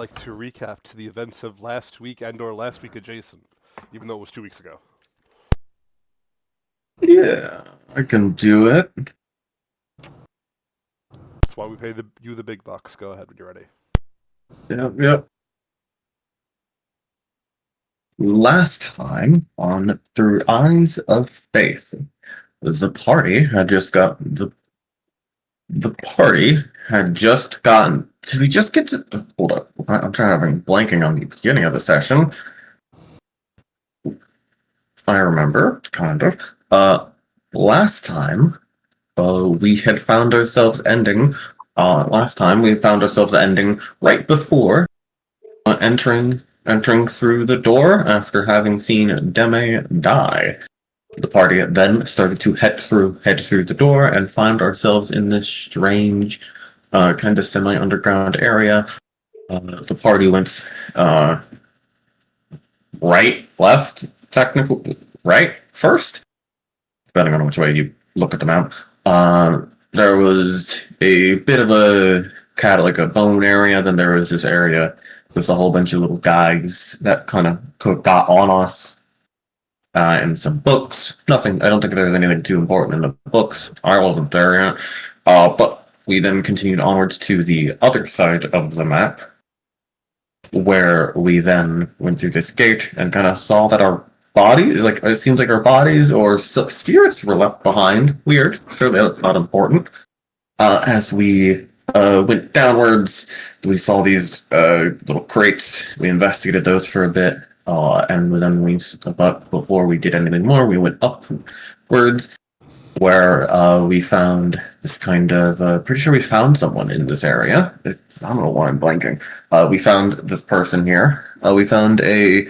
like to recap to the events of last week and/or last week adjacent, even though it was 2 weeks ago. Yeah, I can do it. That's why we pay you the big bucks. Go ahead when you're ready. Yep. Last time on Through Eyes of Faith, the party had just got the party had just gotten. Did we just get to? Hold up, I'm trying to have blanking on the beginning of the session. I remember, kind of. Last time, we had found ourselves ending. Last time we found ourselves ending right before entering through the door after having seen Deme die. The party then started to head through the door and find ourselves in this strange, kind of semi-underground area. The party went right, left, technically right first, depending on which way you look at the map. There was a bit of a kind of like a bone area. Then there was this area with a whole bunch of little guys that kind of got on us, and some books. Nothing. I don't think there was anything too important in the books. I wasn't there yet. But we then continued onwards to the other side of the map, where we then went through this gate and kind of saw that our bodies, like it seems like our bodies or spirits were left behind. Weird. Sure, that's not important. As we went downwards, we saw these little crates. We investigated those for a bit, and then but before we did anything more, we went upwards, where we found this kind of. Pretty sure we found someone in this area. I don't know why I'm blanking. We found this person here. We found a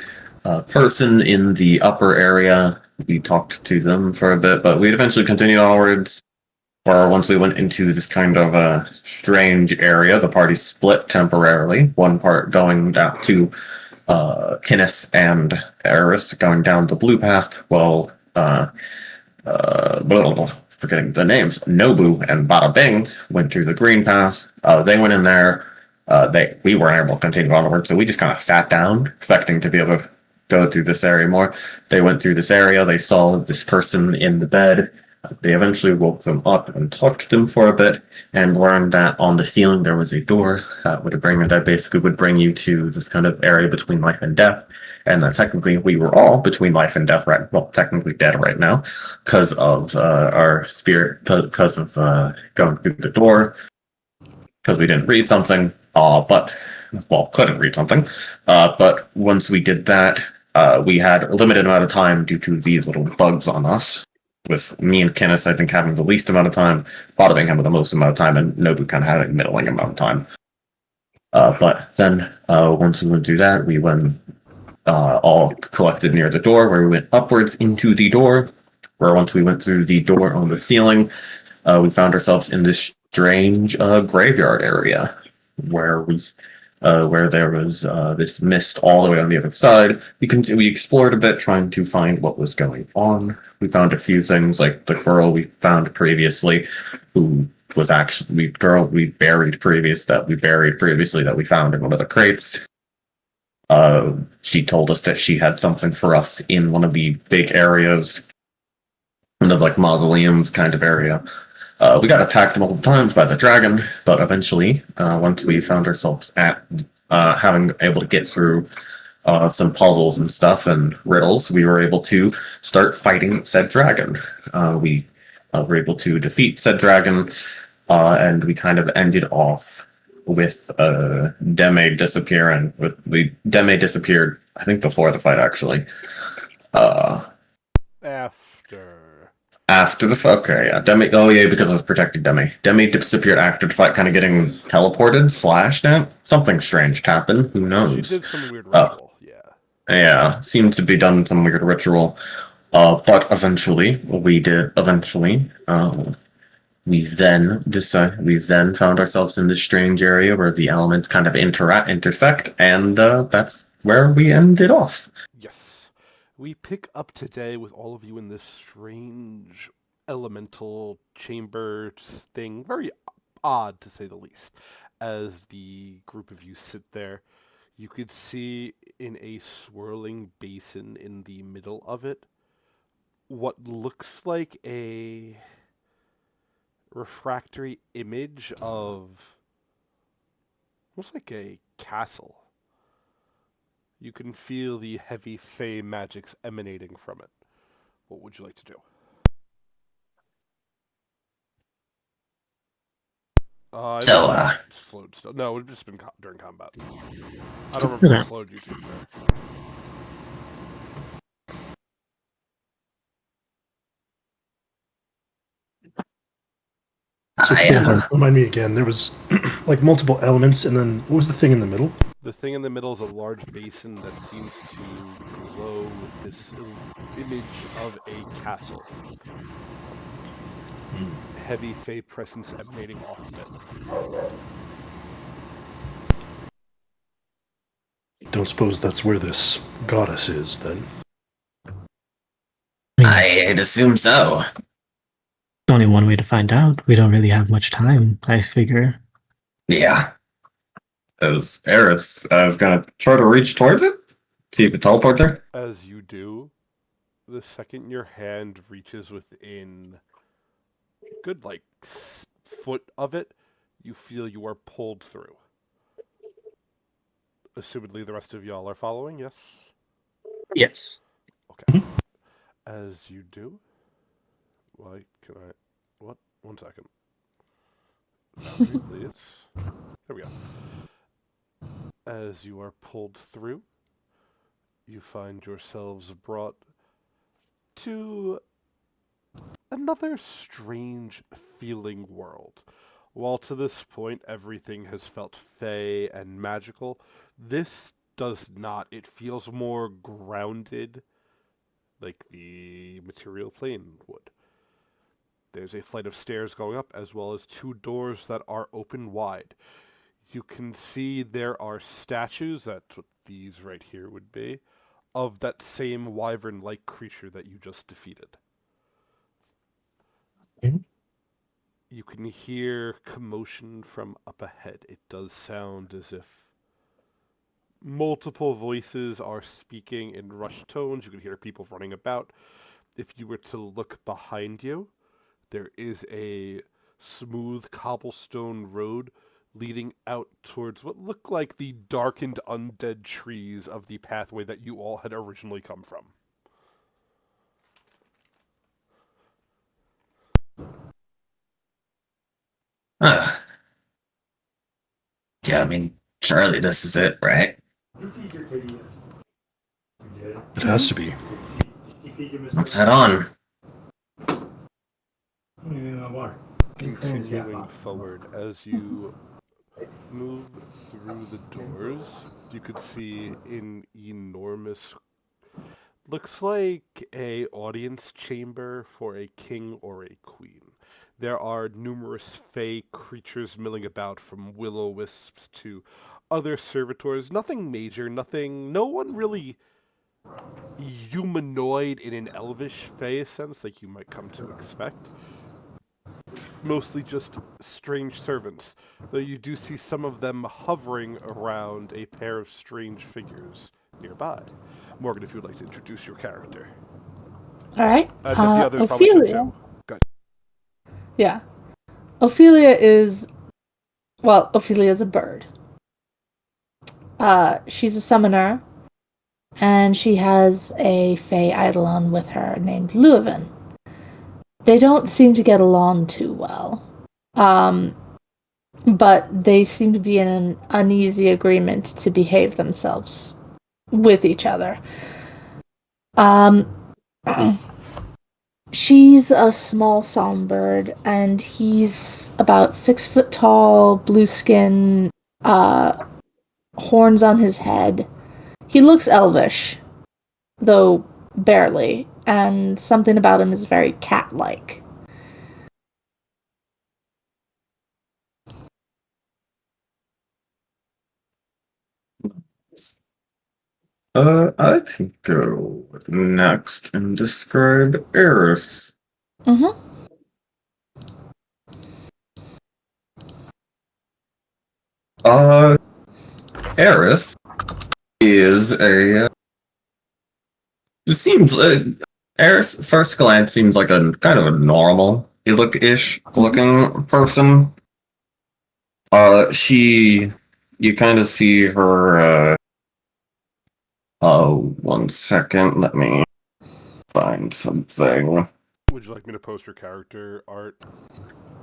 person in the upper area. We talked to them for a bit, but we eventually continued onwards. Or once we went into this kind of a strange area, the party split temporarily. One part going down to Kinnis and Eris going down the blue path, while forgetting the names, Nobu and Bada Bing went through the green path. They went in there. We weren't able to continue onward, so we just kind of sat down, expecting to be able to go through this area more. They went through this area. They saw this person in the bed. They eventually woke them up and talked to them for a bit, and learned that on the ceiling there was a door that basically would bring you to this kind of area between life and death, and that technically we were all between life and death technically dead right now, because of our spirit, because of going through the door, because we didn't read something, couldn't read something, but once we did that, we had a limited amount of time due to these little bugs on us, with me and Kenneth, I think, having the least amount of time, Bada having the most amount of time, and Nobu kind of having a middling amount of time. But then, once we went through that, we went all collected near the door, where we went upwards into the door, where once we went through the door on the ceiling, we found ourselves in this strange graveyard area, where there was this mist all the way on the other side. We explored a bit, trying to find what was going on. We found a few things, like the girl we found previously, who was actually the girl we buried previously that we found in one of the crates. She told us that she had something for us in one of the big areas, one of like mausoleums kind of area. We got attacked multiple times by the dragon, but eventually, once we found ourselves at having able to get through some puzzles and stuff and riddles, we were able to start fighting said dragon. We were able to defeat said dragon, and we kind of ended off with Deme disappearing. Deme disappeared, I think, before the fight actually. After the fight, okay, yeah, Demi. Oh yeah, because I was protecting Demi. Demi disappeared after the fight, kind of getting teleported, slashed at. Something strange happened. Who knows? She did some weird ritual. Yeah, seemed to be done some weird ritual. But eventually, we then found ourselves in this strange area where the elements kind of intersect, and that's where we ended off. Yes. We pick up today with all of you in this strange elemental chamber thing. Very odd, to say the least. As the group of you sit there, you could see in a swirling basin in the middle of it what looks like a refractory image of almost like a castle. You can feel the heavy fey magics emanating from it. What would you like to do? I think So, you slowed still. No, it would have just been during combat. I don't remember what Okay. slowed you, to be fair. So I, remind me again. There was like multiple elements, and then what was the thing in the middle? The thing in the middle is a large basin that seems to glow with this image of a castle. Heavy fey presence emanating off of it. Don't suppose that's where this goddess is, then? I'd assume so. Only one way to find out. We don't really have much time, I figure. Yeah. As Eris is gonna try to reach towards it, see if it teleports her. As you do, the second your hand reaches within a good like foot of it, you feel you are pulled through. Assumedly the rest of y'all are following, yes? Yes. Okay. As you do, why can I... What? 1 second. Foundry, please. There we go. As you are pulled through, you find yourselves brought to another strange feeling world. While to this point everything has felt fey and magical, this does not. It feels more grounded, like the material plane would. There's a flight of stairs going up, as well as 2 doors that are open wide. You can see there are statues, that's what these right here would be, of that same wyvern-like creature that you just defeated. Mhm. You can hear commotion from up ahead. It does sound as if multiple voices are speaking in rushed tones. You can hear people running about. If you were to look behind you, there is a smooth cobblestone road leading out towards what look like the darkened undead trees of the pathway that you all had originally come from. Huh. Yeah, I mean, surely this is it, right? It has to be. Let's head on. Continuing forward, as you move through the doors, you could see an enormous, looks like a audience chamber for a king or a queen. There are numerous fey creatures milling about, from will-o-wisps to other servitors. Nothing major, no one really humanoid in an elvish fey sense like you might come to expect. Mostly just strange servants, though you do see some of them hovering around a pair of strange figures nearby. Morgan, if you would like to introduce your character. All right. The others probably should Ophelia. too. Good. Yeah. Ophelia is, well, Ophelia's a bird. She's a summoner, and she has a fey eidolon with her named Leuven. They don't seem to get along too well. But they seem to be in an uneasy agreement to behave themselves with each other. She's a small songbird, and he's about 6 foot tall, blue skin, horns on his head. He looks elvish, though barely, and something about him is very cat-like. I can go next and describe Eris. Mm-hmm. Eris is a. It seems. Eris, first glance, seems like a kind of a normal ish looking person. She. You kind of see her. One second. Let me find something. Would you like me to post your character art?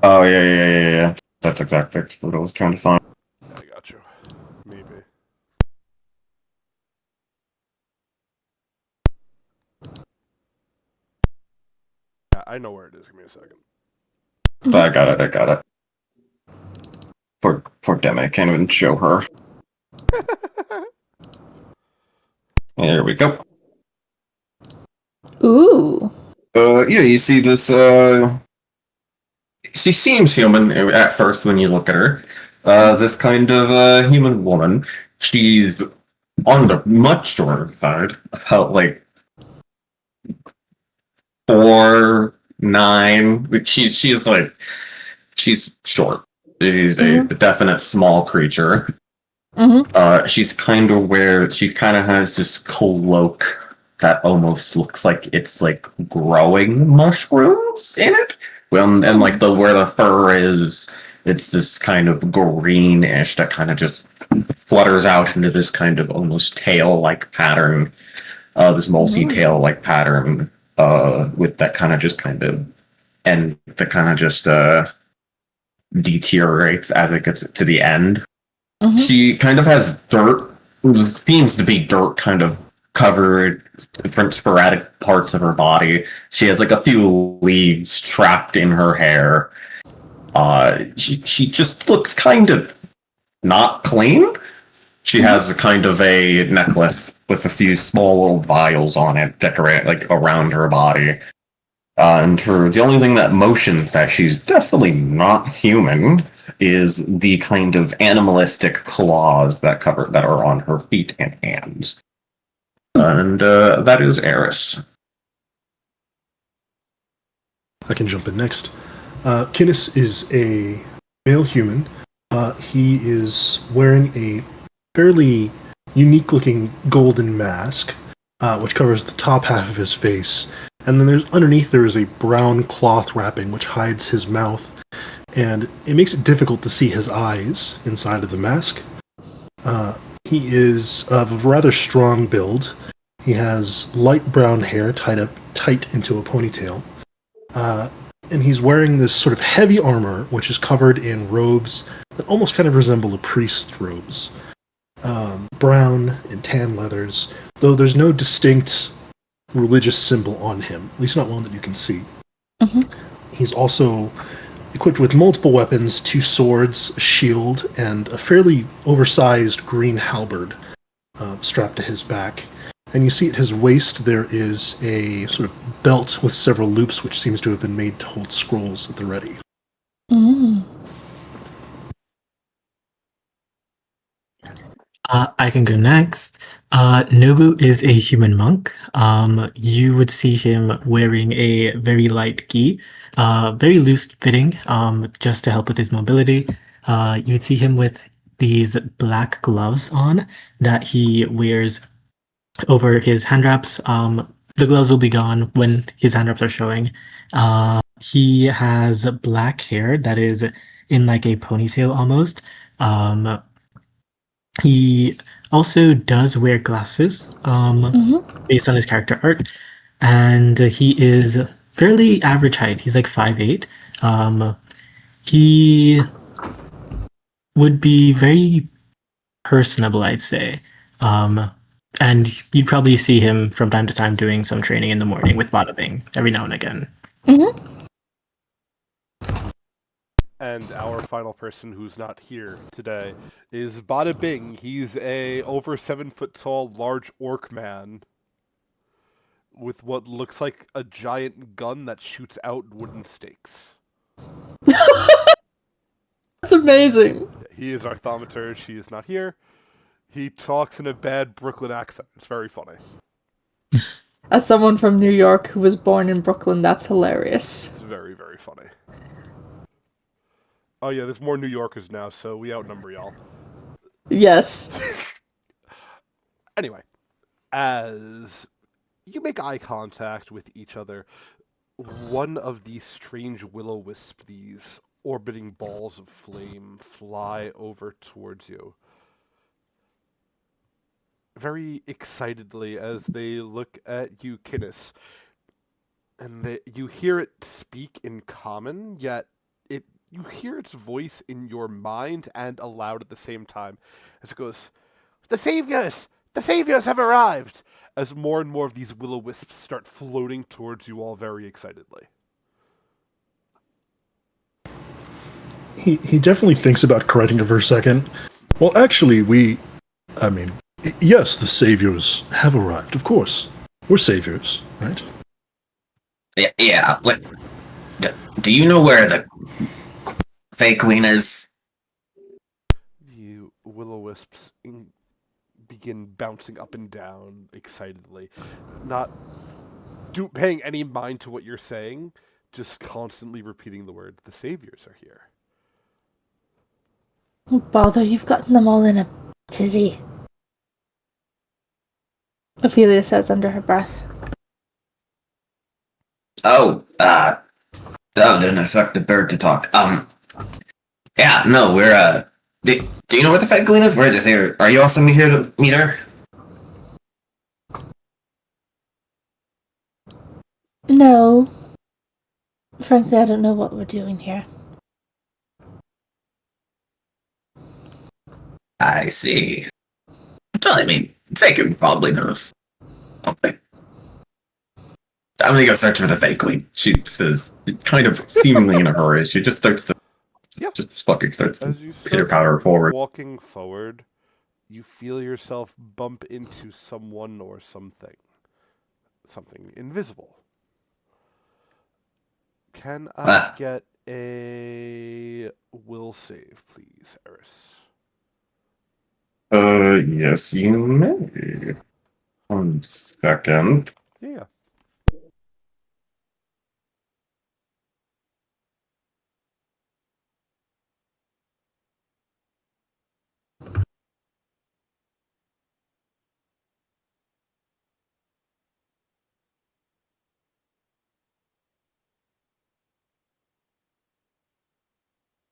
Oh, yeah. That's exactly what I was trying to find. I got you. Maybe. Yeah, I know where it is. Give me a second. So I got it. Poor Demi, I can't even show her. Here we go. Ooh. Yeah, you see this, she seems human at first when you look at her. This kind of, human woman. She's on the much shorter side, about like 4'9". But she's short. She's a definite small creature. She's kind of she kind of has this cloak that almost looks like it's like growing mushrooms in it. And like where the fur is, it's this kind of greenish that kind of just flutters out into this kind of almost tail-like pattern, this multi-tail like pattern, with that kind of just kind of and that kind of just deteriorates as it gets to the end. She kind of has dirt, seems to be dirt kind of covered different sporadic parts of her body. She has like a few leaves trapped in her hair. She just looks kind of not clean. She has a kind of a necklace with a few small little vials on it, decorate like around her body. And the only thing that motions that she's definitely not human is the kind of animalistic claws that are on her feet and hands. And that is Eris. I can jump in next. Kinnis is a male human. He is wearing a fairly unique-looking golden mask, which covers the top half of his face. And then underneath there is a brown cloth wrapping which hides his mouth, and it makes it difficult to see his eyes inside of the mask. He is of a rather strong build. He has light brown hair tied up tight into a ponytail. And he's wearing this sort of heavy armor, which is covered in robes that almost kind of resemble a priest's robes. Brown and tan leathers, though there's no distinct religious symbol on him, at least not one that you can see. He's also equipped with multiple weapons, 2 swords, a shield, and a fairly oversized green halberd strapped to his back. And you see at his waist there is a sort of belt with several loops which seems to have been made to hold scrolls at the ready. I can go next. Nobu is a human monk. You would see him wearing a very light gi, very loose fitting, just to help with his mobility. You would see him with these black gloves on that he wears over his hand wraps. The gloves will be gone when his hand wraps are showing. He has black hair that is in like a ponytail almost. He also does wear glasses, based on his character art, and he is fairly average height. He's like 5'8". He would be very personable, I'd say. And you'd probably see him from time to time doing some training in the morning with Bada Bing every now and again. And our final person who's not here today is Bada Bing. He's a over 7 foot tall, large orc man with what looks like a giant gun that shoots out wooden stakes. That's amazing. He is our thaumaturge. He is not here. He talks in a bad Brooklyn accent. It's very funny. As someone from New York who was born in Brooklyn, that's hilarious. It's very, very funny. Oh yeah, there's more New Yorkers now, so we outnumber y'all. Yes. Anyway, as you make eye contact with each other, one of these strange will-o-wisp, these orbiting balls of flame, fly over towards you. Very excitedly as they look at you, Kinnis. And you hear it speak in common, yet you hear its voice in your mind and aloud at the same time as it goes, "The Saviors! The Saviors have arrived!" As more and more of these will-o-wisps start floating towards you all very excitedly. He definitely thinks about correcting it for a second. Well, actually, yes, the saviors have arrived, of course. We're saviors, right? Yeah. What? Do you know where the Fey Queen is? The will-o-wisps begin bouncing up and down excitedly, not paying any mind to what you're saying, just constantly repeating the word, "The Saviors are here." Oh, bother, you've gotten them all in a tizzy. Ophelia says under her breath. Oh, didn't expect the bird to talk. Yeah, no, we're, do you know where the Fed Queen is? Where is here? Are you also here to meet her? No. Frankly, I don't know what we're doing here. I see. Well, I mean, Fey Queen probably knows something. I'm gonna go search for the Fey Queen. She says, kind of seemingly in a hurry. She just starts to, Yeah. just fucking starts to As you pitter start patter forward. walking forward, you feel yourself bump into someone or something. Something invisible. Can I Ah, get a will save, please, Eris? yes, you may. 1 second. Yeah.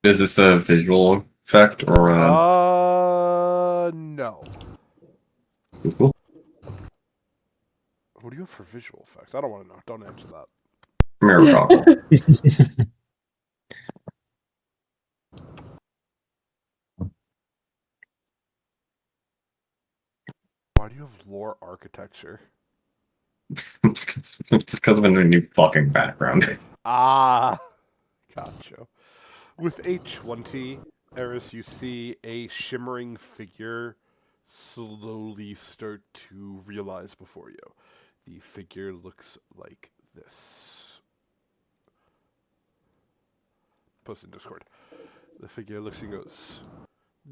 Is this a visual effect or No. Google? What do you have for visual effects? I don't want to know. Don't answer that. Mirror goggle. Why do you have lore architecture? It's because of a new fucking background. Ah, gotcha. With a 20, Eris, you see a shimmering figure slowly start to realize before you. The figure looks like this. Post in Discord. The figure looks and goes,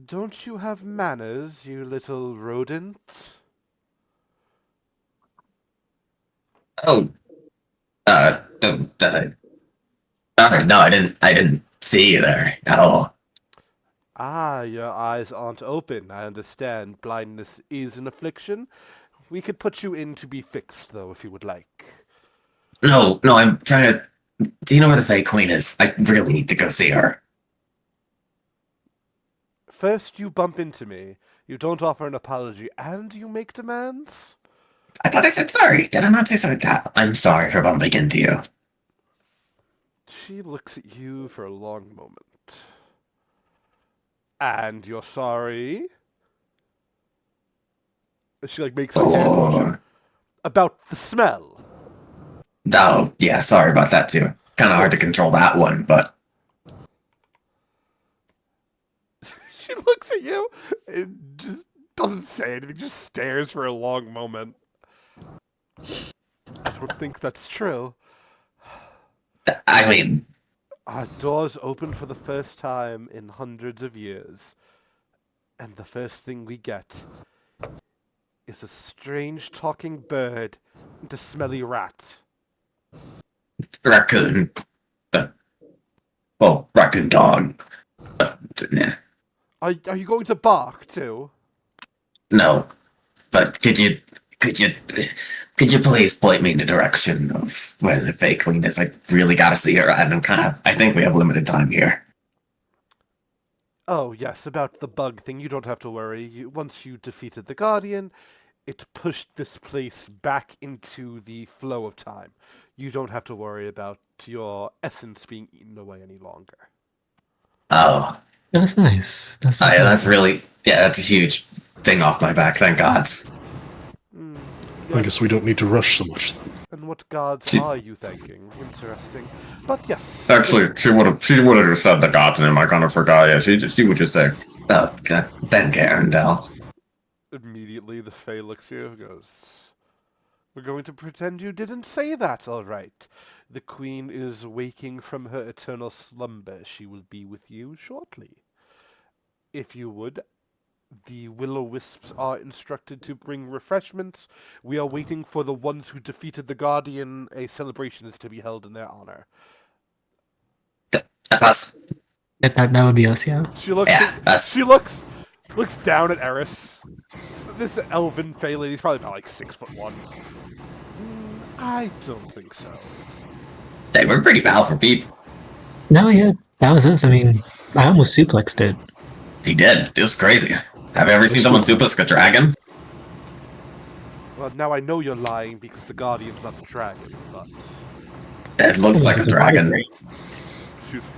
"Don't you have manners, you little rodent?" Oh, no, I didn't see you there at all. Ah, your eyes aren't open. I understand. Blindness is an affliction. We could put you in to be fixed, though, if you would like. No, I'm trying to. Do you know where the Fey Queen is? I really need to go see her. First, you bump into me. You don't offer an apology, and you make demands? I thought I said sorry. Did I not say sorry? I'm sorry for bumping into you. She looks at you for a long moment. And you're sorry? She, makes a hand motion. Oh, About the smell. oh, yeah, sorry about that too. Kind of hard to control that one, but She looks at you and just doesn't say anything, just stares for a long moment. I don't think that's true. I mean, Our doors open for the first time in hundreds of years, and the first thing we get is a strange talking bird and a smelly rat. raccoon. Uh, well, raccoon dog. Nah. Are you going to bark too? No, but could you could you please point me in the direction of where the fake queen is? I really gotta see her, and I think we have limited time here. Oh, yes, about the bug thing, you don't have to worry. Once you defeated the Guardian, it pushed this place back into the flow of time. You don't have to worry about your essence being eaten away any longer. Oh, That's nice. That's oh yeah, that's nice. really that's a huge thing off my back. Thank God. I guess we don't need to rush so much. And what gods She- are you thanking? Interesting. But yes. Actually, she would have just said the God's name. I kind of forgot. Yeah, she would just say, "Oh, God, Ben Garandel." Immediately, the Fae looks at you and goes, "We're going to pretend you didn't say that, all right. The Queen is waking from her eternal slumber. She will be with you shortly. If you would, the Will-O-Wisps are instructed to bring refreshments. We are waiting for the ones who defeated the Guardian. A celebration is to be held in their honor." That's us. That would be us, yeah. She looks. Yeah, that's She looks down at Eris. This elven Fae lady's probably about like 6'1". I don't think so. they were pretty powerful people. No, yeah, that was us. I mean, I almost suplexed it. He did. It was crazy. Have you ever seen someone suplex a dragon? Well, now I know you're lying because the Guardian's not a dragon, but... It looks like a It's dragon. advisory. Excuse me.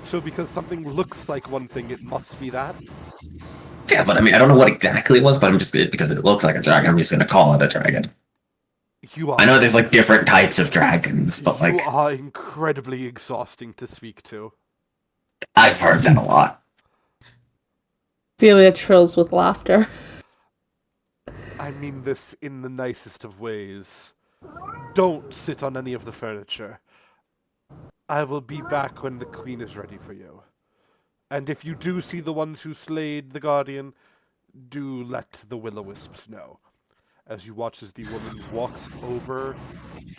So because something looks like one thing, it must be that? Yeah, but I mean, I don't know what exactly it was, but I'm just because it looks like a dragon. I'm just gonna call it a dragon. You are... I know there's like different types of dragons, but like You are incredibly exhausting to speak to. I've heard that a lot. Ophelia trills with laughter. I mean this in the nicest of ways. Don't sit on any of the furniture. I will be back when the Queen is ready for you. And if you do see the ones who slayed the Guardian, do let the Will-O-Wisps know. As you watch as the woman walks over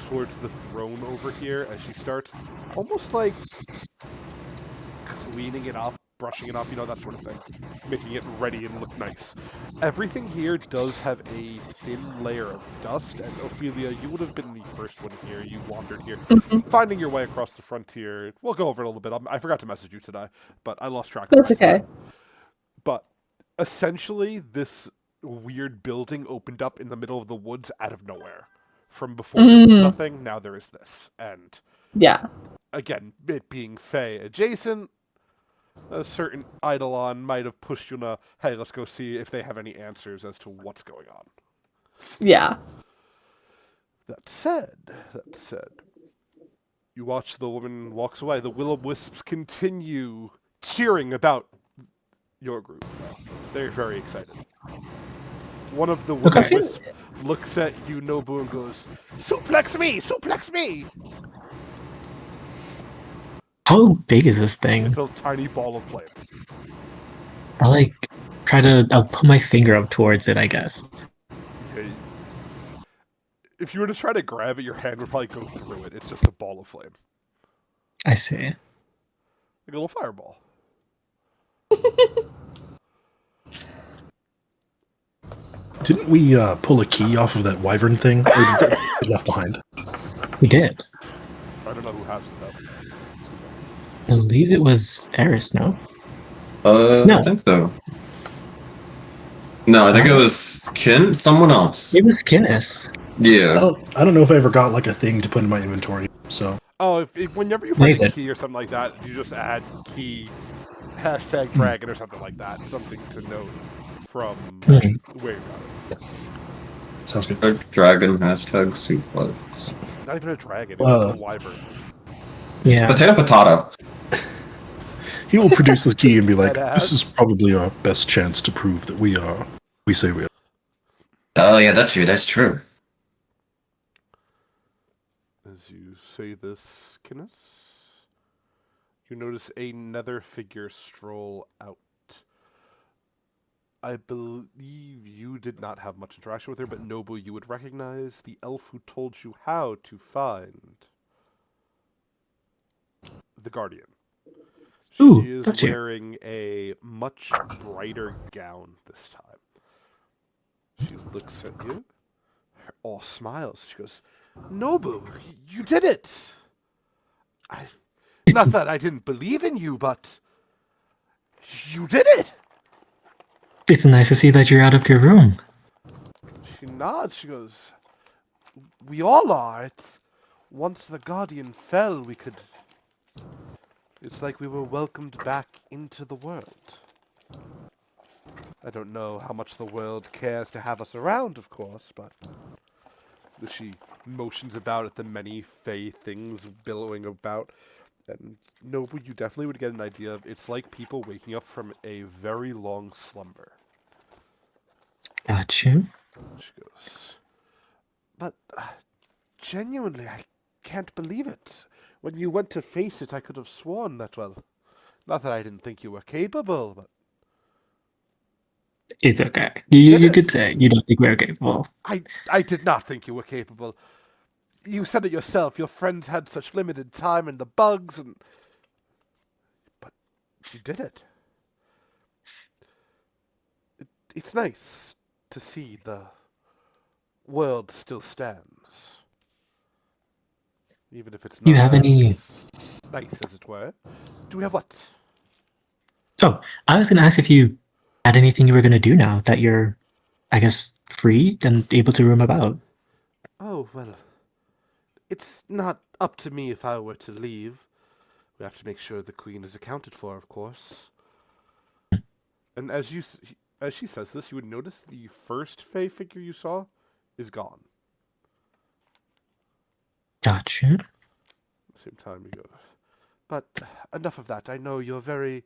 towards the throne over here, as she starts almost like cleaning it up, brushing it up, you know, that sort of thing. Making it ready and look nice. Everything here does have a thin layer of dust, and Ophelia, you would have been the first one here. You wandered here. Finding your way across the frontier. We'll go over it a little bit. I forgot to message you today, but I lost track of That's it. okay. But essentially, this weird building opened up in the middle of the woods out of nowhere. From before there was nothing, now there is this. And Yeah. again, it being Fae adjacent, a certain Eidolon might have pushed you to, hey, let's go see if they have any answers as to what's going on. Yeah. That said, you watch the woman walks away. The Will-O-Wisps continue cheering about your group. They're very excited. One of the Will-O-Wisps looks at you, Nobu, and goes, "Suplex me! Suplex me!" How big is this thing? It's a tiny ball of flame. I'll put my finger up towards it, I guess. Okay. If you were to try to grab it, your hand would probably go through it. It's just a ball of flame. I see. Like a little fireball. Didn't we pull a key off of that wyvern thing? Or did that get left behind? We did. I don't know who has it, though. I believe it was Eris, no? I think so. No, I think it was someone else. It was Kinnis. Yeah. I don't know if I ever got like a thing to put in my inventory. So Oh, whenever you find a Maybe. key or something like that, you just add key #dragon or something like that. Something to note from where you got it. sounds good. Dragon #suplex. Not even a dragon, it was a wyvern. Yeah. Potato. He will produce the key and be like, That "This is probably our best chance to prove that we say we are." Oh yeah, that's true. That's true. As you say this, Kinnis, you notice another figure stroll out. I believe you did not have much interaction with her, but Nobu, you would recognize the elf who told you how to find the Guardian. Ooh, She is got you. wearing a much brighter gown this time. She looks at you, all smiles. She goes, Nobu, you did it! I, It's not that I didn't believe in you, but you did it! it's nice to see that you're out of your room. She nods. She goes, we all are. It's once the Guardian fell, we could. It's like we were welcomed back into the world. I don't know how much the world cares to have us around, of course, but she motions about at the many fey things billowing about. And Nobu, you definitely would get an idea of it's like people waking up from a very long slumber. Got you. She goes, but genuinely, I can't believe it. When you went to face it, I could have sworn that, well, not that I didn't think you were capable, but It's okay. you did You it. could say you don't think we're capable. I did not think you were capable. You said it yourself. Your friends had such limited time and the bugs, and but you did it. It's nice to see the world still stands, even if it's You not have any? as nice as it were. Do we have what? Oh, I was gonna ask if you had anything you were gonna do now that you're, I guess, free and able to roam about. Oh well, it's not up to me if I were to leave. We have to make sure the queen is accounted for, of course. And as she says this, you would notice the first Fey figure you saw is gone. Got you. Same time you go. But enough of that. I know you're very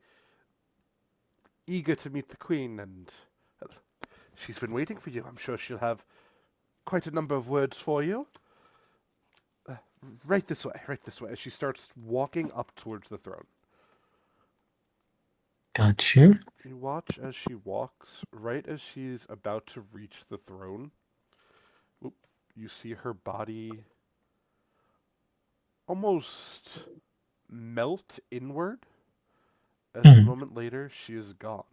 eager to meet the queen, and well, she's been waiting for you. I'm sure she'll have quite a number of words for you. Right this way, right this way. As she starts walking up towards the throne. Got you. You watch as she walks, right as she's about to reach the throne. Oop, you see her body almost melt inward, as a moment later she is gone.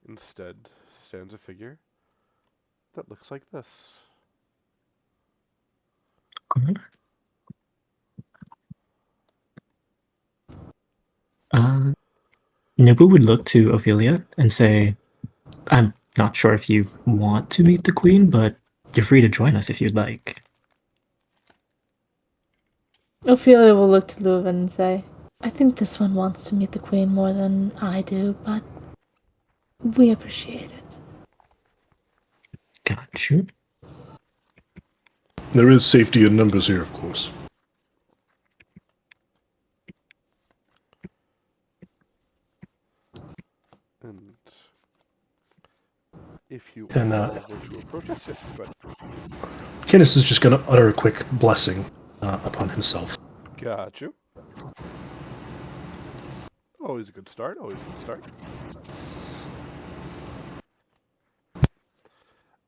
Instead stands a figure that looks like this. Okay. Nubu would look to Ophelia and say, I'm not sure if you want to meet the queen, but you're free to join us if you'd like. Ophelia will look to Leuven and say, I think this one wants to meet the queen more than I do, but we appreciate it. Got you. There is safety in numbers here, of course. And if you And, all were to approach us, yes, go ahead. Kinnis is just going to utter a quick blessing upon himself. Got you. Always a good start, always a good start.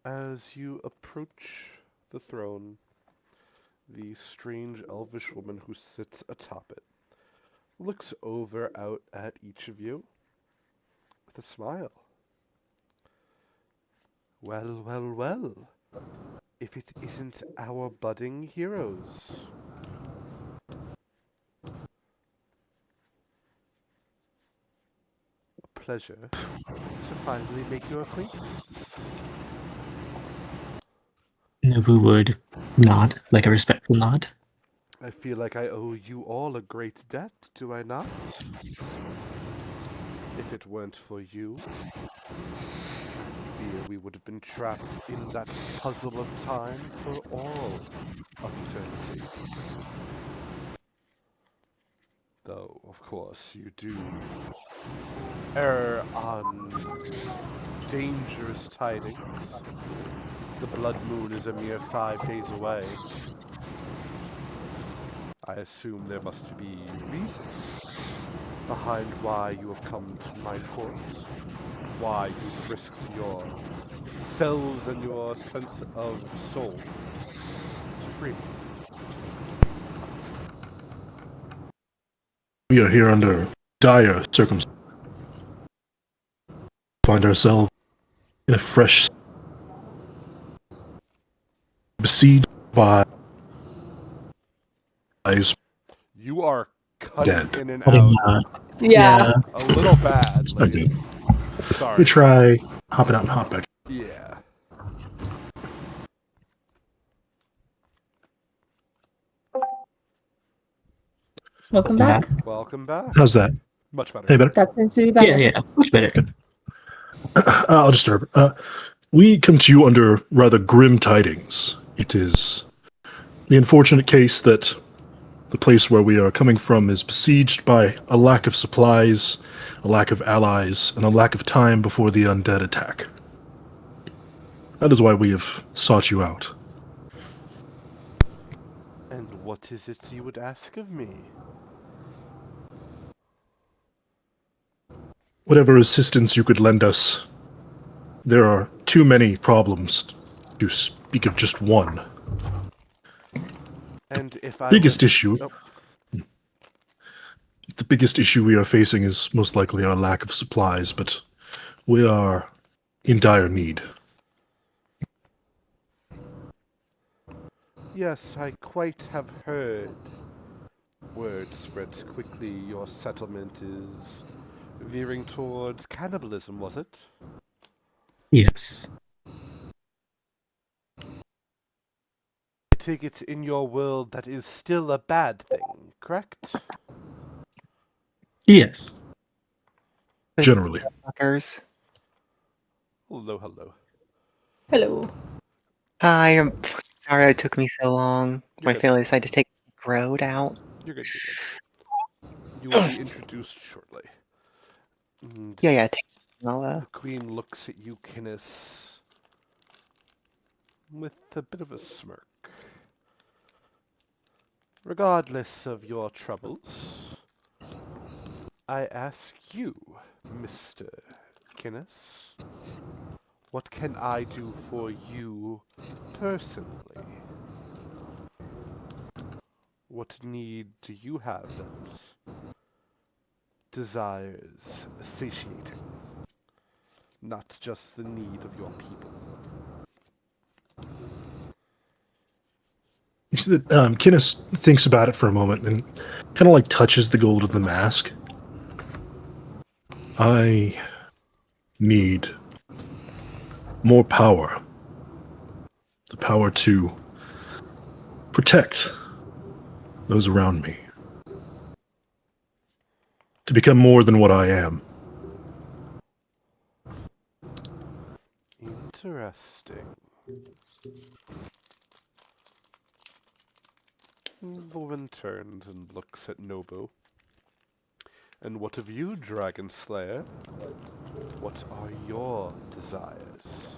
As you approach the throne, the strange elvish woman who sits atop it looks over out at each of you with a smile. Well, well, well. If it isn't our budding heroes. A pleasure to finally make your acquaintance. Nubu would nod, like a respectful nod. I feel like I owe you all a great debt, do I not? If it weren't for you, I fear we would have been trapped in that puzzle of time for all of eternity. Though, of course, you do err on dangerous tidings. The blood moon is a mere 5 days away. I assume there must be reason behind why you have come to my court, why you've risked your selves and your sense of soul to free me. We are here under dire circumstances. Find ourselves in a fresh, besieged by eyes You are cutting dead. in and Cutting out out. Yeah. a little bad. It's not good. Let Sorry. me try hopping out and hop back. Yeah. Welcome back. Welcome back. How's that? Much better. Any better? That seems to be better. Yeah, much better. I'll disturb. We come to you under rather grim tidings. It is the unfortunate case that the place where we are coming from is besieged by a lack of supplies, a lack of allies, and a lack of time before the undead attack. That is why we have sought you out. And what is it you would ask of me? Whatever assistance you could lend us. There are too many problems to speak of just one. And if I Biggest were- issue. Oh, The biggest issue we are facing is most likely our lack of supplies, but we are in dire need. yes, I quite have heard. Word spreads quickly. Your settlement is veering towards cannibalism, was it? Yes. I take it in your world that is still a bad thing, correct? Yes. Generally. Fuckers. Hello, hello. Hello. Hi, I'm sorry it took me so long. You're My good. family decided to take the road out. You're good, you're good. You will be introduced shortly. And Yeah, take I'll, the queen looks at you, Kinnis, with a bit of a smirk. Regardless of your troubles, I ask you, Mr. Kinnis, what can I do for you personally? What need do you have that desires satiating? Not just the need of your people. You see that Kinnis thinks about it for a moment and kind of like touches the gold of the mask. I need more power. The power to protect those around me. To become more than what I am. Interesting. The woman turns and looks at Nobu. And what of you, Dragon Slayer? What are your desires?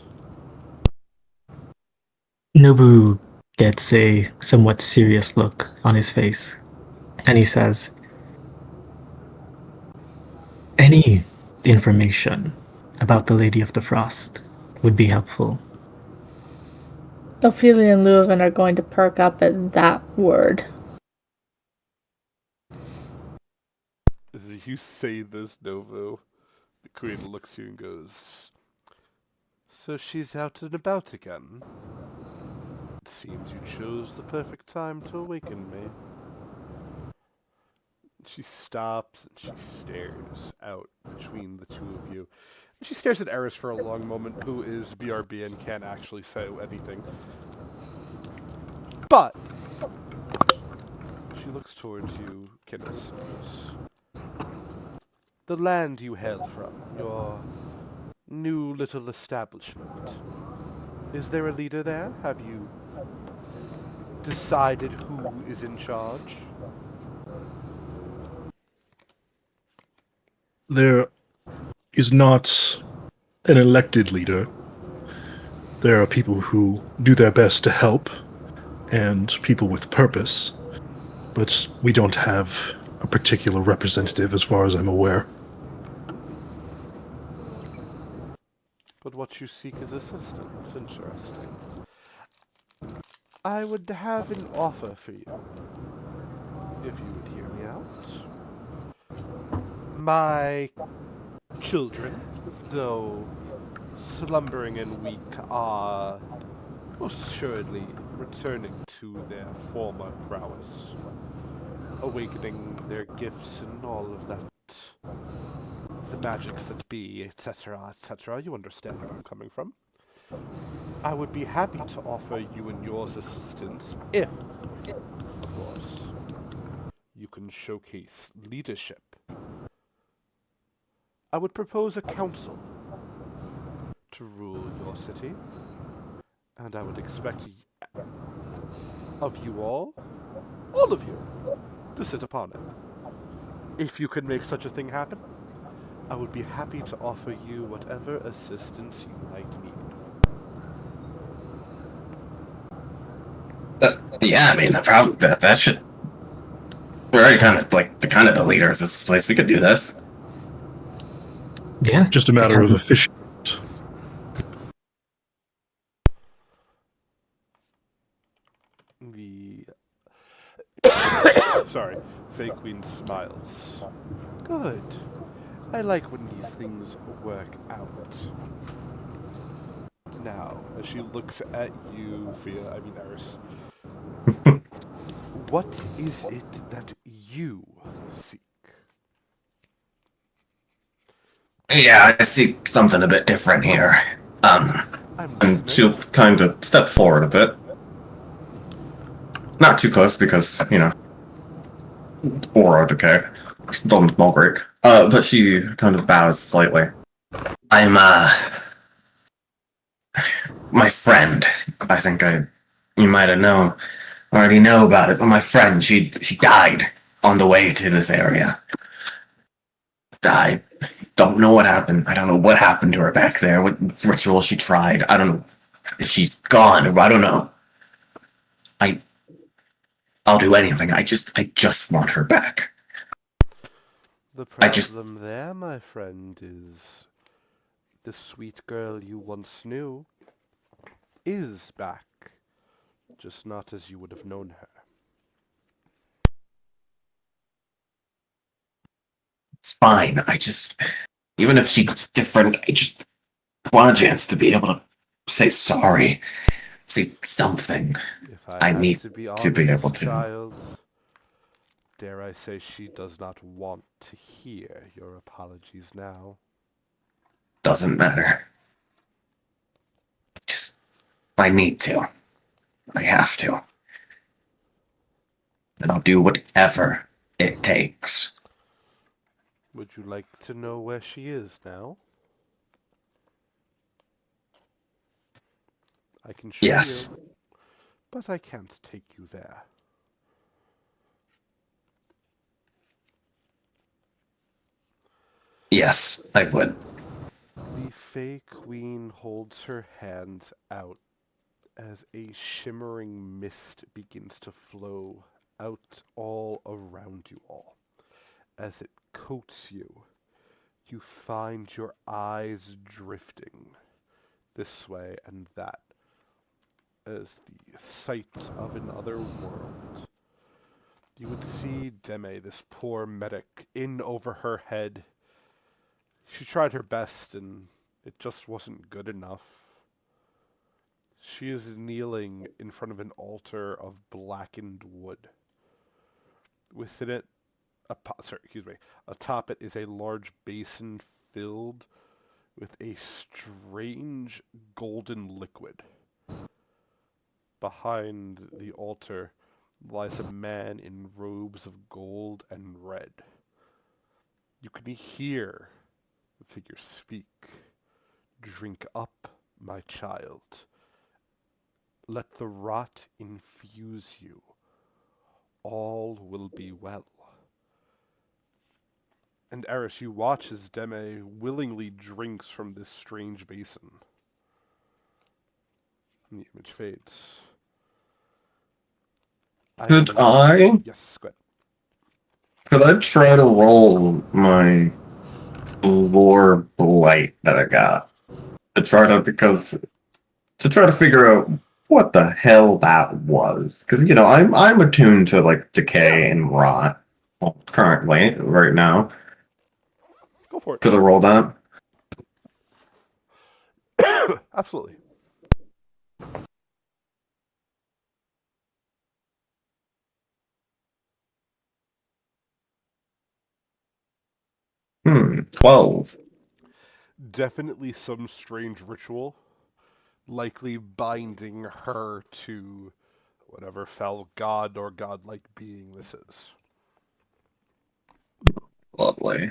Nobu gets a somewhat serious look on his face, and he says, any information about the Lady of the Frost would be helpful. Ophelia and Leuven are going to perk up at that word. As you say this, Nobu, the queen looks at you and goes, so she's out and about again? It seems you chose the perfect time to awaken me. She stops and she stares out between the two of you. And she stares at Eris for a long moment, who is BRB and can't actually say anything. But she looks towards you, Kinnis, and goes, the land you hail from, your new little establishment. Is there a leader there? Have you decided who is in charge? There is not an elected leader. There are people who do their best to help, and people with purpose, but we don't have a particular representative as far as I'm aware. But what you seek is assistance. Interesting. I would have an offer for you, if you would hear me out. My children, though slumbering and weak, are most assuredly returning to their former prowess, awakening their gifts and all of that, the magics that be, etc., etc. You understand where I'm coming from. I would be happy to offer you and yours assistance if, of course, you can showcase leadership. I would propose a council to rule your city, and I would expect of you all of you, to sit upon it. If you can make such a thing happen, I would be happy to offer you whatever assistance you might need. Yeah, I mean, that should. We're already kind of like the leaders of this place. We could do this. Yeah. Just a matter of efficient. The sorry, Fey Queen smiles. Good. I like when these things work out. Now, as she looks at you, Eris, what is it that you seek? Yeah, I see something a bit different here. I'm And listening. she'll kind of step forward a bit. Not too close because, aura decay. Small break. But she kind of bows slightly. I'm, my friend. I think you might have already know about it, but my friend, she died on the way to this area. I don't know what happened. I don't know what happened to her back there, what ritual she tried. I don't know if she's gone, or I don't know. I'll do anything. I just want her back. The I just- problem there, my friend, is the sweet girl you once knew is back, just not as you would have known her. It's fine. Even if she's different, I just want a chance to be able to say sorry, say something. If I I have need to be to be honest, able to. child, dare I say she does not want to hear your apologies now. Doesn't matter. Just, I need to. I have to. And I'll do whatever it takes. Would you like to know where she is now? I can show Yes. you, but I can't take you there. Yes, I would. The Fey Queen holds her hands out as a shimmering mist begins to flow out all around you all. As it coats you, you find your eyes drifting this way and that as the sights of another world. You would see Deme, this poor medic, in over her head. She tried her best and it just wasn't good enough. She is kneeling in front of an altar of blackened wood. Within it, atop it is a large basin filled with a strange golden liquid. Behind the altar lies a man in robes of gold and red. You can hear the figure speak. Drink up, my child. Let the rot infuse you. All will be well. And Eris, you watch as Deme willingly drinks from this strange basin. And the image fades. Could I? Yes, go ahead. Could I try to roll my lore blight that I got to try to figure out what the hell that was? Because I'm attuned to like decay and rot currently right now. Go for Could I roll that? it. Absolutely. Hmm, 12. Definitely some strange ritual, likely binding her to whatever foul god or godlike being this is. Lovely.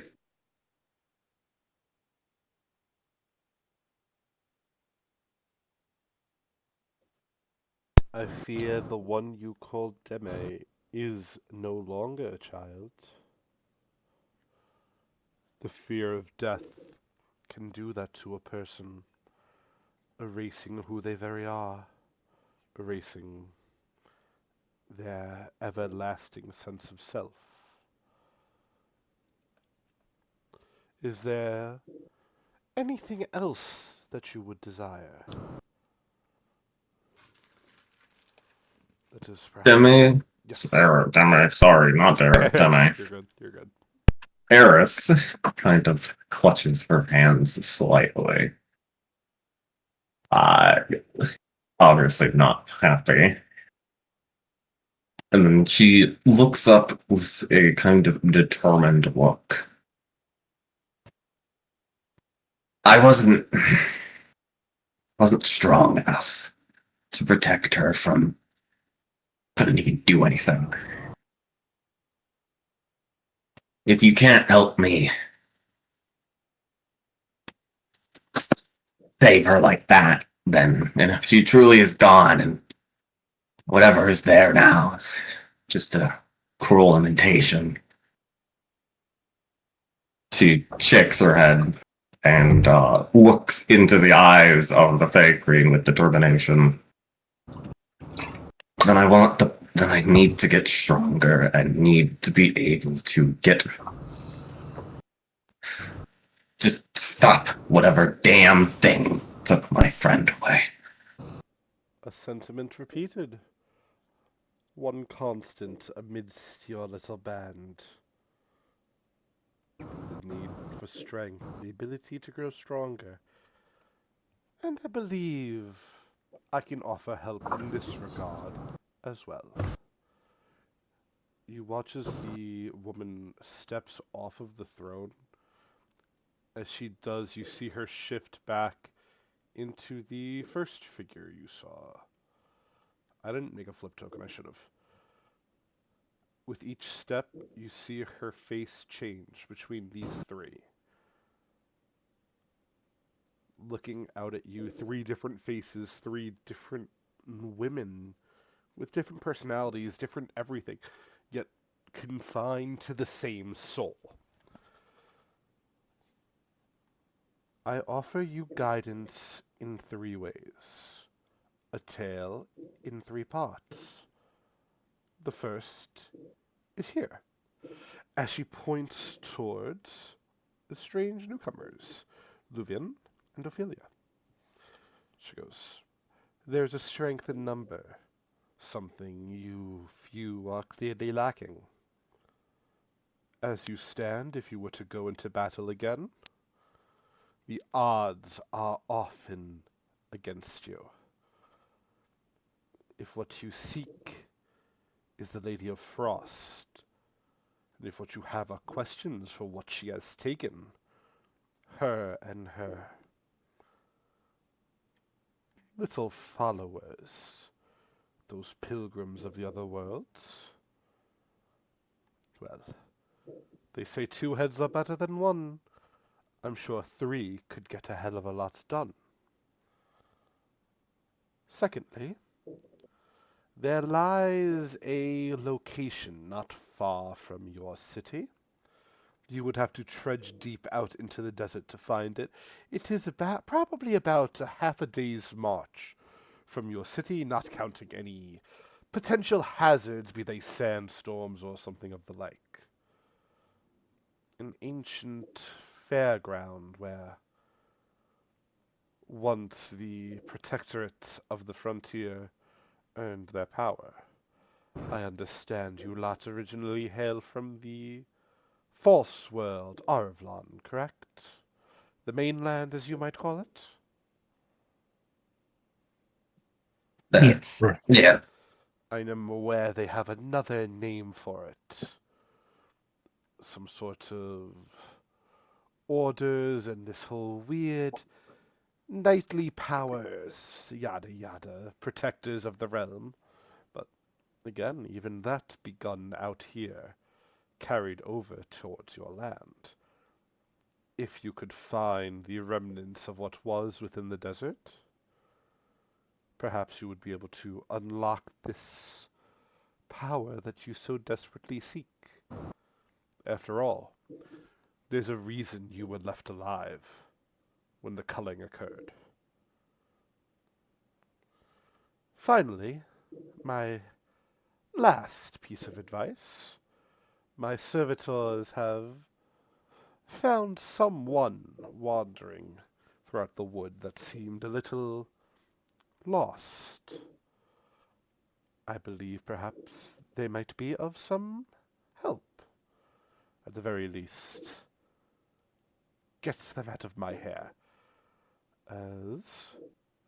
I fear the one you call Deme is no longer a child. The fear of death can do that to a person, erasing who they very are, erasing their everlasting sense of self. Is there anything else that you would desire? That is perhaps... Demi? Yes. Demi, sorry, not there. Demi. You're good, you're good. Eris kind of clutches her hands slightly. Uh, Obviously not happy. And then she looks up with a kind of determined look. I wasn't strong enough to protect her from couldn't even do anything. If you can't help me save her like that, then and if she truly is gone and whatever is there now is just a cruel imitation. She shakes her head and looks into the eyes of the fake green with determination. Then I need to get stronger and need to be able to just stop whatever damn thing took my friend away. A sentiment repeated. One constant amidst your little band. The need for strength, the ability to grow stronger. And I believe I can offer help in this regard as well. You watch as the woman steps off of the throne. As she does, you see her shift back into the first figure you saw. I didn't make a flip token, I should have. With each step, you see her face change between these three. Looking out at you, three different faces, three different women with different personalities, different everything, yet confined to the same soul. I offer you guidance in three ways. A tale in three parts. The first is here, as she points towards the strange newcomers, Luvian and Ophelia. She goes, there's a strength in number, something you few are clearly lacking. As you stand, if you were to go into battle again, the odds are often against you. If what you seek is the Lady of Frost, and if what you have are questions for what she has taken, her and her little followers, those pilgrims of the other worlds, well, they say two heads are better than one. I'm sure three could get a hell of a lot done. Secondly, there lies a location not far from your city. You would have to trudge deep out into the desert to find it. It is probably about a half a day's march from your city, not counting any potential hazards, be they sandstorms or something of the like. An ancient fairground where once the protectorate of the frontier earned their power. I understand you lot originally hail from the false world, Arvlon, correct? The mainland, as you might call it? Yes. Right. Yeah. I am aware they have another name for it. Some sort of orders and this whole weird knightly powers, yada yada, protectors of the realm. But again, even that begun out here, carried over towards your land. If you could find the remnants of what was within the desert, perhaps you would be able to unlock this power that you so desperately seek. After all, there's a reason you were left alive when the culling occurred. Finally, my last piece of advice. My servitors have found someone wandering throughout the wood that seemed a little lost. I believe perhaps they might be of some help. At the very least, gets them out of my hair. As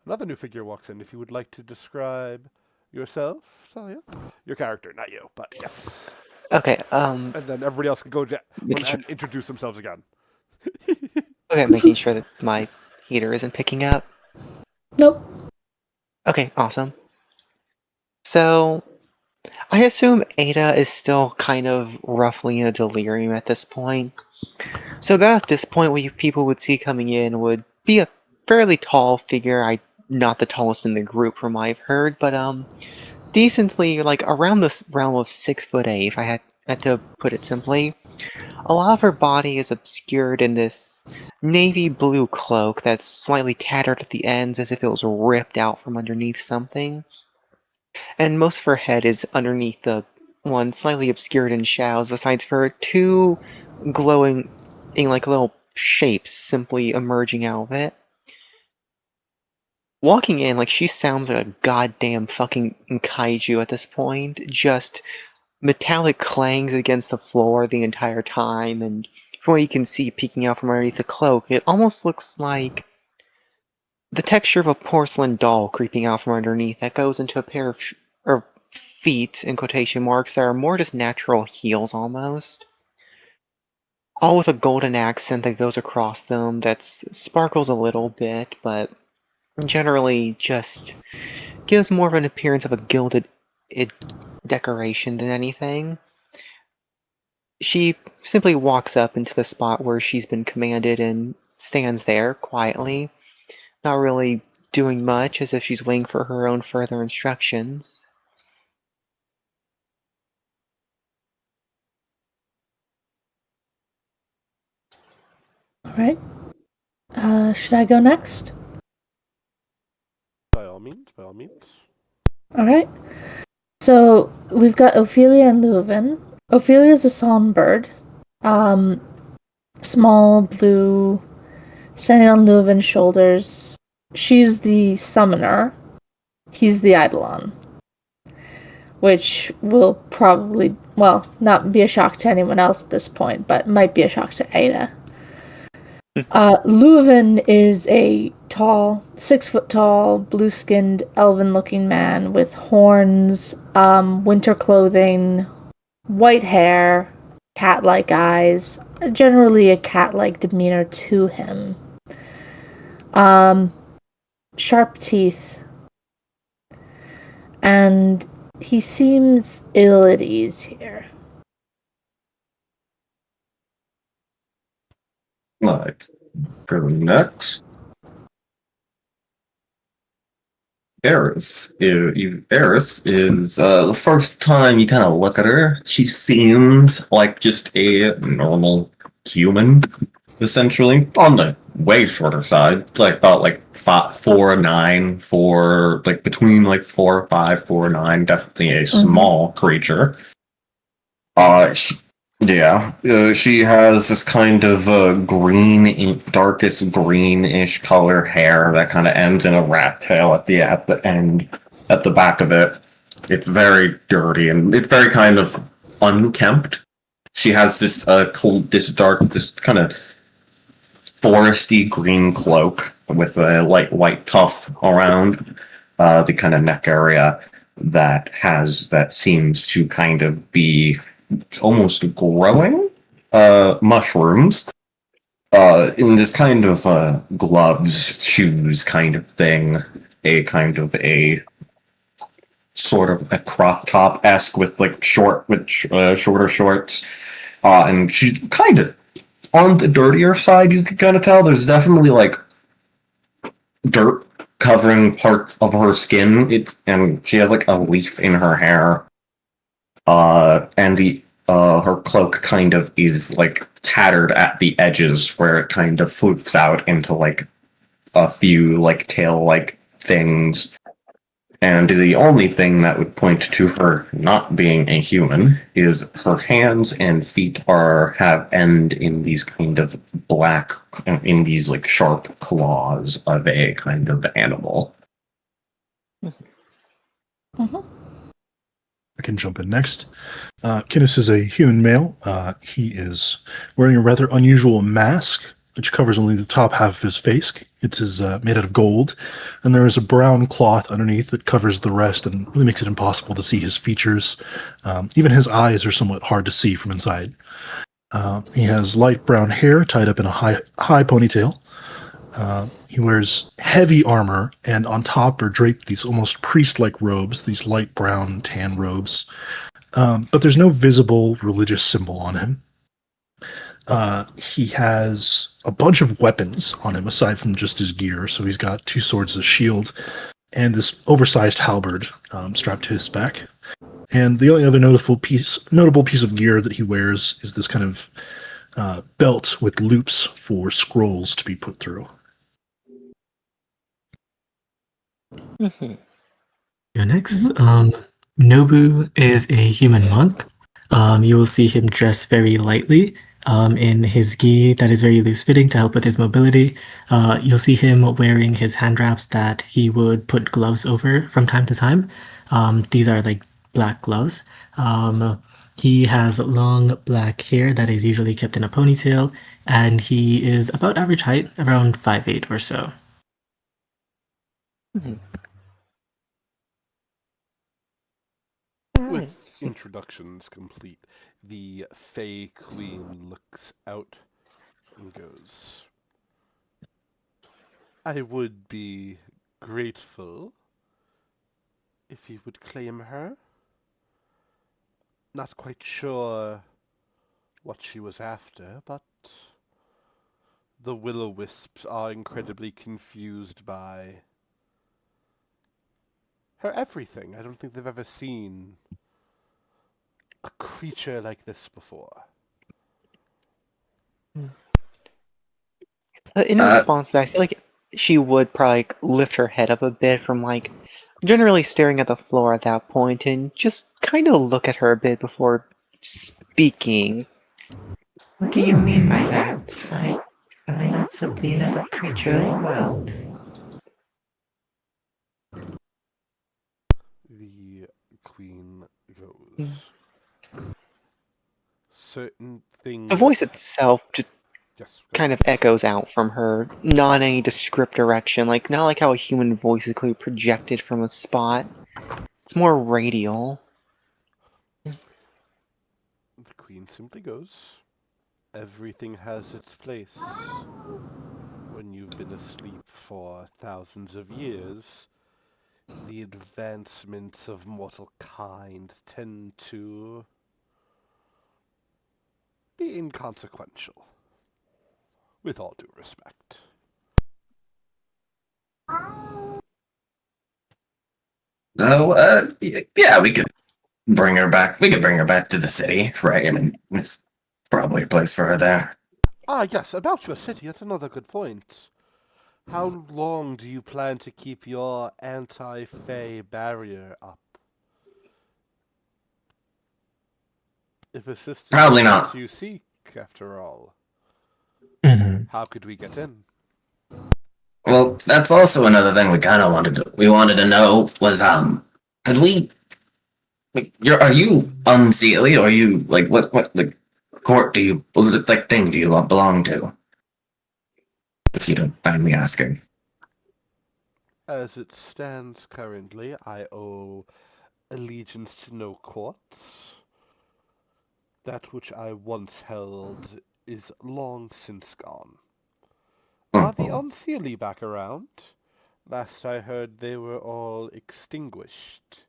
another new figure walks in, if you would like to describe yourself, Talia. Your character, not you, but yes. Okay, And then everybody else can go making sure, and introduce themselves again. okay, making sure that my Yes. heater isn't picking up. Nope. Okay, awesome. So, I assume Ada is still kind of roughly in a delirium at this point. So about at this point, what you people would see coming in would be a fairly tall figure. Not the tallest in the group from what I've heard, but decently like around the realm of 6'8", if I had to put it simply. A lot of her body is obscured in this navy blue cloak that's slightly tattered at the ends as if it was ripped out from underneath something. And most of her head is underneath the one slightly obscured in shadows, besides for two glowing like little shapes simply emerging out of it. Walking in, like, she sounds like a goddamn fucking kaiju at this point. Just metallic clangs against the floor the entire time, and from what you can see peeking out from underneath the cloak, it almost looks like the texture of a porcelain doll creeping out from underneath that goes into a pair of or feet, in quotation marks, that are more just natural heels almost. All with a golden accent that goes across them that sparkles a little bit, but generally just gives more of an appearance of a gilded decoration than anything. She simply walks up into the spot where she's been commanded and stands there quietly, not really doing much, as if she's waiting for her own further instructions. Alright. Should I go next? By all means, by all means. Alright. So we've got Ophelia and Leuven. Ophelia's a songbird. Small, blue, standing on Leuven's shoulders. She's the summoner. He's the Eidolon. Which will probably, well, not be a shock to anyone else at this point, but might be a shock to Ada. Leuven is a tall, 6 foot tall, blue skinned, elven looking man with horns, winter clothing, white hair, cat like eyes, generally a cat like demeanor to him. Sharp teeth, and he seems ill at ease here. Like, go next. Eris is the first time you kind of look at her, she seems like just a normal human, essentially, on the way shorter side, like about like 4'9", like between like 4'5", 4'9", definitely a small creature. She has this kind of darkest greenish color hair that kind of ends in a rat tail at the end, at the back of it. It's very dirty and it's very kind of unkempt. She has this this kind of foresty green cloak with a light white tuff around the kind of neck area that seems to kind of be almost growing mushrooms in this kind of gloves, shoes kind of thing, a kind of a sort of a crop top esque with like shorter shorts, and she's kind of on the dirtier side. You could kind of tell there's definitely like dirt covering parts of her skin. And she has like a leaf in her hair, and the her cloak kind of is like tattered at the edges where it kind of floofs out into like a few like tail like things. And the only thing that would point to her not being a human is her hands and feet have end in these kind of black, in these like sharp claws of a kind of animal. Mm-hmm. I can jump in next. Kinnis is a human male. He is wearing a rather unusual mask, which covers only the top half of his face. It is made out of gold, and there is a brown cloth underneath that covers the rest and really makes it impossible to see his features. Even his eyes are somewhat hard to see from inside. He has light brown hair tied up in a high ponytail. He wears heavy armor, and on top are draped these almost priest-like robes, these light brown tan robes. But there's no visible religious symbol on him. He has a bunch of weapons on him aside from just his gear. So he's got 2 swords, a shield, and this oversized halberd strapped to his back. And the only other notable piece of gear that he wears is this kind of belt with loops for scrolls to be put through. Mm-hmm. You're next. Nobu is a human monk. You will see him dressed very lightly in his gi that is very loose-fitting to help with his mobility. You'll see him wearing his hand wraps that he would put gloves over from time to time. These are like black gloves. He has long black hair that is usually kept in a ponytail, and he is about average height, around 5'8" or so. Mm-hmm. With introductions complete, the Fey Queen looks out and goes, I would be grateful if you would claim her. Not quite sure what she was after, but the will-o-wisps are incredibly confused by her everything. I don't think they've ever seen a creature like this before. In response to that, I feel like she would probably like, lift her head up a bit from like generally staring at the floor at that point and just kind of look at her a bit before speaking. What do you mean by that? Am I not simply another creature of the world? The queen goes. Certain things. The voice itself just Yes. kind of echoes out from her, not in any descript direction, like not like how a human voice is clearly projected from a spot. It's more radial. The queen simply goes. Everything has its place. When you've been asleep for thousands of years, the advancements of mortal kind tend to be inconsequential. With all due respect. No, yeah, we could bring her back. We could bring her back to the city, right? I mean, it's probably a place for her there. Ah, yes, about your city, that's another good point. How long do you plan to keep your anti-Fey barrier up? If assistance Probably is not. what you seek, after all, Mhm. how could we get in? Well, that's also another thing we wanted to know was could we like are you unseelie or are you like what like court do you belong to? If you don't mind me asking. As it stands currently, I owe allegiance to no courts. That which I once held is long since gone. Are the Hmm. Unseelie back around? Last I heard, they were all extinguished.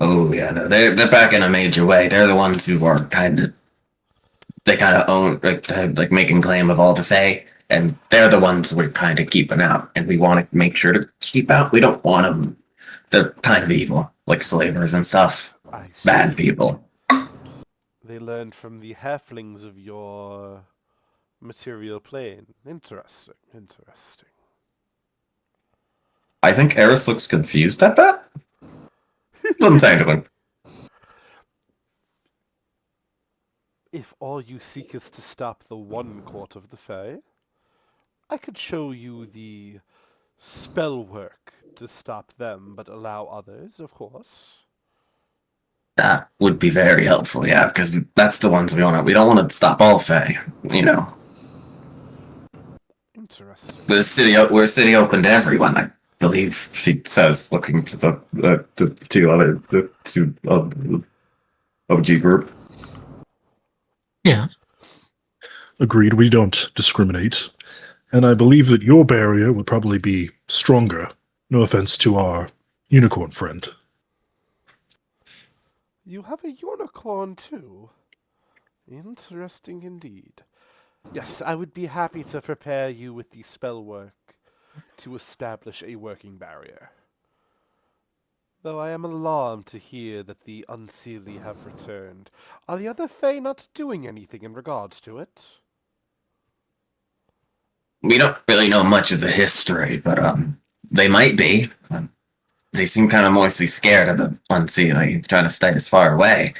Oh yeah, no, they're back in a major way. They're the ones who are they kind of own like making claim of all the Fae, and they're the ones we're kind of keeping out, and we want to make sure to keep out. We don't want them. They're kind of evil, like slavers and stuff. I Bad see. people. They learned from the halflings of your material plane. Interesting, interesting. I think Eris looks confused at that. Doesn't say anything. If all you seek is to stop the one court of the Fae, I could show you the spell work to stop them, but allow others, of course. That would be very helpful, yeah, because that's the ones we want. We don't want to stop all Fae, you know. Interesting. We're a city open to everyone. I believe she says, looking to the two OG group. Yeah. Agreed, we don't discriminate. And I believe that your barrier would probably be stronger. No offense to our unicorn friend. You have a unicorn too. Interesting indeed. Yes, I would be happy to prepare you with the spell work to establish a working barrier. Though I am alarmed to hear that the Unseelie have returned. Are the other Fae not doing anything in regards to it? We don't really know much of the history, but they might be. They seem kind of mostly scared of the Unseelie, trying to stay as far away.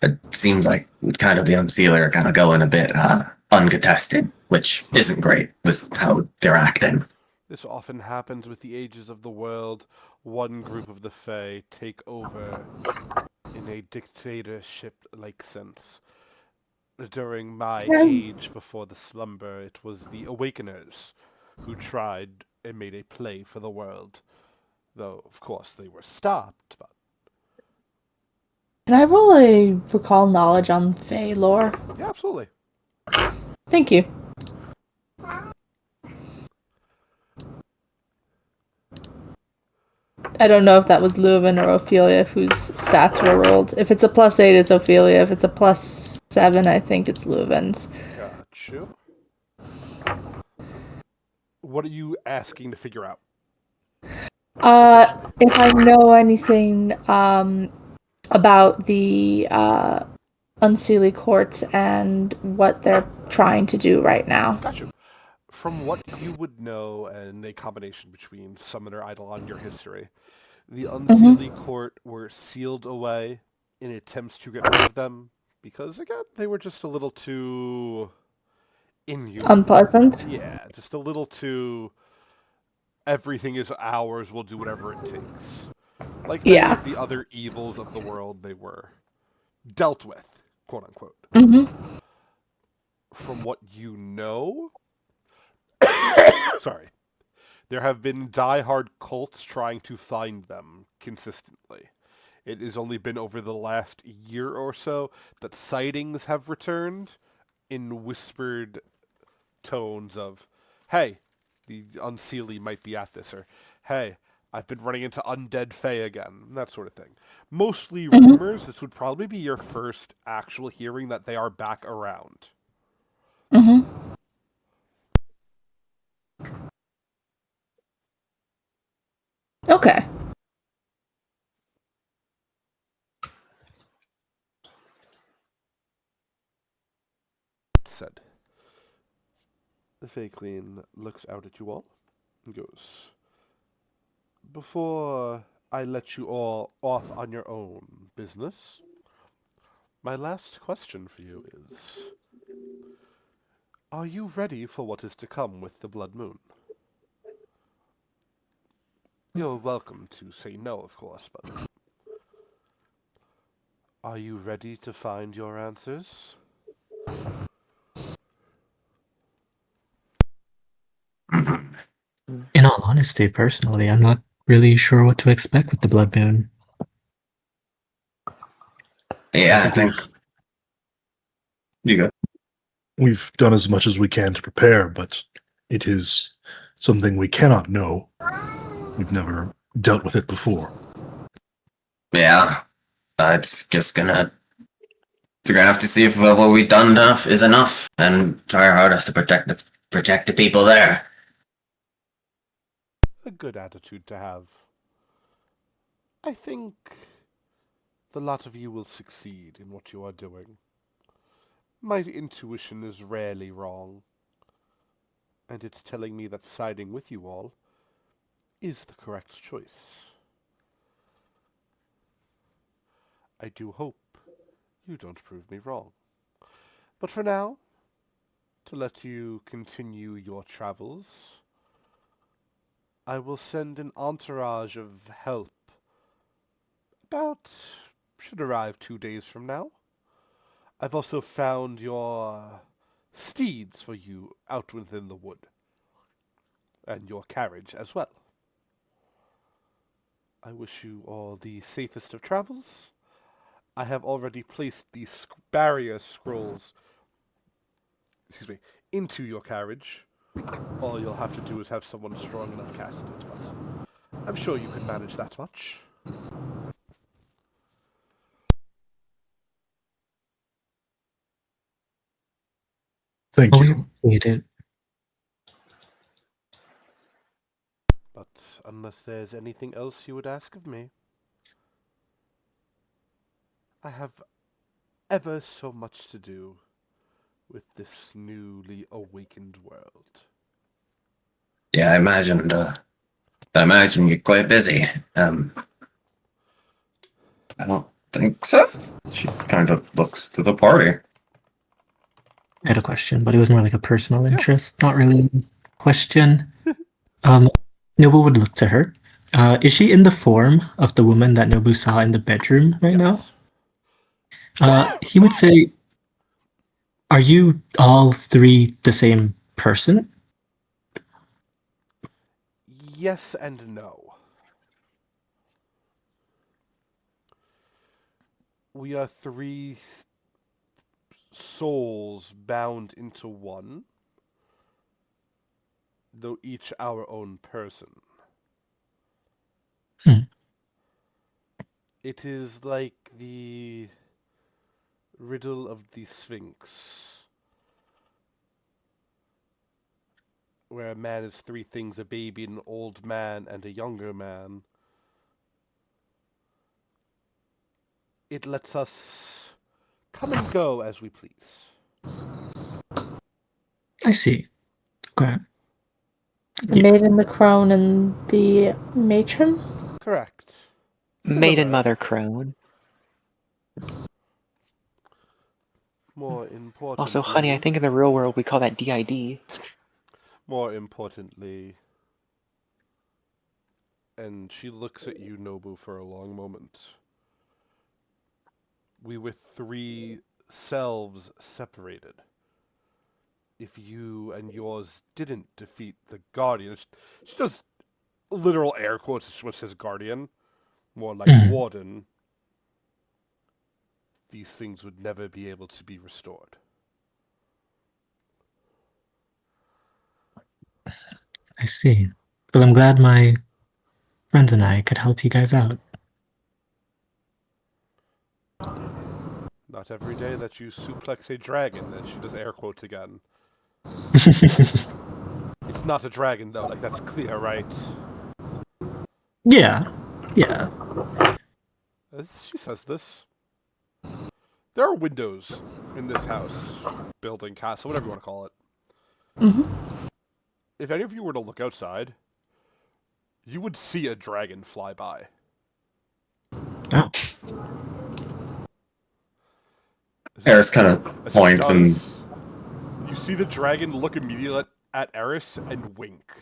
It seems like kind of the Unseelie are kind of going a bit uncontested, which isn't great with how they're acting. This often happens with the ages of the world. One group of the Fae take over in a dictatorship-like sense. During my age before the slumber, it was the Awakeners who tried and made a play for the world. Though, of course, they were stopped, but Can I roll a recall knowledge on Fae lore? yeah, absolutely. Thank you. I don't know if that was Leuven or Ophelia whose stats were rolled. If it's a +8, it's Ophelia. If it's a +7, I think it's Leuven's. Got you. What are you asking to figure out? If I know anything about the Unseelie courts and what they're trying to do right now. Got you. From what you would know, and a combination between Summoner Eidolon and your history, the Unseelie court were sealed away in attempts to get rid of them because, again, they were just a little too inhuman. Unpleasant? Yeah, just a little too. Everything is ours. We'll do whatever it takes. Like many of the other evils of the world, they were dealt with, quote unquote. Mm-hmm. From what you know, sorry, there have been die-hard cults trying to find them consistently. It has only been over the last year or so that sightings have returned in whispered tones of, hey, the Unseelie might be at this, or hey, I've been running into undead Fae again, that sort of thing. Mostly rumors. This would probably be your first actual hearing that they are back around. Mm-hmm. Okay. Said. The Fae Queen looks out at you all and goes, before I let you all off on your own business, my last question for you is, are you ready for what is to come with the Blood Moon? You're welcome to say no, of course, but are you ready to find your answers? honesty, personally, I'm not really sure what to expect with the Blood Moon. Yeah, I think you go. We've done as much as we can to prepare, but it is something we cannot know. We've never dealt with it before. Yeah, it's just gonna. We're gonna have to see if what we've done enough is enough, and try our hardest to protect the people there. A good attitude to have. I think the lot of you will succeed in what you are doing. My intuition is rarely wrong, and it's telling me that siding with you all is the correct choice. I do hope you don't prove me wrong. But for now, to let you continue your travels, I will send an entourage of help. Should arrive 2 days from now. I've also found your steeds for you out within the wood, and your carriage as well. I wish you all the safest of travels. I have already placed the barrier scrolls, into your carriage. All you'll have to do is have someone strong enough cast it, but I'm sure you can manage that much. Thank Oh, we you. appreciate it. But unless there's anything else you would ask of me, I have ever so much to do with this newly awakened world. Yeah, I imagine you're quite busy. I don't think so. She kind of looks to the party. I had a question, but it was more like a personal Yeah. interest, not really a question. Nobu would look to her. Is she in the form of the woman that Nobu saw in the bedroom right Yes. now? He would say, are you all three the same person? Yes and no. We are three souls bound into one, though each our own person. Hmm. It is like the riddle of the Sphinx, where a man is three things: a baby, an old man, and a younger man. It lets us come and go as we please. I see. Okay. The maiden, the crone, and the matron? Correct. Maiden Similar. Mother Crone. More importantly... Also, honey, I think in the real world we call that DID. More importantly... And she looks at you, Nobu, for a long moment. We were three selves separated. If you and yours didn't defeat the Guardian... She does literal air quotes when she says Guardian. More like Warden. These things would never be able to be restored. I see. Well, I'm glad my friends and I could help you guys out. Not every day that you suplex a dragon, and she does air quotes again. It's not a dragon, though, like, that's clear, right? Yeah. As she says this, there are windows in this house, building, castle, whatever you want to call it. Mm-hmm. If any of you were to look outside, you would see a dragon fly by. Oh. Eris kind of As it points and does, you see the dragon look immediately at Eris and wink.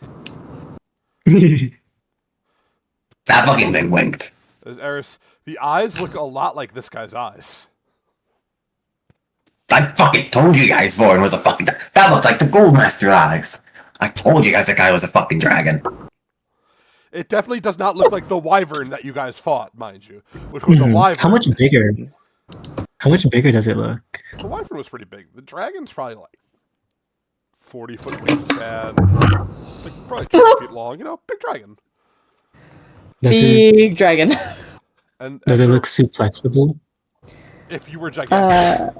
that fucking thing winked. As Eris, the eyes look a lot like this guy's eyes. I fucking told you guys Vorin was a fucking. That looked like the Goldmaster eyes. I told you guys that guy was a fucking dragon. It definitely does not look like the wyvern that you guys fought, mind you, which was a wyvern. How much bigger? How much bigger does it look? The wyvern was pretty big. The dragon's probably like 40-foot wingspan, like probably 20 feet long. You know, big dragon. Does Big dragon. And Does as it a- look suplexable? if you were gigantic?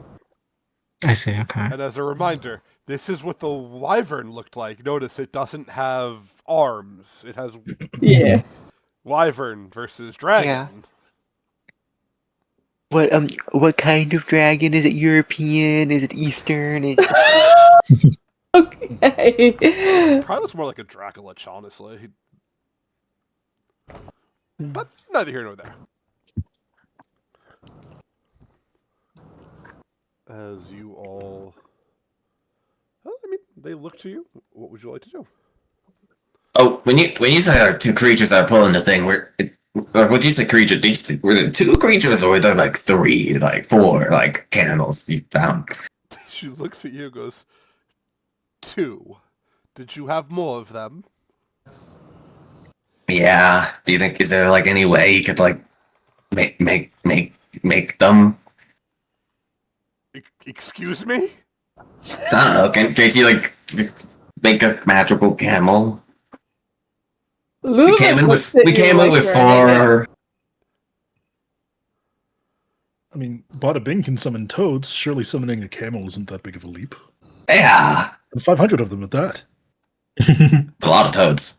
I see. Okay. And as a reminder, this is what the wyvern looked like. Notice it doesn't have arms. It has Yeah. wyvern versus dragon. Yeah. What kind of dragon? Is it European? Is it Eastern? Is Okay. Probably looks more like a Dracolich, honestly. But neither here nor there. As you all... Well, I mean, they look to you. What would you like to do? Oh, when you say there are two creatures that are pulling the thing, what you say creature? Were there two creatures or were there like three, like four, like candles you found? She looks at you and goes, 2. Did you have more of them? Yeah. Do you think is there like any way you could like make them? Excuse me? I don't know. Can't you like make a magical camel? We came in with 4. I mean, Bada Bing can summon toads. Surely summoning a camel isn't that big of a leap. Yeah, And 500 of them at that. a lot of toads.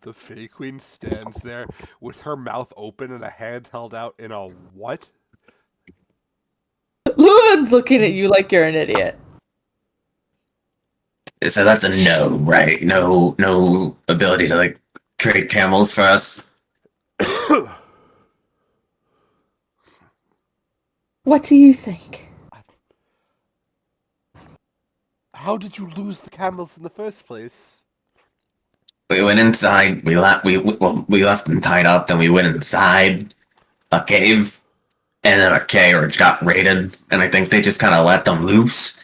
The Fey Queen stands there with her mouth open and a hand held out in a what? Luan's looking at you like you're an idiot. So that's a no, right? No ability to like create camels for us. What do you think? How did you lose the camels in the first place? We went inside. We left them tied up. Then we went inside a cave, and then a carriage got raided. And I think they just kind of let them loose.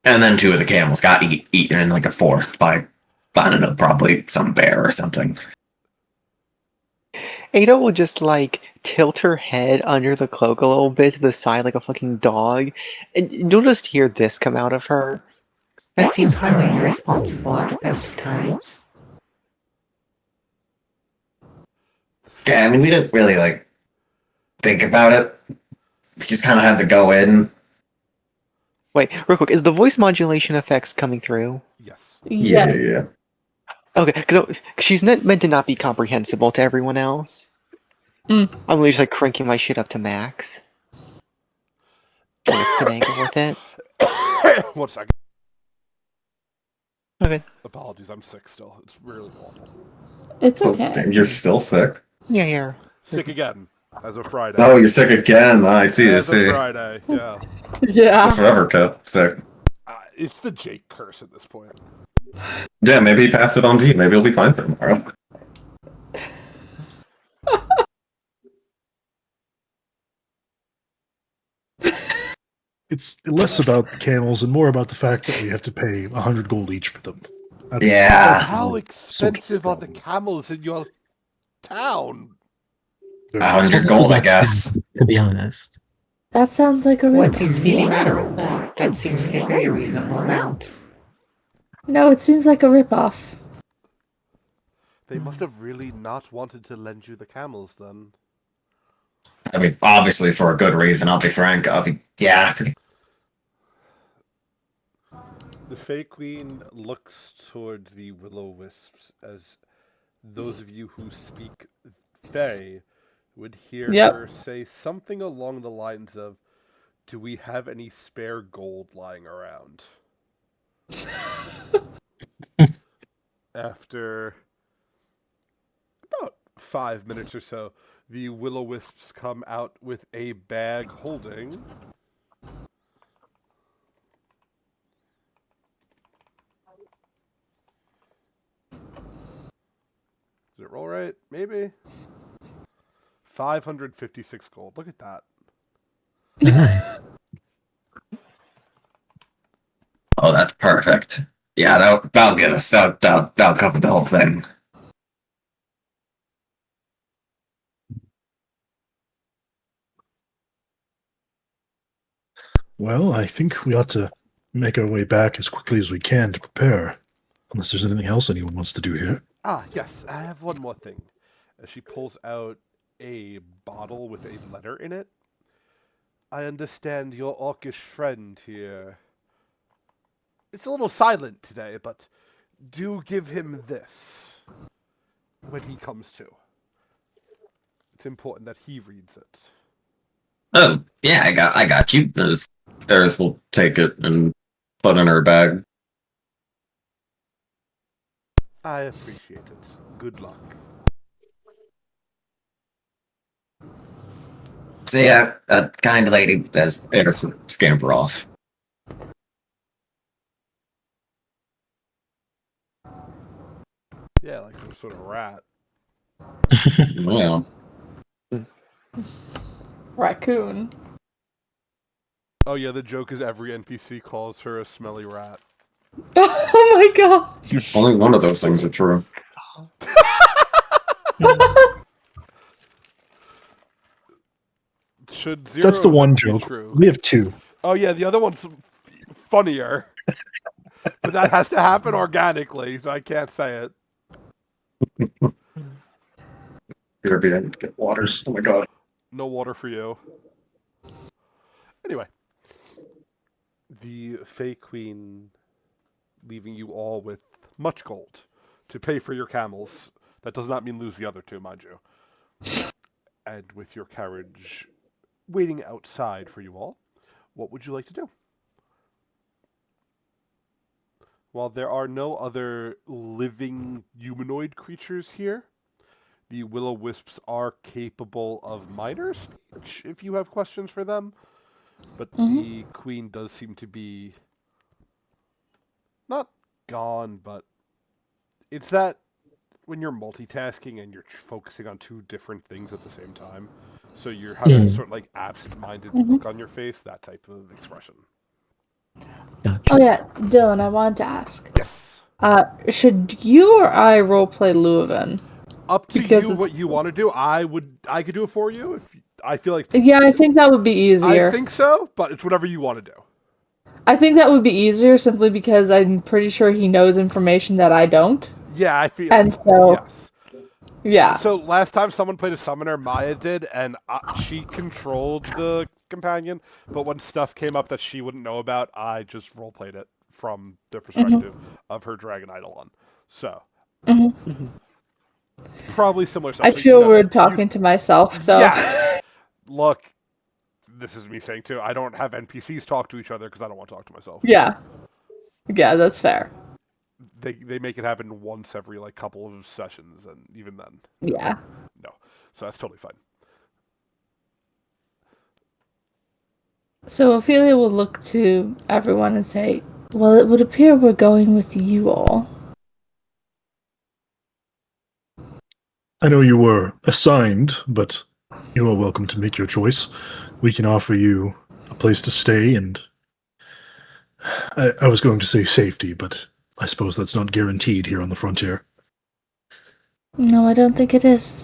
And then 2 of the camels got eaten in like a forest by, I don't know, probably some bear or something. Ada will just like tilt her head under the cloak a little bit to the side like a fucking dog, and you'll just hear this come out of her. That seems highly irresponsible at the best of times. Yeah, I mean, we didn't really like think about it. We just kind of had to go in. Wait, real quick, is the voice modulation effects coming through? Yes. Yes. Yeah. Okay, because she's meant to not be comprehensible to everyone else. Mm. I'm literally just like cranking my shit up to max. Trying to finagle with it. 1 second. Okay. Apologies, I'm sick still. It's really awful. It's Oh, okay. damn, you're still sick. Yeah, yeah. Sick again, as of Friday. Oh, you're sick again. I see. I As of see. Friday, yeah. Yeah. Forever sick. It's the Jake curse at this point. Yeah, maybe he passed it on to you. Maybe he'll be fine for tomorrow. It's less about camels and more about the fact that we have to pay 100 gold each for them. That's, Yeah. that's How the expensive sort are of the problem. camels in your town? They're 100 gold, I guess. To be honest. That sounds like a What rip. seems to be the matter with that? That seems like a very reasonable amount. No, it seems like a rip-off. They must have really not wanted to lend you the camels then. I mean, obviously for a good reason. I'll be frank. Yeah. The Fey Queen looks towards the Will-O-Wisps as those of you who speak Fey would hear Yep. her say something along the lines of, "Do we have any spare gold lying around?" After about 5 minutes or so, the Will-O-Wisps come out with a bag holding... Did it roll right? Maybe. 556 gold. Look at that. Nice. Oh, that's perfect. Yeah, that'll get us. That'll cover the whole thing. Well, I think we ought to make our way back as quickly as we can to prepare. Unless there's anything else anyone wants to do here. Ah, yes, I have one more thing. She pulls out a bottle with a letter in it. I understand your orcish friend here. It's a little silent today, but do give him this when he comes to. It's important that he reads it. Oh, yeah, I got you. Eris will take it and put it in her bag. I appreciate it. Good luck. So yeah, that kind lady as Eris will scamper off. Yeah, like some sort of rat. Well, Raccoon. Oh yeah, the joke is every NPC calls her a smelly rat. Oh my god. only one of those things are true. Should zero That's the of one them be joke. true? We have two. Oh yeah, the other one's funnier. But that has to happen organically, so I can't say it. Here, be get waters. Oh my god. No water for you. Anyway, the Fey Queen leaving you all with much gold to pay for your camels. That does not mean lose the other two, mind you. And with your carriage waiting outside for you all, what would you like to do? While there are no other living humanoid creatures here, the will-o-wisps are capable of minor speech if you have questions for them. But the queen does seem to be not gone, but it's that when you're multitasking and you're focusing on two different things at the same time, so you're having a sort of like absent-minded look on your face, that type of expression. Oh yeah, Dylan, I wanted to ask. Yes. Should you or I roleplay Leuven? Up to Because you it's- what you want to do. I could do it for you if I feel like Yeah, I think that would be easier. I think so, but it's whatever you want to do. I think that would be easier simply because I'm pretty sure he knows information that I don't. Yeah, I feel. And so, yes. yeah. So last time someone played a summoner, Maya did, and she controlled the companion. But when stuff came up that she wouldn't know about, I just roleplayed it from the perspective of her dragon eidolon. So probably similar stuff. I So, feel weird talking to myself, though. Yeah. Look, this is me saying too. I don't have NPCs talk to each other because I don't want to talk to myself. Yeah. Yeah, that's fair. They make it happen once every like couple of sessions, and even then, Yeah. no. So that's totally fine. So Ophelia will look to everyone and say, well, it would appear we're going with you all. I know you were assigned, but you are welcome to make your choice. We can offer you a place to stay and I was going to say safety, but I suppose that's not guaranteed here on the frontier. No, I don't think it is.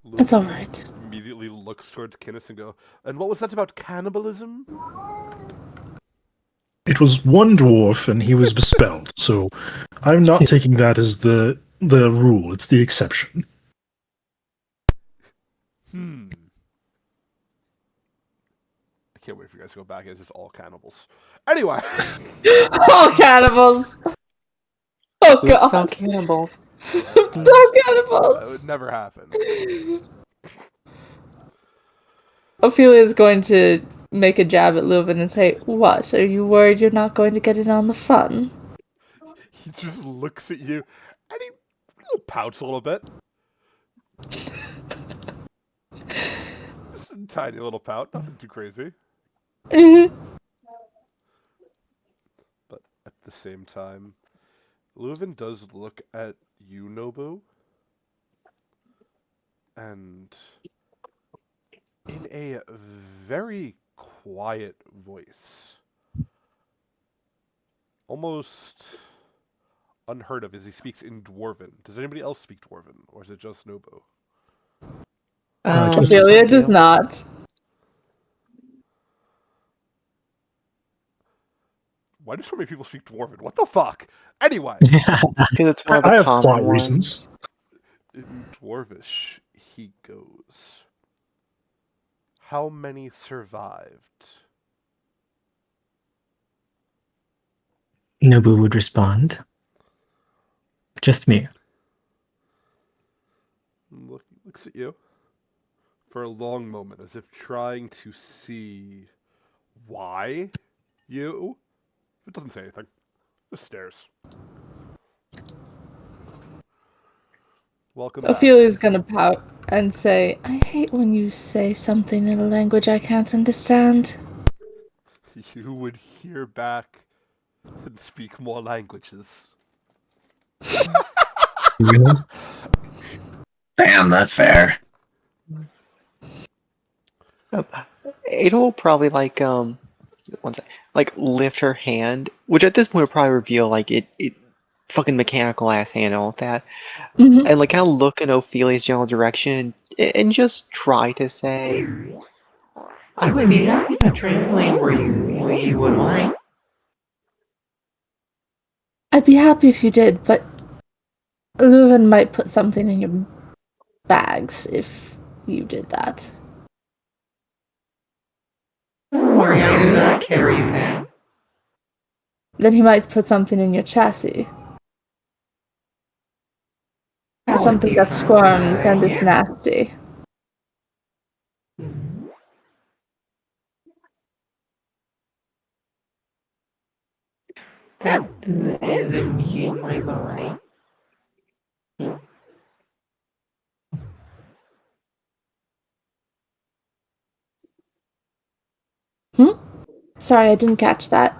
Luke It's alright. immediately looks towards Kinnis and go, and what was that about cannibalism? It was one dwarf and he was bespelled, so I'm not taking that as the rule, it's the exception. I can't wait for you guys to go back. It's just all cannibals. Anyway. All cannibals! Oh Oops, all god. cannibals. All That cannibals! would never happen. Ophelia's going to make a jab at Leuven and say, what? Are you worried you're not going to get in on the fun? He just looks at you and he pouts a little bit. Just a tiny little pout, nothing too crazy. Mhm. But at the same time, Leuven does look at you, Nobu, and in a very quiet voice, almost unheard of is he speaks in Dwarven. Does anybody else speak Dwarven, or is it just Nobu? Kiss Ophelia I does do. not. Why do so many people speak Dwarven? What the fuck? Anyway, Because it's one of the I have common plot ones. reasons. in Dwarvish, he goes, "How many survived?" Nobu would respond. Just me. Looks at you for a long moment, as if trying to see why you. It doesn't say anything. Just stares. Welcome back. Ophelia's gonna pout and say, I hate when you say something in a language I can't understand. You would hear back and speak more languages. Really? Damn, that's fair. Ada will probably lift her hand, which at this point would probably reveal it fucking mechanical ass hand and all of that, Mhm. and kind of look in Ophelia's general direction and just try to say, I would be happy to translate where you would like. I'd be happy if you did, but Leuven might put something in your bags if you did that. Don't worry, I do not carry a pen. Then he might put something in your chassis. That would Something be that probably a good squirms and is idea. nasty. That is indeed my body. Sorry, I didn't catch that.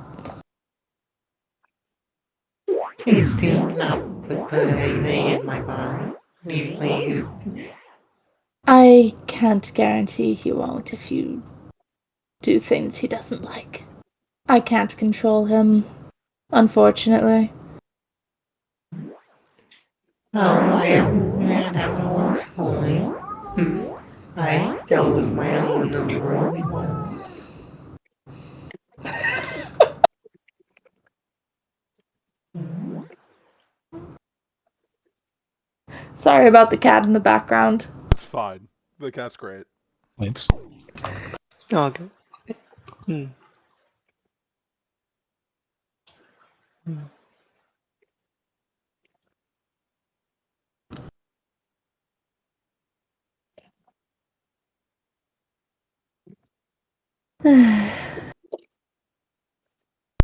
Please do not put anything in my body. Please. I can't guarantee he won't if you do things he doesn't like. I can't control him, unfortunately. Oh, I am glad how it works fully. I dealt with my own unworldly one. Sorry about the cat in the background. It's fine. The cat's great. Lights. "Oh, okay." Hmm.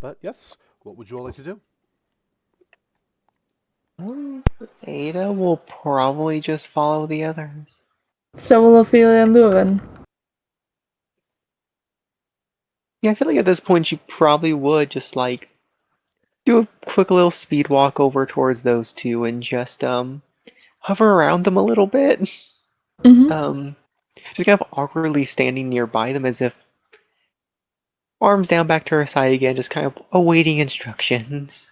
But yes, what would you all like to do? Ada will probably just follow the others. So will Ophelia and Leuven. Yeah, I feel like at this point she probably would just do a quick little speed walk over towards those two and just hover around them a little bit. Mm-hmm. Just kind of awkwardly standing nearby them as if arms down back to her side again, just kind of awaiting instructions.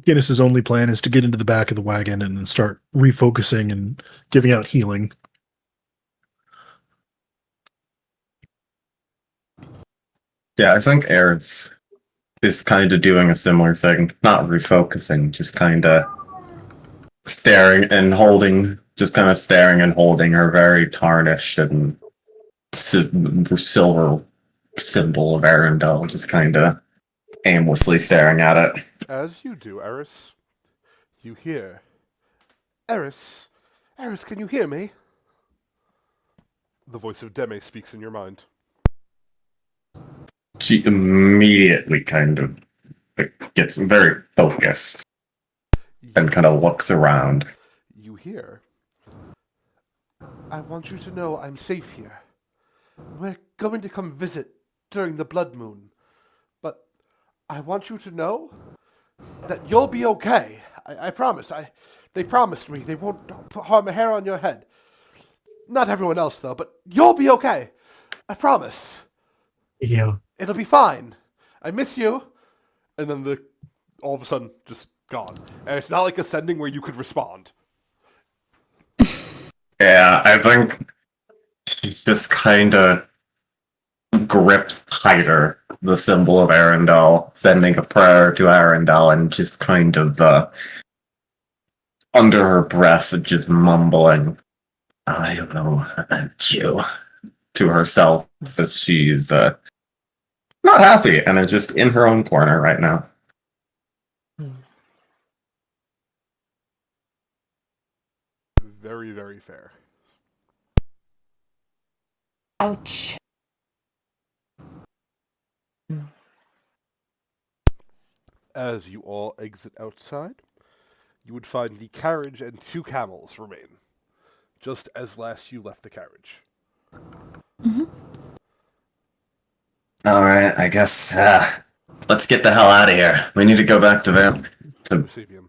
Guinness's only plan is to get into the back of the wagon and then start refocusing and giving out healing. Yeah, I think Aerith is kind of doing a similar thing. Not refocusing, just kind of staring and holding, just kind of staring and holding her very tarnished and silver symbol of Arundel, just kind of aimlessly staring at it. As you do, Eris, you hear. Eris! Eris, can you hear me? The voice of Deme speaks in your mind. She immediately kind of gets very focused and kind of looks around. You hear. I want you to know I'm safe here. We're going to come visit during the blood moon. But I want you to know that you'll be okay. I promise. They promised me they won't harm a hair on your head. Not everyone else, though, but you'll be okay. I promise. Yeah. It'll be fine. I miss you. And then all of a sudden, just gone. And it's not like ascending where you could respond. Yeah, I think she just kind of grips tighter the symbol of Arendelle, sending a prayer to Arendelle, and just kind of under her breath, just mumbling, "I will avenge you," to herself as she's not happy and is just in her own corner right now. Very, very fair. Ouch. As you all exit outside, you would find the carriage and 2 camels remain, just as last you left the carriage. Alright, I guess let's get the hell out of here. We need to go back to Vesavian.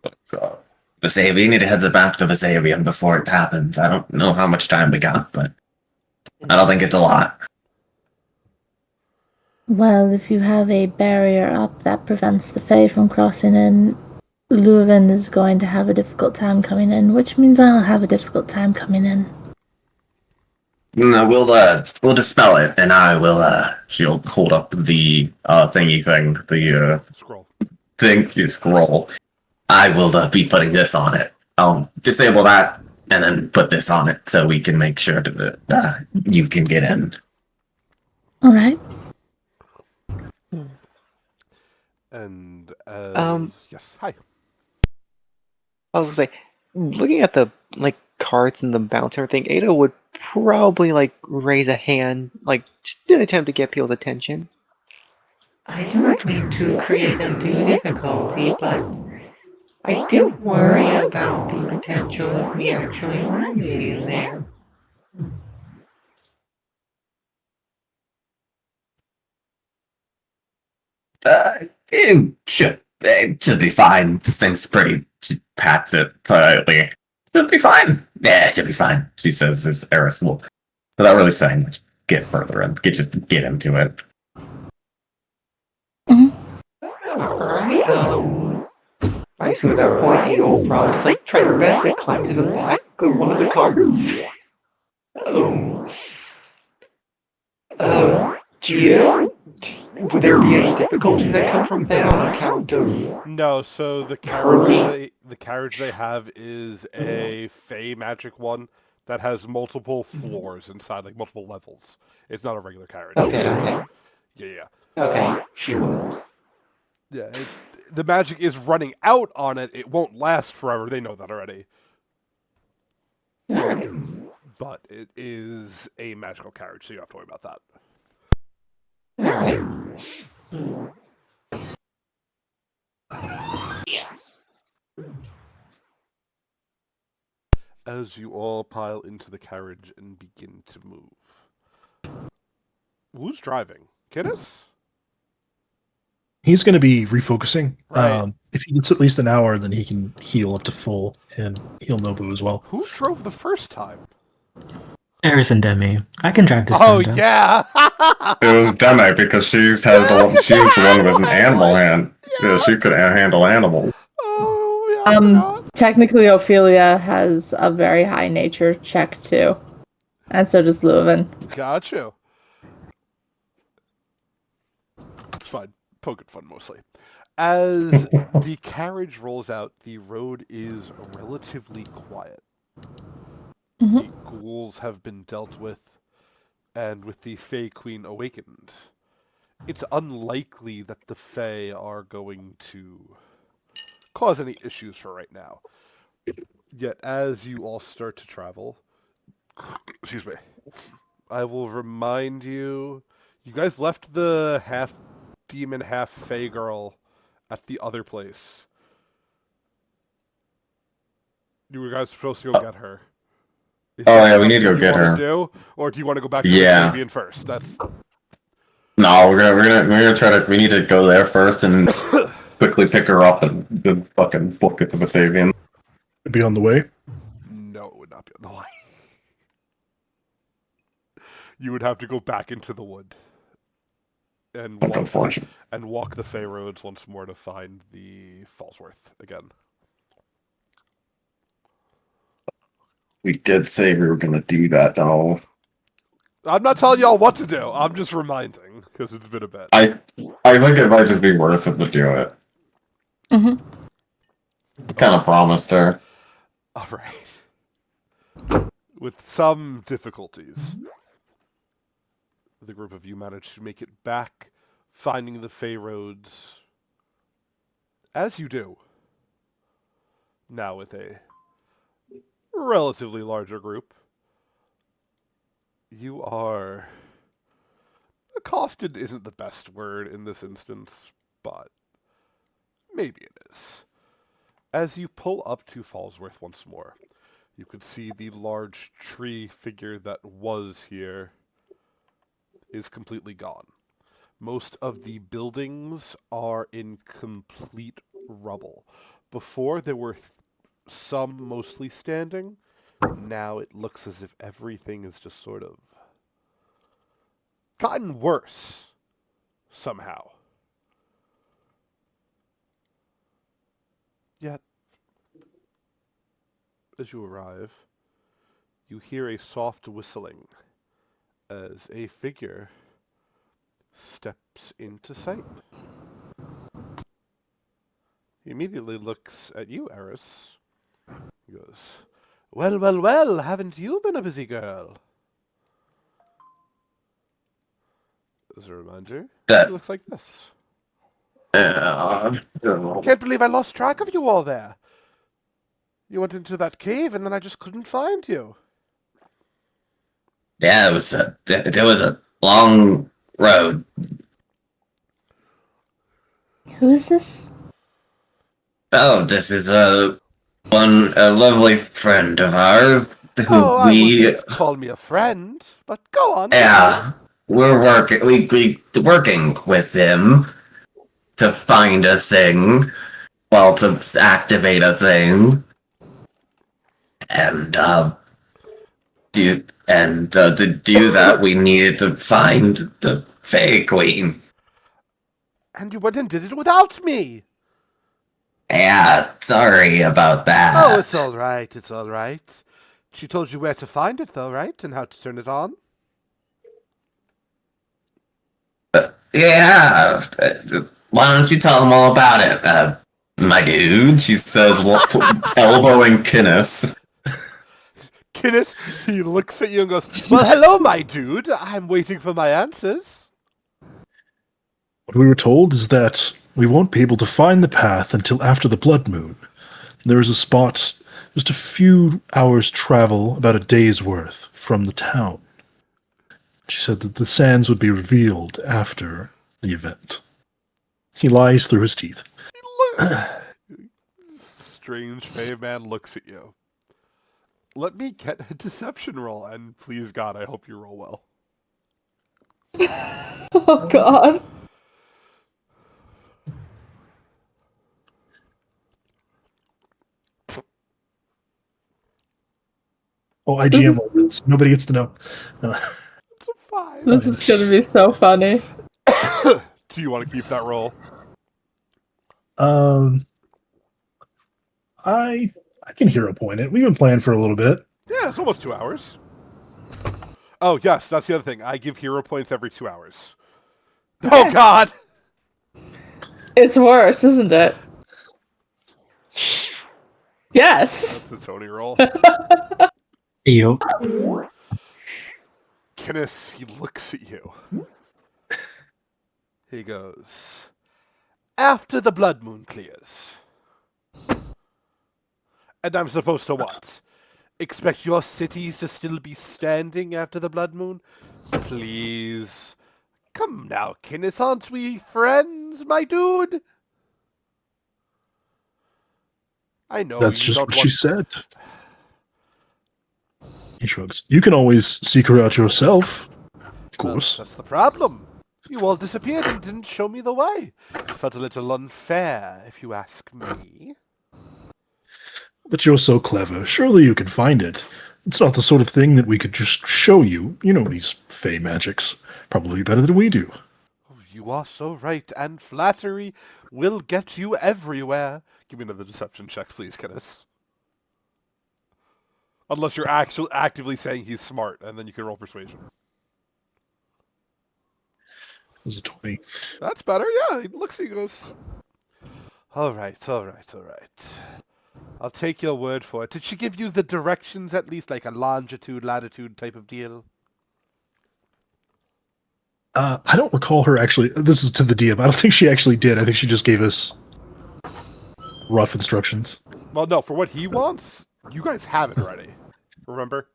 Vesavian. We need to head back to Vesavian before it happens. I don't know how much time we got, but I don't think it's a lot. Well, if you have a barrier up that prevents the Fae from crossing in, Leuven is going to have a difficult time coming in, which means I'll have a difficult time coming in. No, we'll dispel it, and I will. She'll hold up the thingy thing, the Scroll. the scroll. I will be putting this on it. I'll disable that and then put this on it so we can make sure that you can get in. All right. And yes, hi. I was gonna say, looking at the cards and the bounce and everything, Ada would probably raise a hand, just do an attempt to get people's attention. I do not mean to create undue difficulty, but I do worry about the potential of me actually landing in there. It should be fine. This thing's pretty. She pats it politely. Should be fine. Yeah, it should be fine. She says as Eris will, without really saying much, get further and get into it. Alright, I assume at that point, Ada will probably just try her best to climb to the back of one of the cards. Gio? Would there be any difficulties that come from that on account of... No, so the carriage they have is a Fey magic one that has multiple floors inside, multiple levels. It's not a regular carriage. Okay. Yeah. Okay, sure. Yeah, the magic is running out on it. It won't last forever. They know that already. Alright. But it is a magical carriage, so you don't have to worry about that. Alright. As you all pile into the carriage and begin to move. Who's driving? Kiddes? He's going to be refocusing. Right. If he gets at least an hour, then he can heal up to full and heal Nobu as well. Who drove the first time? Eris and Demi. I can drive this Oh, time. yeah! It was Deme because she's the one with an animal hand. Yeah, she could handle animals. Oh, yeah, I forgot. Technically, Ophelia has a very high nature check, too. And so does Leuven. Got you. It's fine. Poking fun, mostly. As the carriage rolls out, the road is relatively quiet. The ghouls have been dealt with, and with the Fey Queen awakened, it's unlikely that the Fey are going to cause any issues for right now. Yet, as you all start to travel, excuse me, I will remind you, you guys left the half-demon, half-Fey girl at the other place. You were guys supposed to go get her. Is Oh, that yeah, we need to something go you get wanna her. Do, or do you want to go back to Yeah. Vesavian first? That's No, we're gonna try to. We need to go there first and quickly pick her up and the fucking book it to Vesavian. Be on the way. no, it would not be on the line. You would have to go back into the wood and That's unfortunate. walk the Fey roads once more to find the Fallsworth again. We did say we were going to do that, though. I'm not telling y'all what to do. I'm just reminding because it's been a bit. I think it might just be worth it to do it. Mm-hmm. Kind of promised her. All right. With some difficulties, the group of you managed to make it back, finding the Fey roads, as you do. Now with a relatively larger group. You are... accosted isn't the best word in this instance, but maybe it is. As you pull up to Fallsworth once more, you could see the large tree figure that was here is completely gone. Most of the buildings are in complete rubble. Before, there were some mostly standing. Now it looks as if everything is just sort of gotten worse somehow. Yet, as you arrive, you hear a soft whistling as a figure steps into sight. He immediately looks at you, Eris. He goes, "Well, well, well, haven't you been a busy girl?" As a reminder, he looks like this. Can't believe I lost track of you all there. You went into that cave and then I just couldn't find you. Yeah, it was a long road. Who is this? Oh, this is a lovely friend of ours who Oh, I wouldn't call me a friend, but go on. yeah, we're working with him to find a thing, well, to activate a thing, and to do that we needed to find the Fey Queen. And you went and did it without me. Yeah, sorry about that. Oh, it's all right. It's all right. She told you where to find it, though, right? And how to turn it on? Yeah. Why don't you tell them all about it, my dude? She says, elbowing Kinnis. Kinnis, he looks at you and goes, "Well, hello, my dude. I'm waiting for my answers." What we were told is that we won't be able to find the path until after the blood moon. There is a spot just a few hours' travel, about a day's worth, from the town. She said that the sands would be revealed after the event. He lies through his teeth. Strange Fey man looks at you. Let me get a deception roll, and please God, I hope you roll well. Oh God. Oh, IGM moments. Nobody gets to know. It's a 5. This is gonna be so funny. Do you want to keep that roll? I can hero point it. We've been playing for a little bit. Yeah, it's almost 2 hours. Oh, yes, that's the other thing. I give hero points every 2 hours. Oh, God! It's worse, isn't it? Yes. That's the Tony roll. Yo. Kinnis, he looks at you. He goes, "After the blood moon clears." And I'm supposed to what? Expect your cities to still be standing after the blood moon? Please. Come now, Kinnis, aren't we friends, my dude? I know That's you just don't what want... she said. He shrugs. You can always seek her out yourself, of course. Well, that's the problem. You all disappeared and didn't show me the way. It felt a little unfair, if you ask me. But you're so clever. Surely you can find it. It's not the sort of thing that we could just show you. You know these fey magics probably better than we do. Oh, you are so right, and flattery will get you everywhere. Give me another deception check, please, Kenneth. Unless you're actively saying he's smart, and then you can roll persuasion. It was a 20. That's better, yeah. He looks, he goes, all right. I'll take your word for it. Did she give you the directions at least, like a longitude, latitude type of deal? I don't recall her actually. This is to the DM. I don't think she actually did. I think she just gave us rough instructions. Well, no, for what he wants, you guys have it already. Remember?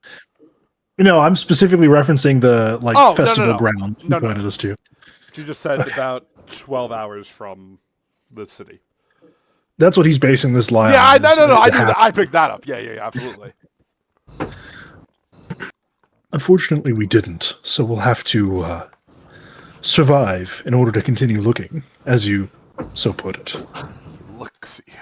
No, I'm specifically referencing the festival ground she pointed us to. She just said about 12 hours from the city. That's what he's basing this lie Yeah, on. no. I knew that. I picked that up. Yeah, absolutely. Unfortunately, we didn't. So we'll have to survive in order to continue looking, as you so put it. Looks at you.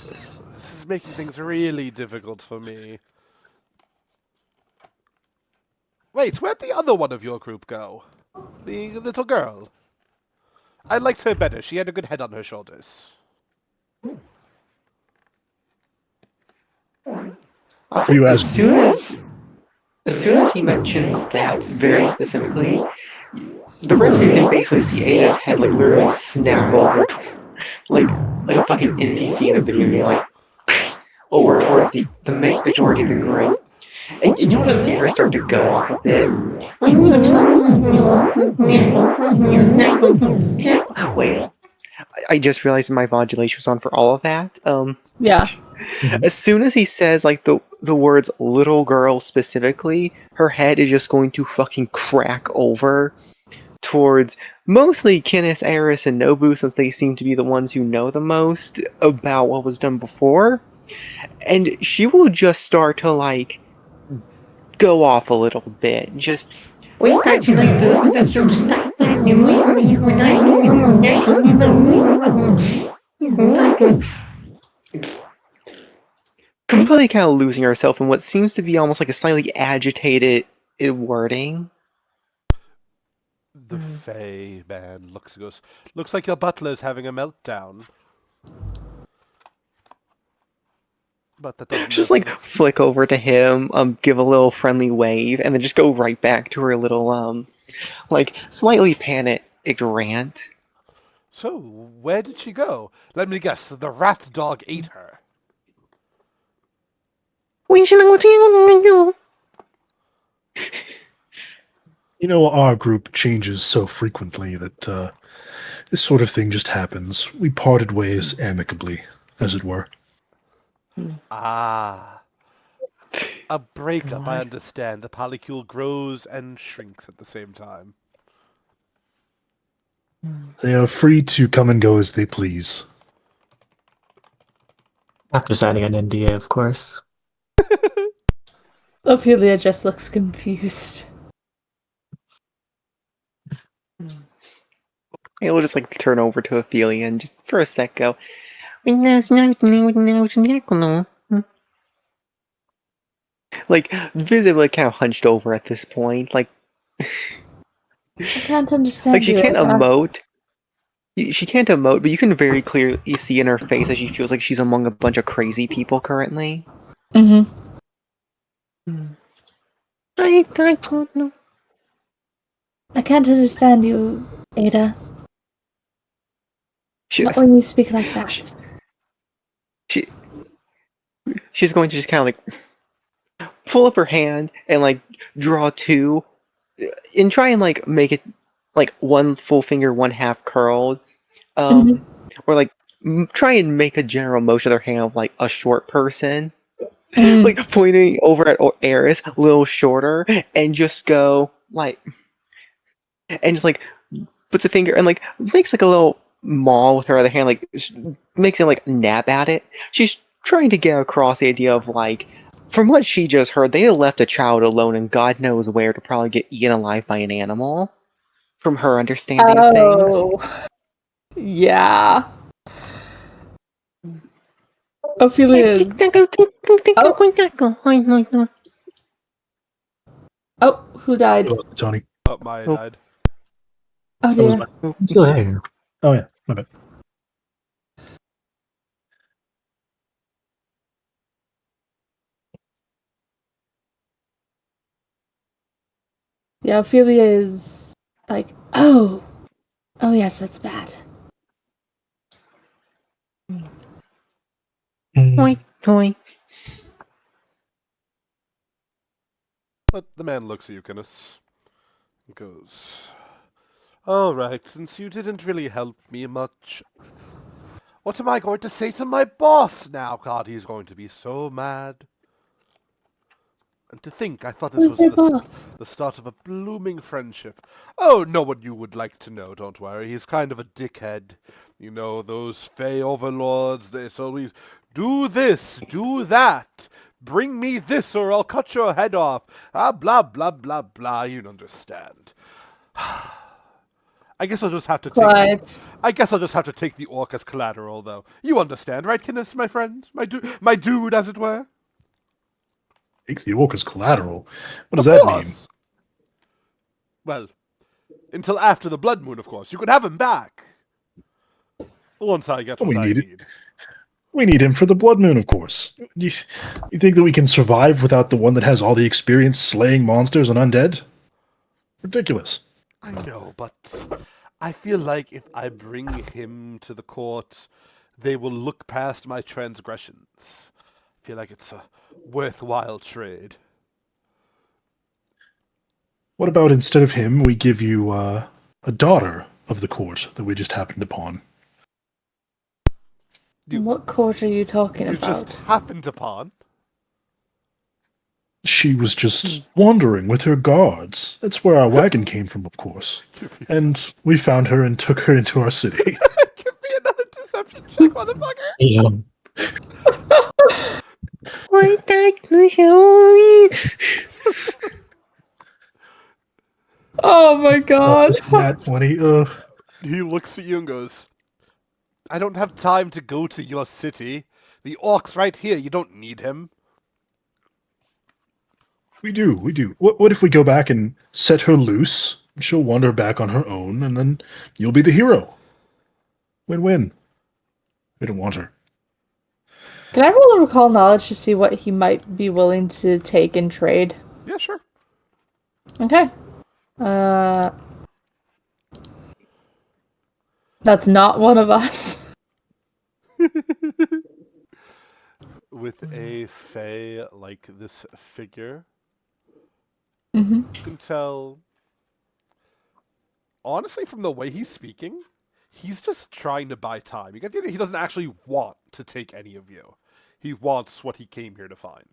This is making things really difficult for me. Wait, where'd the other one of your group go? The little girl. I liked her better. She had a good head on her shoulders. Also, You as asked- soon as he mentions that very specifically, the rest of you can basically see Ada's head like literally snap over, like a fucking NPC in a video game, like over towards the majority of the group. And you'll just see her start to go off a bit. Wait, I just realized my modulation was on for all of that. Yeah. As soon as he says like the words "little girl" specifically, her head is just going to fucking crack over towards mostly Kinnis, Eris, and Nobu, since they seem to be the ones who know the most about what was done before. And she will just start to like go off a little bit. Just We thought you like to listen to some stuff that you it's completely kind of losing herself in what seems to be almost like a slightly agitated wording. The Fey man goes, looks like your butler's having a meltdown. But that doesn't Just like flick over to him, give a little friendly wave, and then just go right back to her little like slightly panicked rant. So, where did she go? Let me guess, the rat dog ate her. You know, our group changes so frequently that this sort of thing just happens. We parted ways amicably, as it were. Ah. A breakup, I understand. The polycule grows and shrinks at the same time. They are free to come and go as they please. After signing an NDA, of course. Ophelia just looks confused. It will just like turn over to Ophelia and just for a sec go, like visibly kind of hunched over at this point, like I can't understand like she you. can't emote. She can't emote, but you can very clearly see in her face that she feels like she's among a bunch of crazy people currently. Mm-hmm. I don't know. I can't understand you, Ada. Not when you speak like that. She's going to just kind of like pull up her hand and like draw two and try and like make it like one full finger, one half curled, or like try and make a general motion of their hand of like a short person, like pointing over at Eris, a little shorter, and just go like, and just like puts a finger and like makes like a little maul with her other hand, like makes it like nab at it. She's trying to get across the idea of like, from what she just heard, they left a child alone and God knows where to probably get eaten alive by an animal. From her understanding of things. Yeah. Ophelia is... Oh, who died? You lost it, Tony. Oh, Maya Oh. died. Oh That was dear. my- I'm still here. Oh yeah, my bad. Yeah, Ophelia is like, oh yes, that's bad. Toy, toy. But the man looks at you, Kenneth, and goes, all right, since you didn't really help me much, what am I going to say to my boss now? God, he's going to be so mad. And to think, I thought this Who's was your boss? the start of a blooming friendship. Oh, no one you would like to know, don't worry. He's kind of a dickhead. You know, those Fey overlords, they always, do this, do that, bring me this or I'll cut your head off. Ah, blah, blah, blah, blah, you understand. I guess I'll just have to take Quiet. I guess I'll just have to take the orc as collateral, though. You understand, right, Kinnis, my friend? My dude, as it were? Takes the orc as collateral. What does Of that mean? course. Well, until after the blood moon, of course. You could have him back. Once I get Well, what we I need it. need. We need him for the blood moon, of course. You think that we can survive without the one that has all the experience slaying monsters and undead? Ridiculous. I know, but I feel like if I bring him to the court, they will look past my transgressions. I feel like it's a worthwhile trade. What about instead of him, we give you a daughter of the court that we just happened upon? What court are you talking You about? just happened upon. She was just wandering with her guards. That's where our wagon came from, of course. And we found her and took her into our city. Give me another deception check, motherfucker. Yeah. I'd like to show you. Oh my Oh, god. just nat 20. Ugh. He looks at you and goes, I don't have time to go to your city. The orc's right here. You don't need him. We do. What if we go back and set her loose? She'll wander back on her own, and then you'll be the hero. Win-win. We don't want her. Can I roll a recall knowledge to see what he might be willing to take in trade? Yeah, sure. Okay. That's not one of us. With a fae like this figure, Mm-hmm. you can tell, honestly, from the way he's speaking, he's just trying to buy time. You get the idea he doesn't actually want to take any of you. He wants what he came here to find.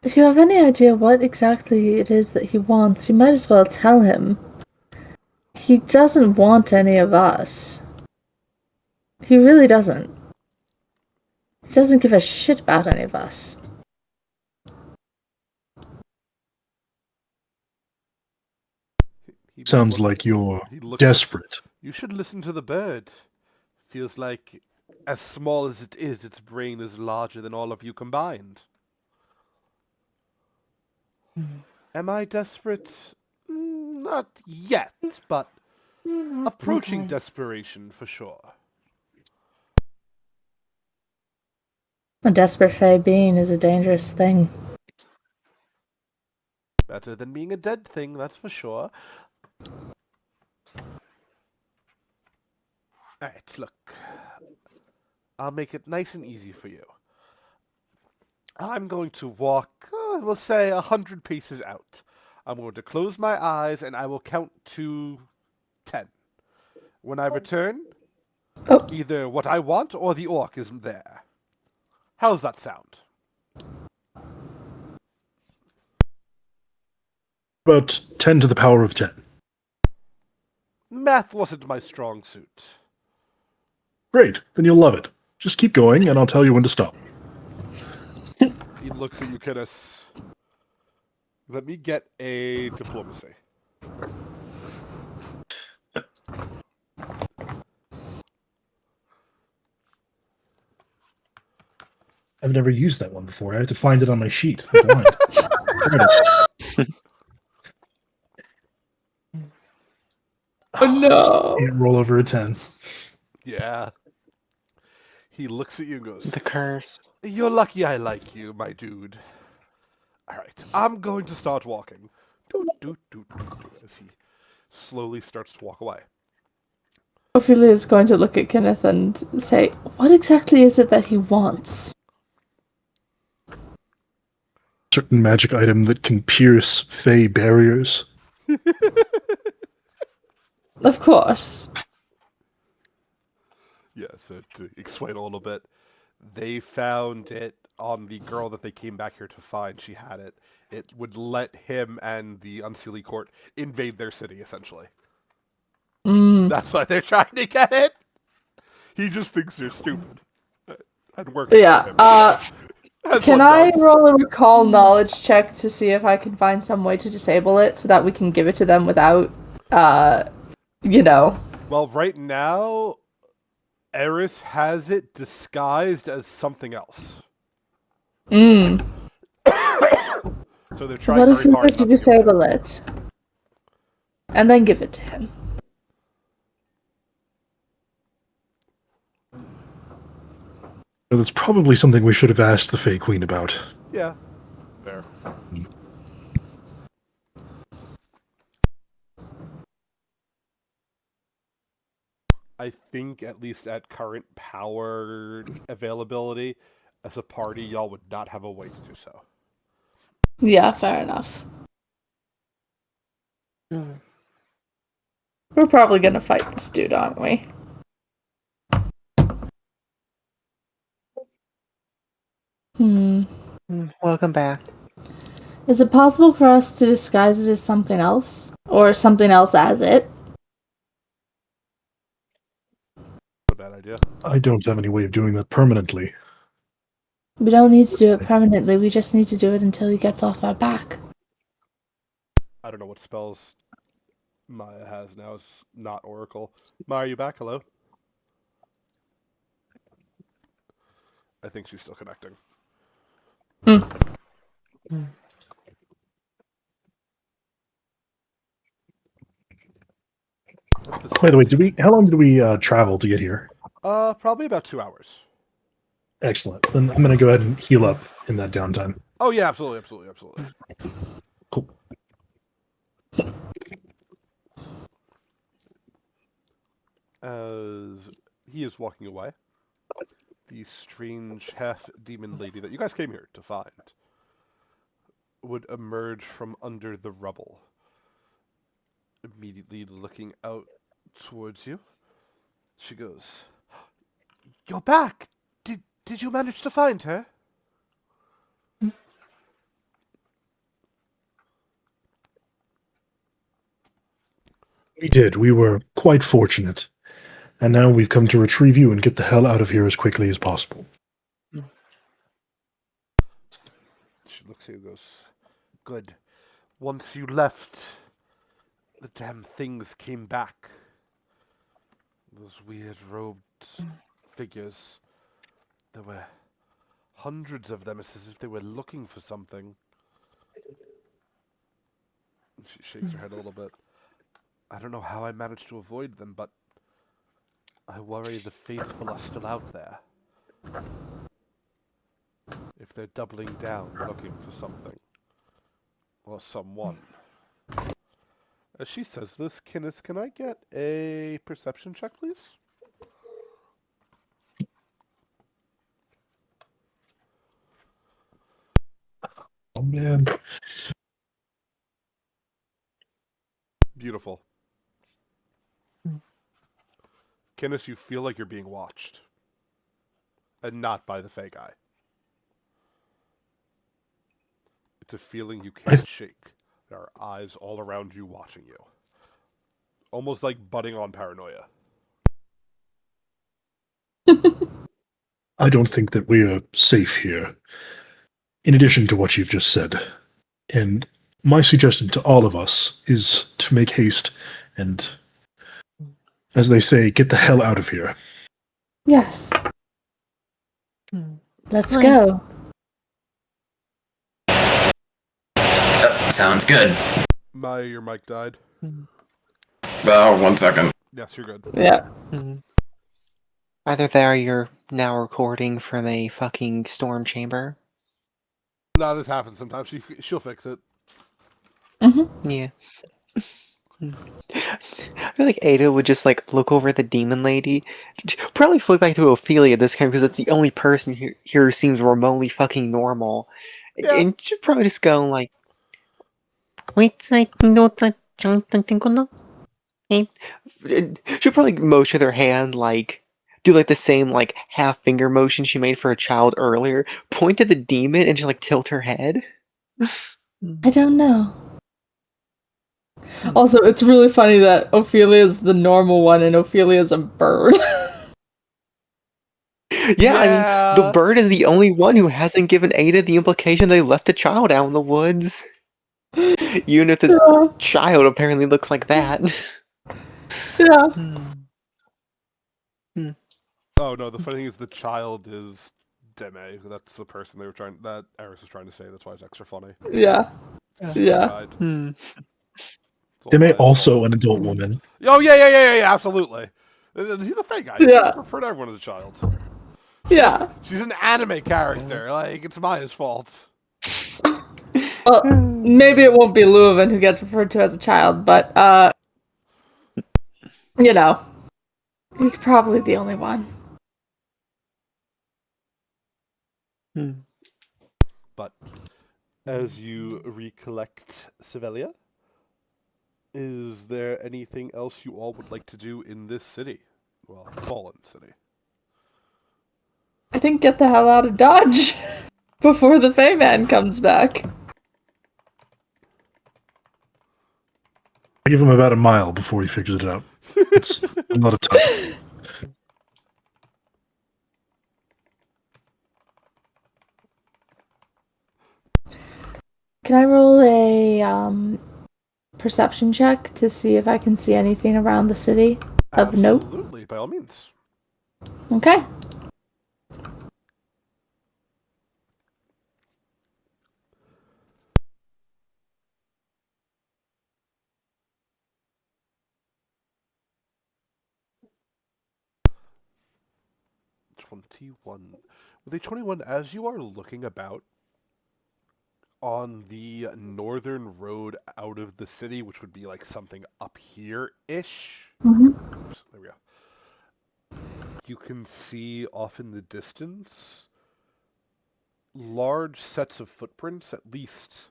If you have any idea what exactly it is that he wants, you might as well tell him. He doesn't want any of us. He really doesn't. He doesn't give a shit about any of us. He Sounds look- like you're he looks desperate. You should listen to the bird. Feels like, as small as it is, its brain is larger than all of you combined. Am I desperate? Not yet, but approaching desperation for sure. A desperate fey being is a dangerous thing. Better than being a dead thing, that's for sure. Alright, look. I'll make it nice and easy for you. I'm going to walk, we'll say, 100 paces out. I'm going to close my eyes and I will count to 10. When I return, Oh. either what I want or the orc is there. How's that sound? About 10 to the power of 10. Math wasn't my strong suit. Great, then you'll love it. Just keep going, and I'll tell you when to stop. He looks at you, Kiddes. Let me get a diplomacy. I've never used that one before. I had to find it on my sheet. I'm blind. Tried it. Oh no. Can't roll over a 10. Yeah. He looks at you and goes, The curse. "You're lucky I like you, my dude. All right, I'm going to start walking." Doot, doot, doot, doot, doot, as he slowly starts to walk away. Ophelia is going to look at Kenneth and say, "What exactly is it that he wants?" Certain magic item that can pierce fey barriers. Of course. Yeah, so to explain a little bit, they found it on the girl that they came back here to find. She had it. It would let him and the Unseelie Court invade their city, essentially. That's why they're trying to get it. He just thinks they're stupid. And working for Yeah. him. As Can one I does. roll a recall knowledge check to see if I can find some way to disable it so that we can give it to them without, you know? Well, right now, Eris has it disguised as something else. So they're trying What if very we hard were not to to give it to him. disable it? And then give it to him. That's probably something we should have asked the Fey Queen about. Yeah, fair. I think at least at current power availability, as a party, y'all would not have a way to do so. Yeah, fair enough. Hmm. We're probably gonna fight this dude, aren't we? Welcome back. Is it possible for us to disguise it as something else? Or something else as it? A bad idea. I don't have any way of doing that permanently. We don't need to do it permanently, we just need to do it until he gets off our back. I don't know what spells Maya has now. It's not Oracle. Maya, are you back? Hello? I think she's still connecting. By the way, how long did we travel to get here? Probably about 2 hours. Excellent. Then I'm going to go ahead and heal up in that downtime. Oh yeah, absolutely, absolutely, absolutely. Cool. As he is walking away, the strange half-demon lady that you guys came here to find would emerge from under the rubble, immediately looking out towards you. She goes, "You're back! Did you manage to find her?" We did. We were quite fortunate. And now we've come to retrieve you and get the hell out of here as quickly as possible. She looks at you and goes, "Good. Once you left, the damn things came back. Those weird robed figures. There were hundreds of them. It's as if they were looking for something." And she shakes her head a little bit. "I don't know how I managed to avoid them, but I worry the faithful are still out there. If they're doubling down, looking for something. Or someone." As she says this, Kinnis, can I get a perception check, please? Oh, man. Beautiful. Kinnis, you feel like you're being watched. And not by the Fey guy. It's a feeling you can't shake. There are eyes all around you watching you. Almost like butting on paranoia. I don't think that we are safe here. In addition to what you've just said. And my suggestion to all of us is to make haste and, as they say, get the hell out of here. Yes. Let's Fine. go. Sounds good. Maya, your mic died. Oh, 1 second. Yes, you're good. Yeah. Either that or you're now recording from a fucking storm chamber. No, this happens sometimes. She'll fix it. Yeah. I feel like Ada would just like look over at the demon lady, probably flip back to Ophelia this time because it's the only person here who seems remotely fucking normal, Yeah. and she'd probably just go like, "Wait, I know that something no." She'd probably motion with her hand like. Do like the same like half finger motion she made for a child earlier. Point to the demon and just like tilt her head. I don't know. Also, it's really funny that Ophelia's the normal one and Ophelia's a bird. Yeah, I mean, the bird is the only one who hasn't given Ada the implication they left a child out in the woods. Even if this Yeah. child apparently looks like that. Yeah. Oh no, the funny thing is the child is Deme. That's the person that Eris was trying to say. That's why it's extra funny. Yeah. She Yeah. died. It's all Deme Maya's also fault. an adult woman. Oh yeah, absolutely. He's a fake guy. He's Yeah. referred to everyone as a child. Yeah. She's an anime character. Like, it's Maya's fault. Well, maybe it won't be Leuven who gets referred to as a child, but you know, he's probably the only one. But as you recollect Sevelia, is there anything else you all would like to do in this city? Well, fallen city. I think get the hell out of Dodge before the Fey Man comes back. I give him about a mile before he figures it out. It's a lot of time. Can I roll a perception check to see if I can see anything around the city of note? Absolutely, by all means. Okay. With a 21, as you are looking about on the northern road out of the city, which would be like something up here-ish. Oops, there we go. You can see off in the distance large sets of footprints, at least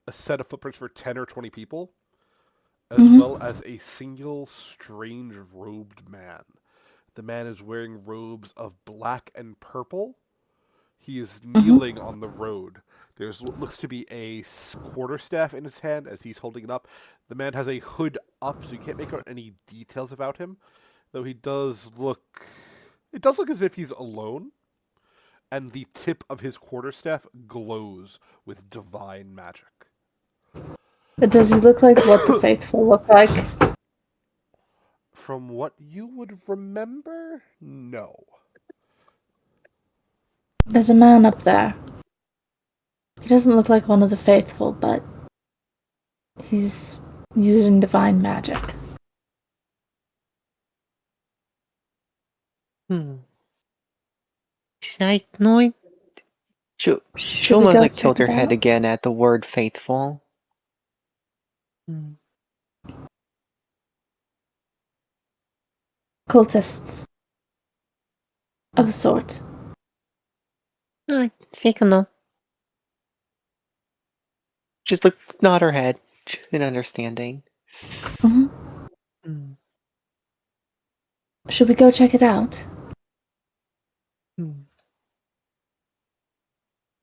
a set of footprints for 10 or 20 people, as well as a single strange robed man. The man is wearing robes of black and purple. He is kneeling on the road. There's what looks to be a quarterstaff in his hand as he's holding it up. The man has a hood up, so you can't make out any details about him. Though he does look... It does look as if he's alone. And the tip of his quarterstaff glows with divine magic. But does he look like what the faithful look like? From what you would remember, no. There's a man up there. He doesn't look like one of the faithful, but he's using divine magic. I know. She'll Should we almost go like check tilt her it head out? again at the word faithful. Cultists. Of a sort. I think no. Just like nod her head in understanding. Should we go check it out?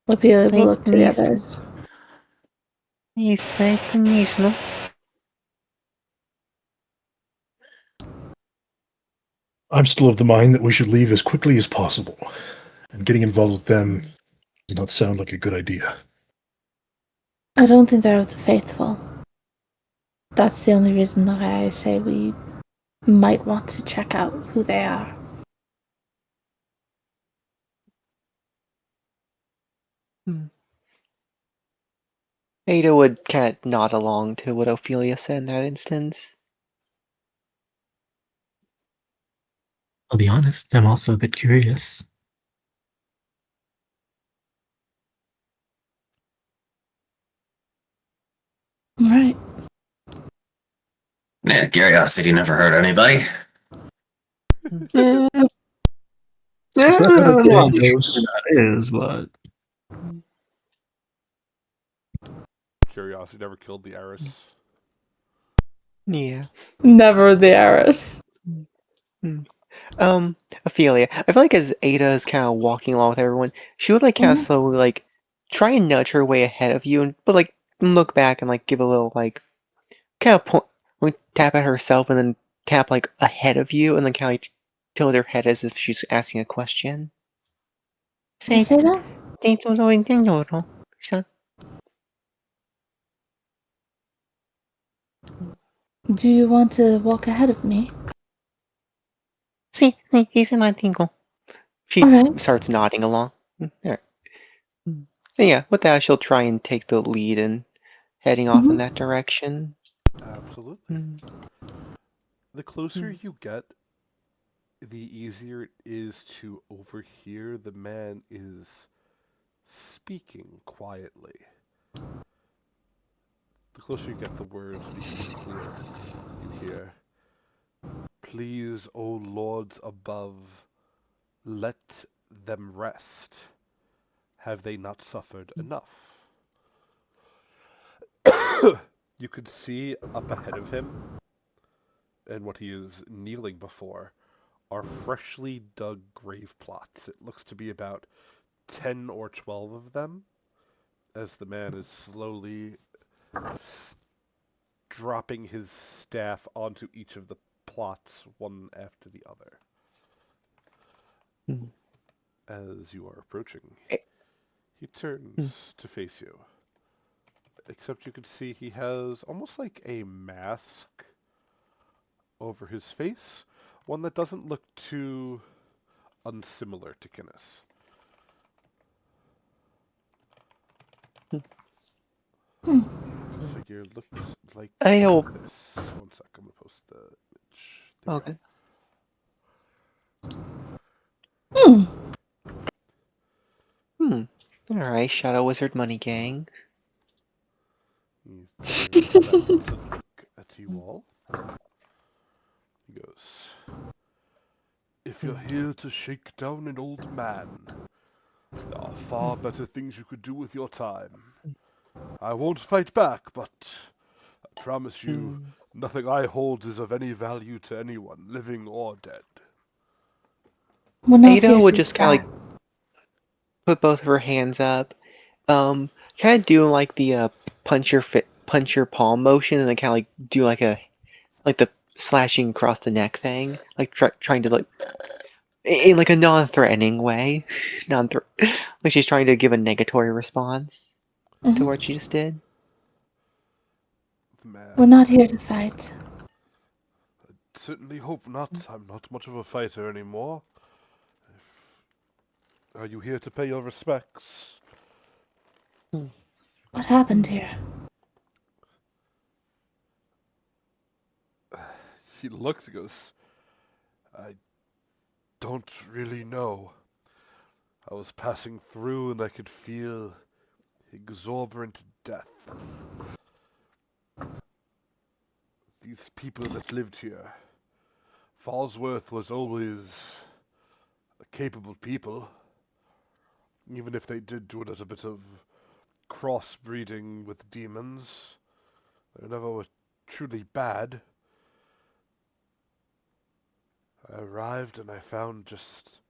Ophelia will look to the Yes. others. Yes, I think no. I'm still of the mind that we should leave as quickly as possible. And getting involved with them does not sound like a good idea. I don't think they're of the faithful. That's the only reason why I say we might want to check out who they are. Ada would kind of nod along to what Ophelia said in that instance. I'll be honest, I'm also a bit curious. Right. Yeah, curiosity never hurt anybody. Is that how the Well, game goes? that is, but Curiosity never killed the heiress. Yeah. Never the heiress. Ophelia, I feel like as Ada is kind of walking along with everyone, she would kind of slowly try and nudge her way ahead of you, but look back and give a little kind of point, tap at herself and then tap ahead of you and then kind of tilt her head as if she's asking a question. Say that? Do you want to walk ahead of me? Sí, he's in my tingle. She Alright. starts nodding along. Alright. Yeah, with that, she'll try and take the lead and heading off in that direction. Absolutely. The closer you get, the easier it is to overhear the man is speaking quietly. The closer you get, the words become clear. You hear, "Please, O lords above, let them rest. Have they not suffered enough?" You could see up ahead of him, and what he is kneeling before, are freshly dug grave plots. It looks to be about 10 or 12 of them, as the man is slowly dropping his staff onto each of the plots, one after the other. As you are approaching, he turns to face you. Except you can see he has almost like a mask over his face, one that doesn't look too unsimilar to Kinnis. Figure looks like I know. this. One sec, I'm gonna post the image. There we Okay. Alright, Shadow Wizard Money Gang. He turns back to look at you all. He goes, "If you're here to shake down an old man, there are far better things you could do with your time. I won't fight back, but I promise you, nothing I hold is of any value to anyone, living or dead." We're not Ada here would to just kind of put both of her hands up, kind of do the punch your palm motion, and then kind of do the slashing across the neck thing, trying to in a non-threatening way, like she's trying to give a negatory response to what she just did. The man, We're not here to fight. "Certainly hope not. I'm not much of a fighter anymore. Are you here to pay your respects?" What happened here? He looks and goes, "I don't really know. I was passing through and I could feel exorbitant death. These people that lived here. Falsworth was always a capable people, even if they did do a little bit of crossbreeding with demons. They never were truly bad. I arrived and I found just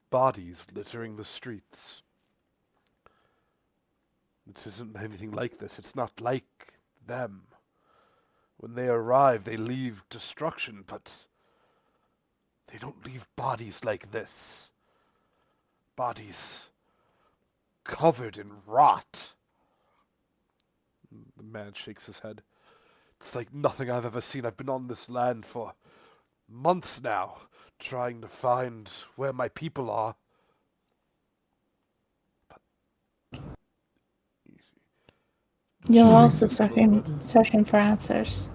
bodies littering the streets. It isn't anything like this. It's not like them. When they arrive, they leave destruction, but they don't leave bodies like this. Bodies covered in rot." The man shakes his head. "It's like nothing I've ever seen. I've been on this land for months now, trying to find where my people are. But You're also Shakes his little head. searching for answers.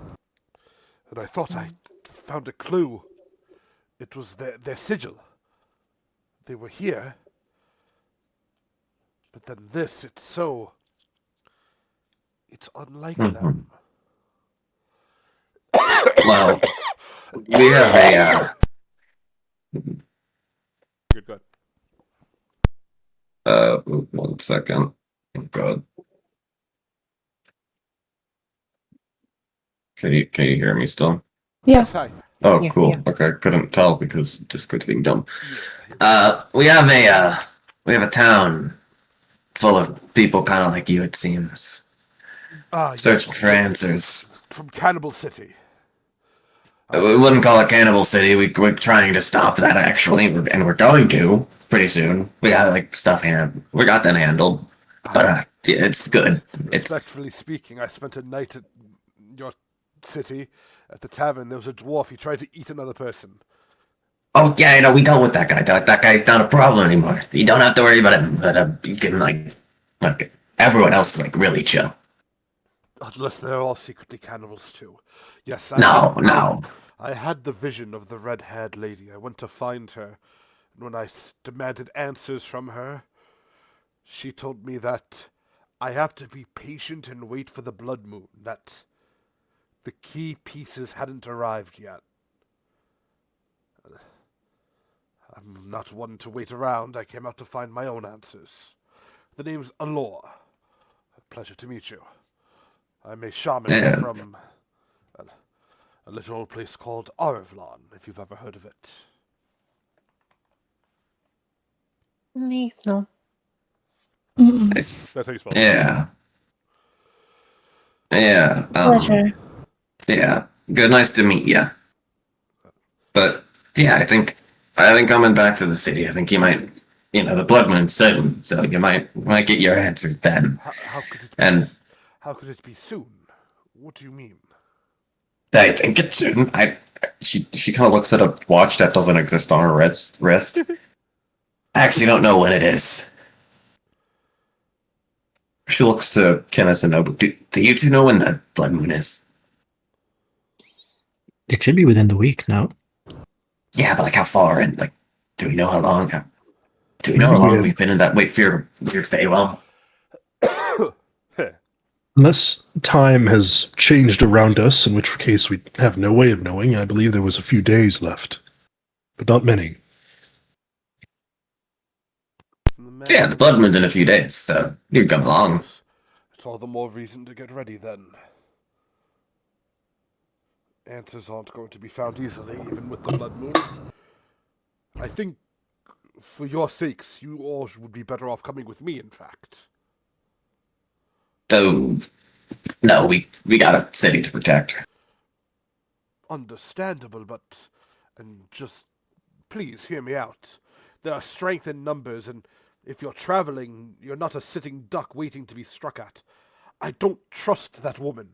And I thought I found a clue. It was their sigil. They were here. But then this, it's unlike them. Well, we have a Good. 1 second. Oh God. Can you hear me still? Yeah. Yes, hi. Oh, Yeah, cool. yeah. Okay, couldn't tell because Discord's being dumb. Yeah. We have a town full of people kind of like you, it seems, searching Yes. for answers. From Cannibal City. We wouldn't call it Cannibal City. We're trying to stop that actually, and we're going to pretty soon. We got like stuff we got that handled, but yeah, it's good. It's Respectfully speaking, I spent a night at your city at the tavern. There was a dwarf. He tried to eat another person. oh yeah, you know we dealt with that guy. That guy's not a problem anymore. You don't have to worry about him. But you can like everyone else is like really chill. Unless they're all secretly cannibals too. Yes, No. I had the vision of the red-haired lady. I went to find her, and when I demanded answers from her, she told me that I have to be patient and wait for the blood moon, that the key pieces hadn't arrived yet. I'm not one to wait around. I came out to find my own answers. The name's Alor. A pleasure to meet you. I'm a shaman Yeah. from a little old place called Arvlon, if you've ever heard of it. Me? No. It's, That's how you spell it. yeah. Yeah. Pleasure. Yeah. Good. Nice to meet you. But yeah, I think coming back to the city, I think you might, the blood moon soon, so you might get your answers then. How could it be? And How could it be soon? What do you mean? I think it's soon. She kind of looks at a watch that doesn't exist on her wrist. I actually don't know when it is. She looks to Kenneth and Nobu. Do you two know when the blood moon is? It should be within the week, no? Yeah, but like how far? And like, do we know how long? Do we know how long Yeah. we've been in that weird Feywild? Unless time has changed around us, in which case we have no way of knowing, I believe there was a few days left. But not many. Yeah, the blood moon's in a few days, so you can come along. It's all the more reason to get ready then. Answers aren't going to be found easily, even with the blood moon. I think, for your sakes, you all would be better off coming with me, in fact. Though, no, we got a city to protect. Understandable, but... And just... Please, hear me out. There are strength in numbers, and if you're traveling, you're not a sitting duck waiting to be struck at. I don't trust that woman.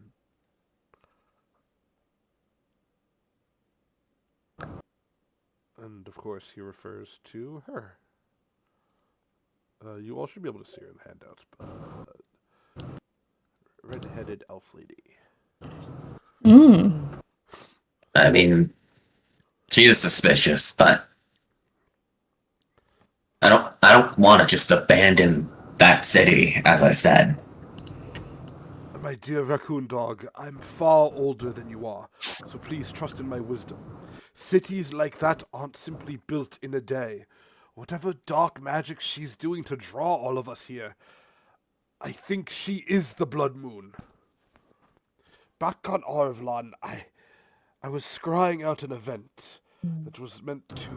And, of course, he refers to her. You all should be able to see her in the handouts, but... red-headed elf lady. I mean, she is suspicious, but I don't want to just abandon that city, as I said. My dear raccoon dog, I'm far older than you are, so please trust in my wisdom. Cities like that aren't simply built in a day. Whatever dark magic she's doing to draw all of us here, I think she is the Blood Moon. Back on Arvlon, I was scrying out an event that was meant to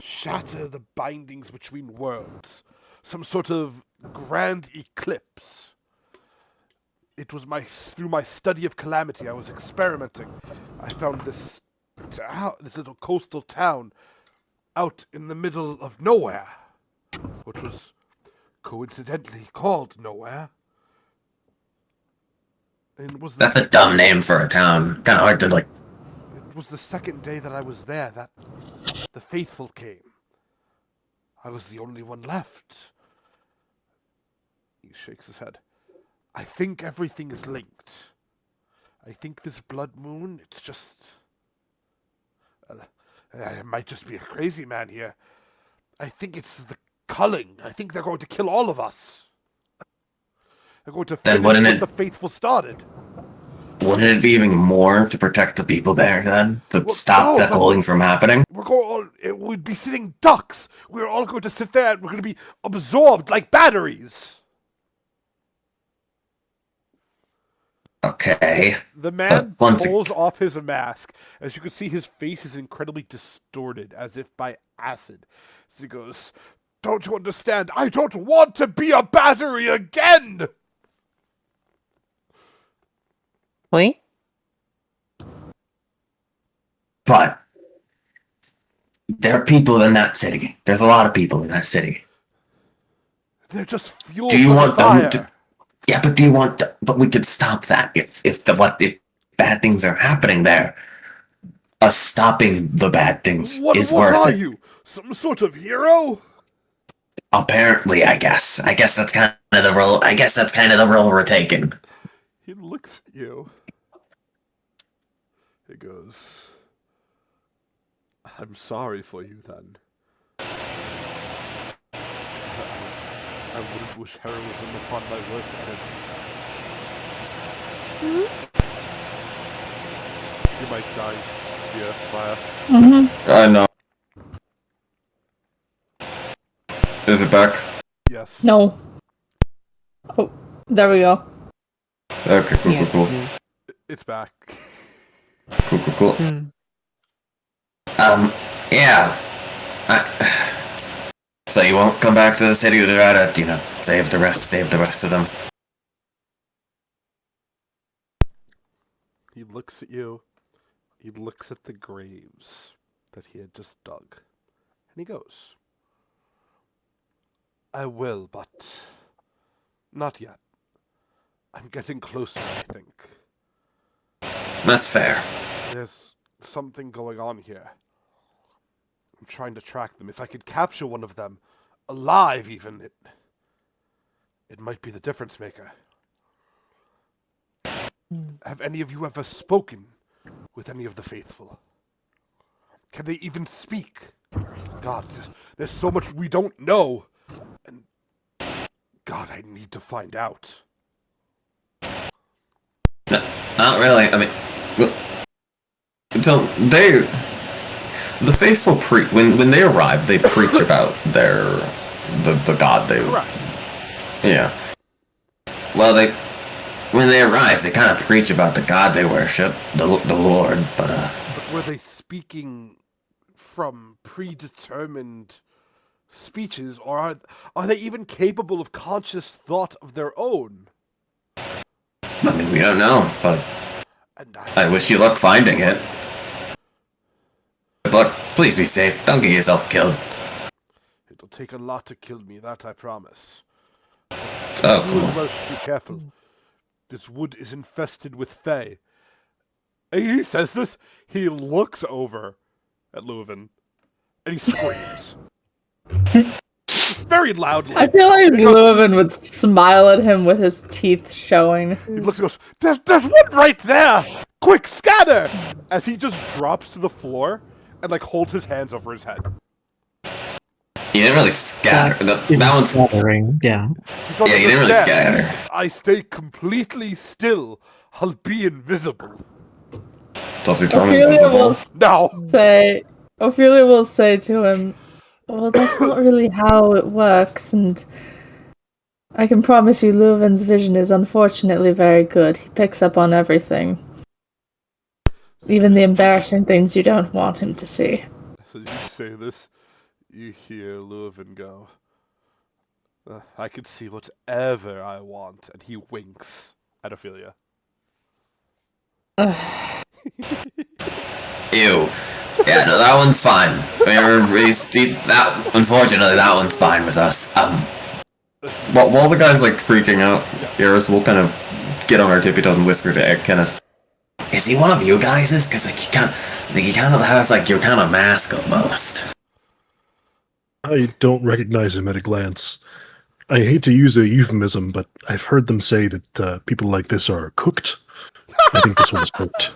shatter the bindings between worlds. Some sort of grand eclipse. It was through my study of calamity. I was experimenting. I found this little coastal town out in the middle of nowhere, which was coincidentally called Nowhere. And was That's a dumb name for a town. Kind of hard to like. It was the second day that I was there that the faithful came. I was the only one left. He shakes his head. I think everything is linked. I think this blood moon, it's just... I might just be a crazy man here. I think it's the culling. I think they're going to kill all of us. They're going to Then finish wouldn't what it- the faithful started. Wouldn't it be even more to protect the people there then? To Well, stop no, that but- culling from happening? We're going. It would be sitting ducks. We're all going to sit there and we're going to be absorbed like batteries. Okay. The man once pulls off his mask. As you can see, his face is incredibly distorted, as if by acid. As he goes, "Don't you understand? I don't want to be a battery again!" Wait? But there are people in that city. There's a lot of people in that city. They're just fuel Do you for want the them fire. to? Yeah, but do you want? But we could stop that if bad things are happening there. Us stopping the bad things What is are worth it. you? Some sort of hero? Apparently, I guess. I guess that's kind of the role. I guess that's kind of the role we're taking. He looks at you. He goes, "I'm sorry for you then. I wouldn't wish heroism upon my worst enemy. You might die here, Maya." Mm-hmm. No. Is it back? Yes. No. Oh, there we go. Okay, cool, Yes. cool, cool. It's back. Cool, cool, cool. Hmm. Yeah. So you won't come back to the city to try to, save the rest of them. He looks at you. He looks at the graves that he had just dug. And he goes, "I will, but not yet. I'm getting closer, I think. That's fair. There's something going on here. I'm trying to track them. If I could capture one of them, alive even, it might be the difference maker. Have any of you ever spoken with any of the faithful? Can they even speak? God, there's so much we don't know. And God, I need to find out." No, not really. I mean, well, until the faithful when they arrive, they preach about the god they. Correct. Yeah. Well, when they arrive, they kind of preach about the god they worship, the Lord, but But were they speaking from predetermined speeches, or are they even capable of conscious thought of their own? I mean, we don't know, but And I wish you luck finding it. Good luck. Please be safe. Don't get yourself killed. It'll take a lot to kill me, that I promise. Oh, You as cool. well should be careful. This wood is infested with fae. And he says this, he looks over at Leuven, and he screams. Very loudly. I feel like He goes- Leuven would smile at him with his teeth showing. He looks and goes, there's one right there! Quick, scatter! As he just drops to the floor and like holds his hands over his head. You didn't really scatter. That It's one's. scattering, yeah. You don't Yeah, you didn't really understand. scatter. I stay completely still. I'll be invisible. Does he turn Ophelia will invisible? No. Ophelia will say to him, "Well, that's not really how it works, and I can promise you Leuven's vision is unfortunately very good. He picks up on everything. Even the embarrassing things you don't want him to see." So you say this, you hear Leuven go, "I can see whatever I want," and he winks at Ophelia. Ew. Yeah, no, that one's fine. Unfortunately, that one's fine with us. While the guy's like freaking out, Eris will kind of get on our tippy toes and whisper to Kenneth, "Is he one of you guys? Because like he kind of has like your kind of mask almost." I don't recognize him at a glance. I hate to use a euphemism, but I've heard them say that people like this are cooked. I think this one is cooked.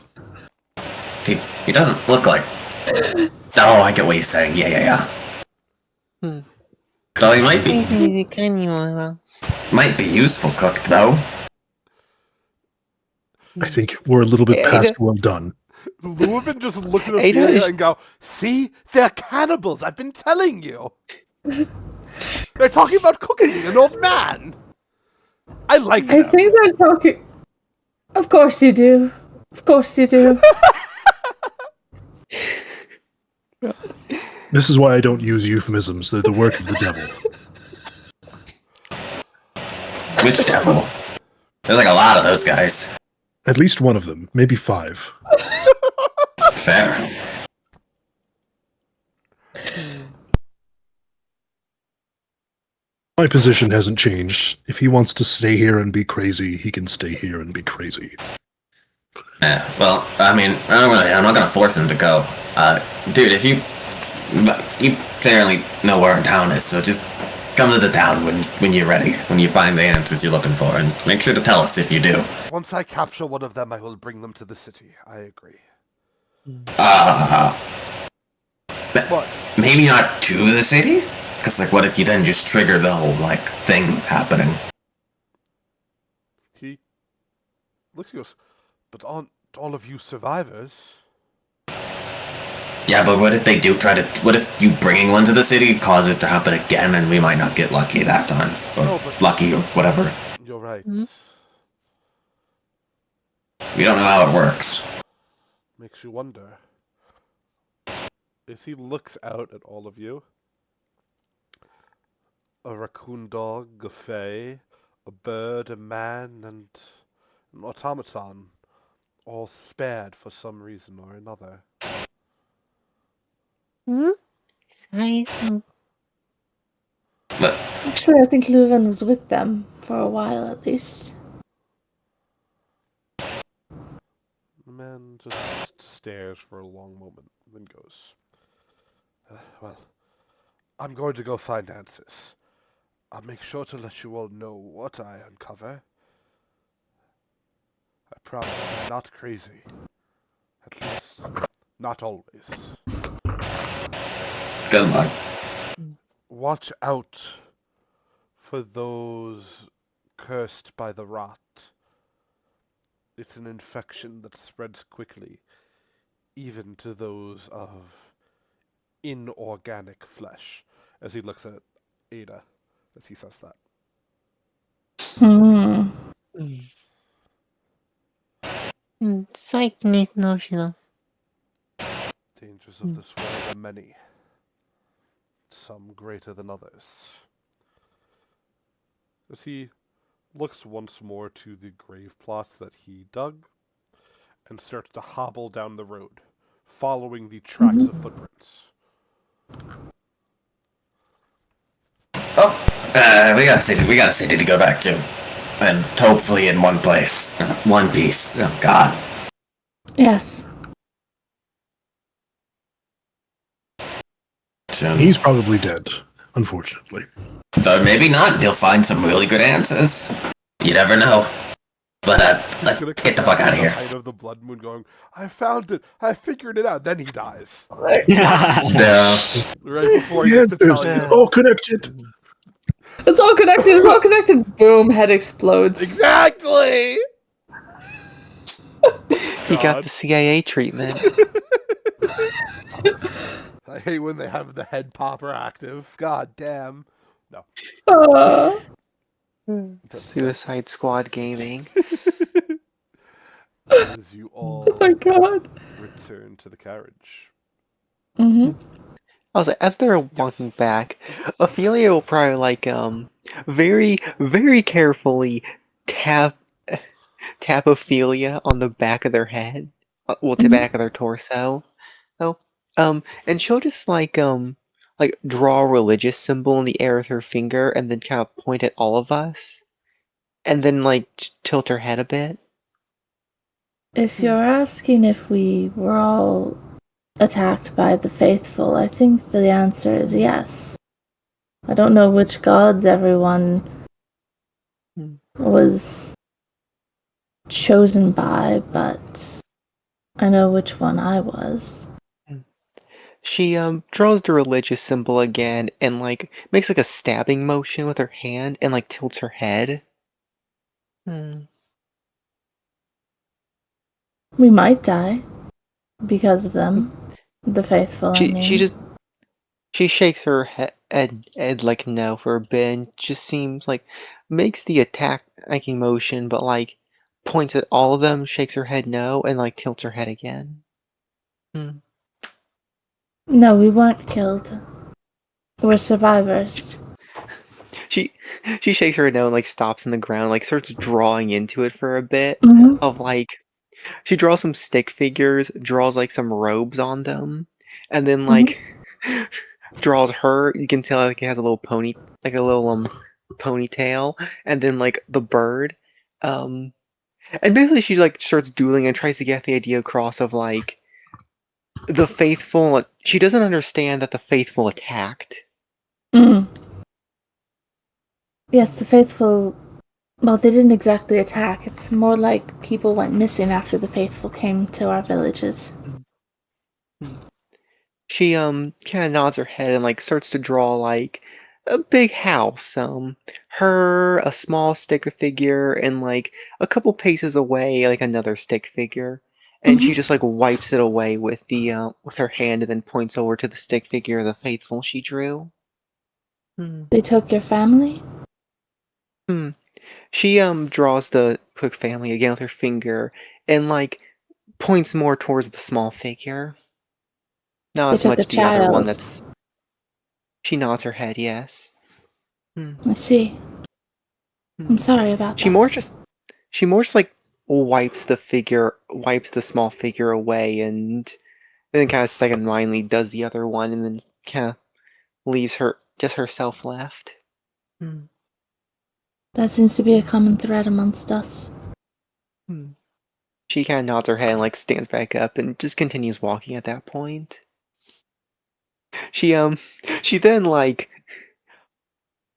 He doesn't look like. Oh, I get what you're saying. Yeah. Hmm. So he might be useful cooked though. I think we're a little bit Ada? past well done. Leuven just looks at Ada Ophelia is- and go, "See, they're cannibals. I've been telling you. They're talking about cooking an old man. I like I them." think they're talking. Of course you do. Of course you do. This is why I don't use euphemisms. They're the work of the devil. Which devil? There's like a lot of those guys. At least one of them, maybe 5. Fair. My position hasn't changed. If he wants to stay here and be crazy, he can stay here and be crazy. Well, I mean, I'm not gonna force him to go. Dude, if you clearly know where our town is, so just come to the town when you're ready, when you find the answers you're looking for, and make sure to tell us if you do. Once I capture one of them, I will bring them to the city. I agree. What? Maybe not to the city? Because, like, what if you then just trigger the whole, like, thing happening? He looks at us. But aren't all of you survivors? Yeah, but what if they do try to... What if you bringing one to the city causes it to happen again, and we might not get lucky that time? Or No, but- lucky, or whatever. You're right. We don't know how it works. Makes you wonder. As he looks out at all of you, a raccoon dog, a fae, a bird, a man, and an automaton, all spared for some reason or another. But Actually, I think Leuven was with them for a while at least. The man just stares for a long moment, then goes, well, I'm going to go find answers. I'll make sure to let you all know what I uncover. I promise I'm not crazy. At least, not always. good luck. Watch out for those cursed by the rot. It's an infection that spreads quickly, even to those of inorganic flesh. As he looks at Ada, as he says that. Dangers of this world are many, some greater than others. As he looks once more to the grave plots that he dug, and starts to hobble down the road, following the tracks of footprints. Oh, we got a city to go back to. And hopefully in one place. One piece. Oh, God. Yes. So, He's probably dead, unfortunately. though maybe not. He'll find some really good answers. You never know. But, let's Gonna get the come fuck out of the here. height of the blood moon going, I found it, I figured it out, then he dies. Yeah. Yeah. Right before he Yes, gets to tell there's you. all connected. It's all connected, it's all connected. Boom, head explodes. Exactly! He got God. the CIA treatment. I hate when they have the head popper active. God damn. No. Uh, Suicide Squad Gaming. As you all oh my god. return to the carriage. Mm-hmm. I was like, as they're walking back, Ophelia will probably very, very carefully tap Ophelia on the back of their head, the back of their torso. Oh, and she'll just draw a religious symbol in the air with her finger, and then kind of point at all of us, and then tilt her head a bit. If you're asking if we were all attacked by the faithful, I think the answer is yes. I don't know which gods everyone Hmm. was chosen by, but I know which one I was. She draws the religious symbol again and like makes like a stabbing motion with her hand and like tilts her head. Hmm. We might die because of them. The faithful, I She mean. just she shakes her head like no for a bit and just seems like makes the attacking motion but like points at all of them, shakes her head no, and like tilts her head again. Hmm. No, we weren't killed. We're survivors. She she shakes her head no and like stops in the ground, like starts drawing into it for a bit Mm-hmm. of like she draws some stick figures, draws like some robes on them, and then Mm-hmm. like draws her. You can tell like it has a little like a little ponytail, and then like the bird. Um, and basically she like starts dueling and tries to get the idea across of like the faithful. She doesn't understand that the faithful attacked. Mm. Yes, the faithful. Well, they didn't exactly attack. It's more like people went missing after the faithful came to our villages. She kind of nods her head and like starts to draw like a big house. Her, a small sticker figure, and like a couple paces away, like another stick figure. And she Mm-hmm. just like wipes it away with her hand, and then points over to the stick figure of the faithful she drew. Hmm. They took your family? Hmm. She draws the quick family again with her finger, and like points more towards the small figure. Not They as took a much the other one. child. That's She nods her head. Yes. Hmm. I see. I'm Hmm. sorry about She more that. just like wipes the small figure away, and then kind of second mindedly does the other one, and then kind of leaves her just herself left. Hmm. That seems to be a common thread amongst us. Hmm. She kind of nods her head and like stands back up and just continues walking at that point. She she then like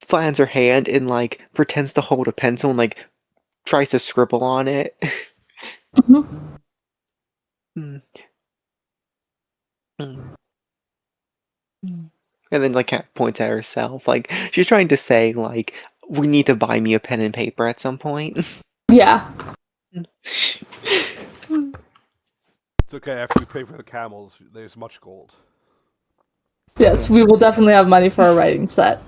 flattens her hand and like pretends to hold a pencil and like tries to scribble on it. Mm-hmm. Hmm. Hmm. Mm. And then like kind of points at herself, like she's trying to say like we need to buy me a pen and paper at some point. Yeah. It's okay, after we pay for the camels, there's much gold. Yes, we will definitely have money for a writing set.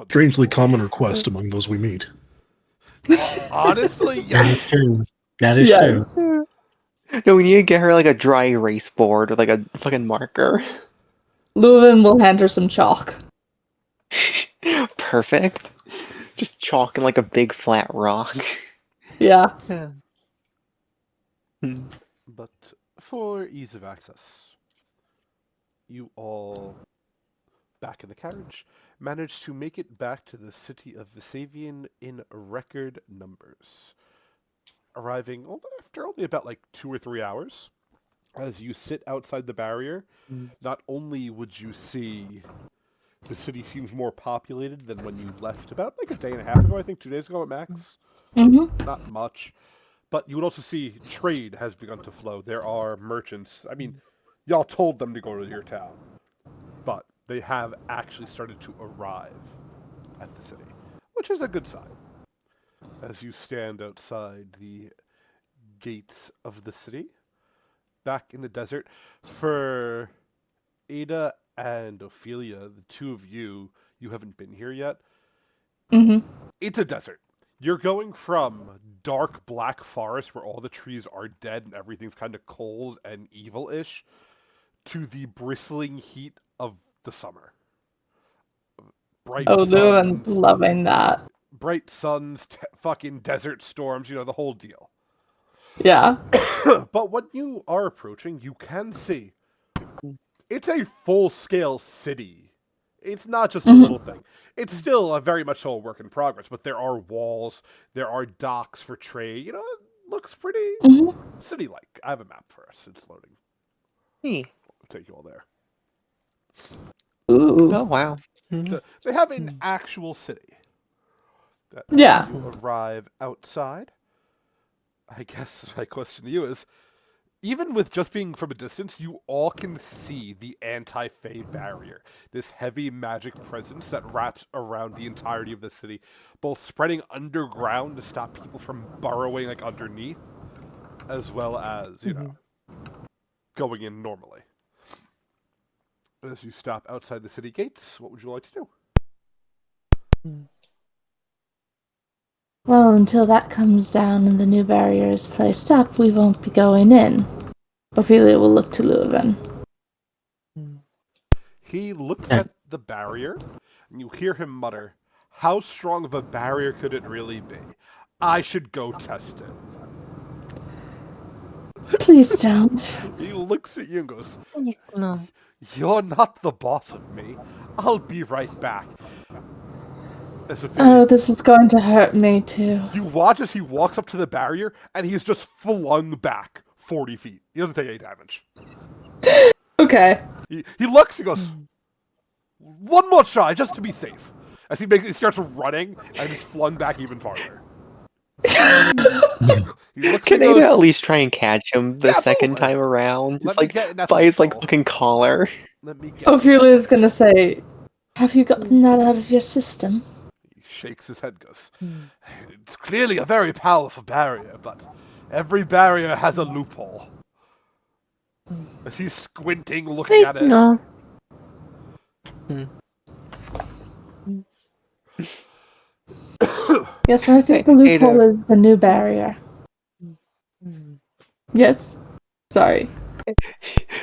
Strangely common request among those we meet. Honestly, That is yes. true. That is true. Yes. No, we need to get her like a dry erase board or like a fucking marker. Leuven will hand her some chalk. Perfect. Just chalk and like a big flat rock. Yeah. Yeah. Hmm. But for ease of access, you all, back in the carriage, managed to make it back to the city of Vesavian in record numbers, arriving after only about like 2 or 3 hours. As you sit outside the barrier, not only would you see the city seems more populated than when you left about like a day and a half ago, I think 2 days ago at max. Mm-hmm. Not much. But you would also see trade has begun to flow. There are merchants. I mean, y'all told them to go to your town, but they have actually started to arrive at the city, which is a good sign. As you stand outside the gates of the city, back in the desert, for Ada and Ophelia, the two of you, you haven't been here yet. Mm-hmm. It's a desert. You're going from dark black forest where all the trees are dead and everything's kind of cold and evil-ish to the bristling heat of the summer. Bright Oh, Leuven's suns, loving that. fucking desert storms, the whole deal. Yeah. But when you are approaching, you can see it's a full-scale city. It's not just a little Mm-hmm. thing. It's still a very much so a work in progress, but there are walls, there are docks for trade. It looks pretty Mm-hmm. city-like. I have a map for us. It's loading. Hey. I'll take you all there. Ooh. Oh wow. So they have an actual city. That Yeah. you arrive outside. I guess my question to you is, even with just being from a distance, you all can see the anti-fey barrier, this heavy magic presence that wraps around the entirety of the city, both spreading underground to stop people from burrowing like underneath, as well as, going in normally. As you stop outside the city gates, what would you like to do? Well, until that comes down and the new barrier is placed up, we won't be going in. Ophelia will look to Leuven. He looks Yes. at the barrier, and you hear him mutter, "How strong of a barrier could it really be? I should go test it." Please don't. He looks at you and goes, No. "You're not the boss of me. I'll be right back." As Oh, this is going to hurt me too. you watch as he walks up to the barrier, and he's just flung back 40 feet. He doesn't take any damage. Okay. He looks, he goes, "One more try, just to be safe." As he starts running, and is flung back even farther. He looks Can and they goes, at least try and catch him the Yeah, second absolutely. time around? Let Just me like get an by his like ethical. fucking collar. Let me get Ophelia's gonna say, "Have you gotten that out of your system?" He shakes his head, goes, "It's clearly a very powerful barrier, but every barrier has a loophole." As he's squinting, looking at it. No. Yes, I think the Hey, loophole is the new barrier. Yes. Sorry.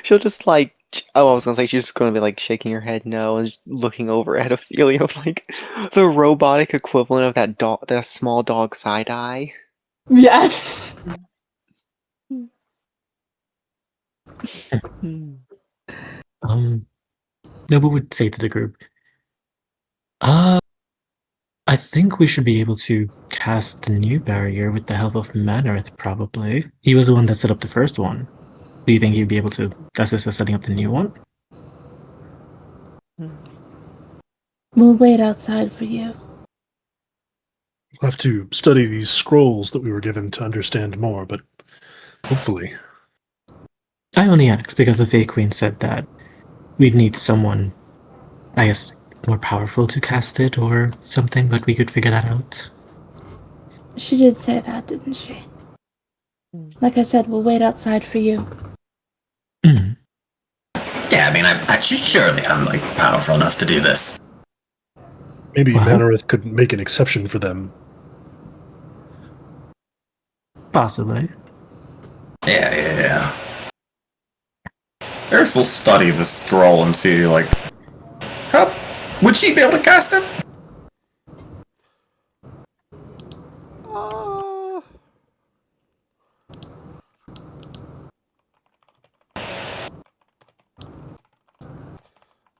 She'll just like. Oh, I was gonna say she's just gonna be like shaking her head no and just looking over at Ophelia with like the robotic equivalent of that dog, that small dog side eye. Yes. Nobu would say to the group, I think we should be able to cast the new barrier with the help of Mannerth, probably. He was the one that set up the first one. Do you think he'd be able to assist us setting up the new one? We'll wait outside for you. We'll have to study these scrolls that we were given to understand more, but hopefully. I only asked because the Fey Queen said that we'd need someone, I guess, more powerful to cast it or something, but we could figure that out. She did say that, didn't she? Like I said, we'll wait outside for you. Mm. Yeah, I mean, surely I'm like powerful enough to do this. Maybe Well- Mannereth could make an exception for them. Possibly. Yeah. Eris will study the scroll and see, like, how would she be able to cast it?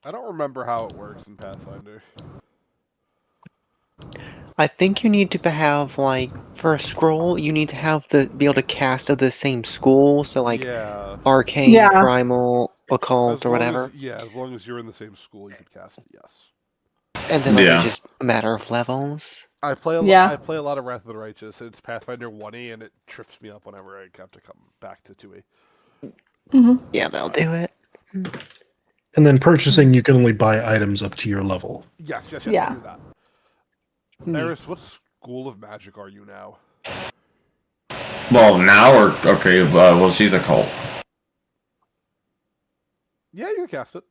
I don't remember how it works in Pathfinder. I think you need to have like for a scroll, you need to have be able to cast of the same school, so like Yeah. arcane, Yeah. primal, occult, or long whatever. as long as you're in the same school, you could cast it, yes. And then like Yeah. it's just a matter of levels. I play a Yeah. I play a lot of Wrath of the Righteous. It's Pathfinder 1e, and it trips me up whenever I have to come back to 2e. Yeah, they'll do it. And then purchasing, you can only buy items up to your level. Yes, Yeah. I do that. Eris, what school of magic are you now? Well, now or okay. Well, she's a cult. Yeah, you can cast it.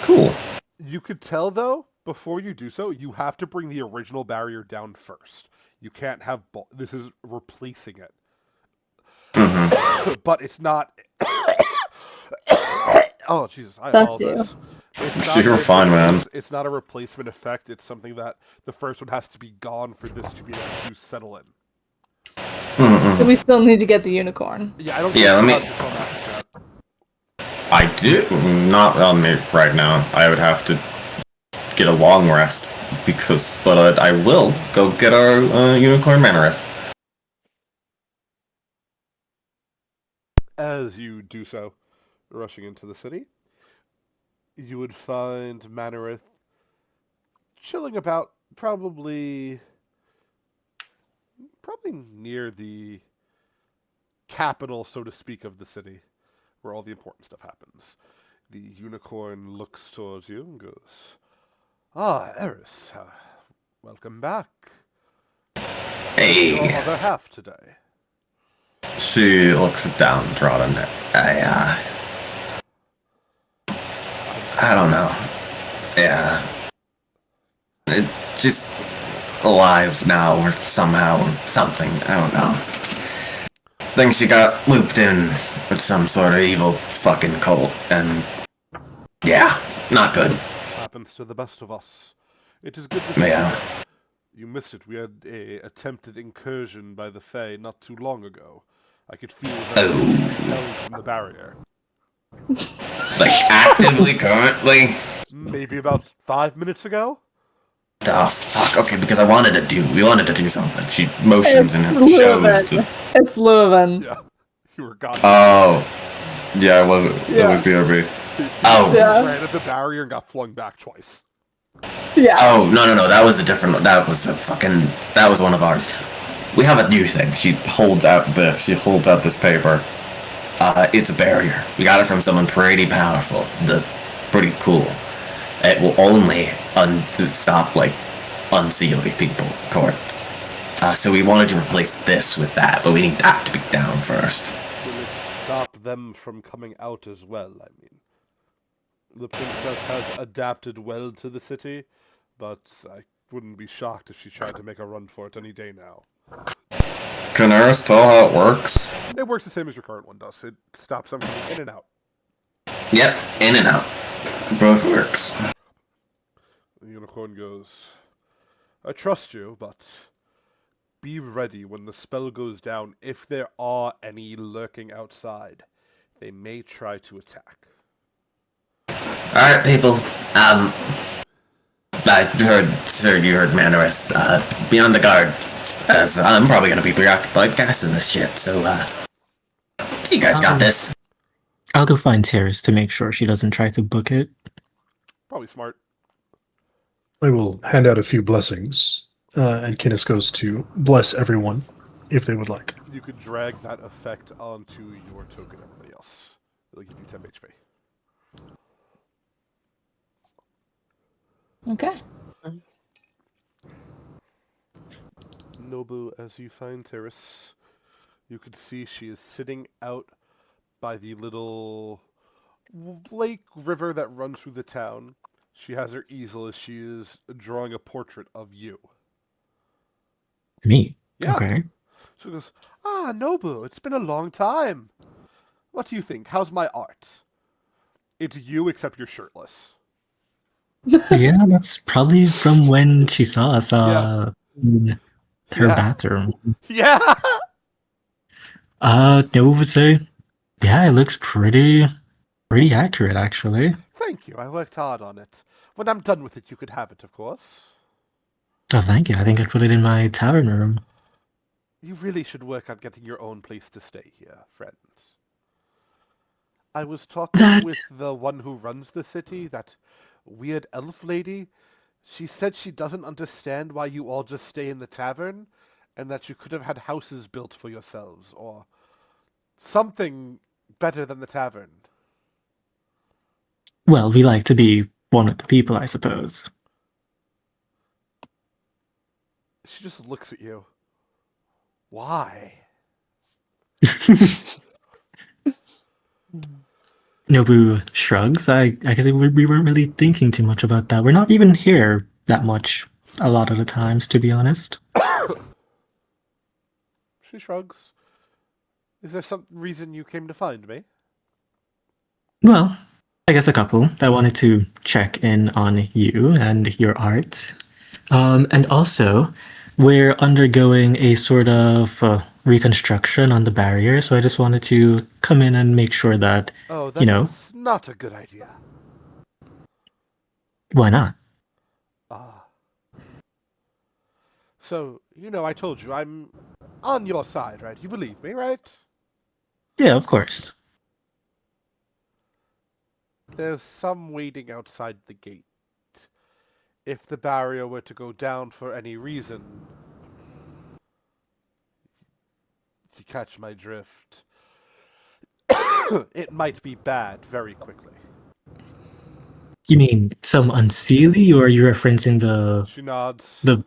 Cool. You could tell, though, before you do so, you have to bring the original barrier down first. You can't have... This is replacing it. But it's not... Oh, Jesus, I Bless apologize. You're fine, man. It's not a replacement effect. It's something that the first one has to be gone for this to be able to settle in. So we still need to get the unicorn. Yeah, I don't Yeah, think let you me- have this on that yet. I do not on me right now. I would have to get a long rest but I will go get our unicorn Mannereth. As you do so, rushing into the city, you would find Manareth chilling about, probably near the capital, so to speak, of the city, where all the important stuff happens. The unicorn looks towards you and goes, "Ah, Eris, welcome back. Your Hey, other half today." she looks downtrodden. I don't know. Yeah, it just alive now or somehow or something. I don't know. Think she got looped in with some sort of evil fucking cult, and yeah, not good. Happens to the best of us. It is good to see you. Yeah. You missed it. We had a attempted incursion by the Fae not too long ago. I could feel them Oh, held from the barrier. like actively, currently. Maybe about 5 minutes ago? Oh fuck. Okay, because we wanted to do something. She motions and shows. Leuven. It's Leuven. Yeah. You were gone. Oh, yeah, it was. It Yeah. was BRB. Oh. Yeah. Ran at the barrier and got flung back twice. Yeah. Oh, no, that was a different, that was one of ours. We have a new thing. She holds out this paper. It's a barrier. We got it from someone pretty powerful. Pretty cool. It will only stop, like, unseelie people, of course. So we wanted to replace this with that, but we need that to be down first. Will it stop them from coming out as well, I mean? The princess has adapted well to the city, but I wouldn't be shocked if she tried to make a run for it any day now. Can Eris tell how it works? It works the same as your current one does. It stops them from in and out. Yep, in and out. Both works. The unicorn goes, "I trust you, but be ready when the spell goes down. If there are any lurking outside, they may try to attack." Alright, people. I heard, sir, you heard Manareth. Be on the guard. As I'm probably gonna be preoccupied casting this shit, so, you guys got this. I'll go find Terrace to make sure she doesn't try to book it. Probably smart. I will hand out a few blessings, and Kinnis goes to bless everyone if they would like. You could drag that effect onto your token, everybody else. It'll give you 10 HP. Okay. Nobu, as you find Terrace, you could see she is sitting out by the little lake river that runs through the town. She has her easel as she is drawing a portrait of you. Me? Yeah. Okay. She goes, "Ah, Nobu, it's been a long time. What do you think? How's my art?" It's you, except you're shirtless. Yeah, that's probably from when she saw us in her Yeah. bathroom. Yeah! No would say, yeah, it looks pretty accurate, actually. Thank you, I worked hard on it. When I'm done with it, you could have it, of course. Oh, thank you. I think I'd put it in my tavern room. You really should work on getting your own place to stay here, friend. I was talking with the one who runs the city, that weird elf lady. She said she doesn't understand why you all just stay in the tavern, and that you could have had houses built for yourselves, or something better than the tavern. Well, we like to be one of the people, I suppose. She just looks at you. Why? Nobu shrugs. I guess we weren't really thinking too much about that. We're not even here that much a lot of the times, to be honest. She shrugs. Is there some reason you came to find me? Well, I guess a couple. I wanted to check in on you and your art. And also, we're undergoing a sort of reconstruction on the barrier, so I just wanted to come in and make sure that, Oh, that's not a good idea. why not? So, I told you, I'm on your side, right? You believe me, right? Yeah, of course. There's some waiting outside the gate. If the barrier were to go down for any reason, you catch my drift, it might be bad very quickly. You mean some unseelie, or are you referencing the She nods. the?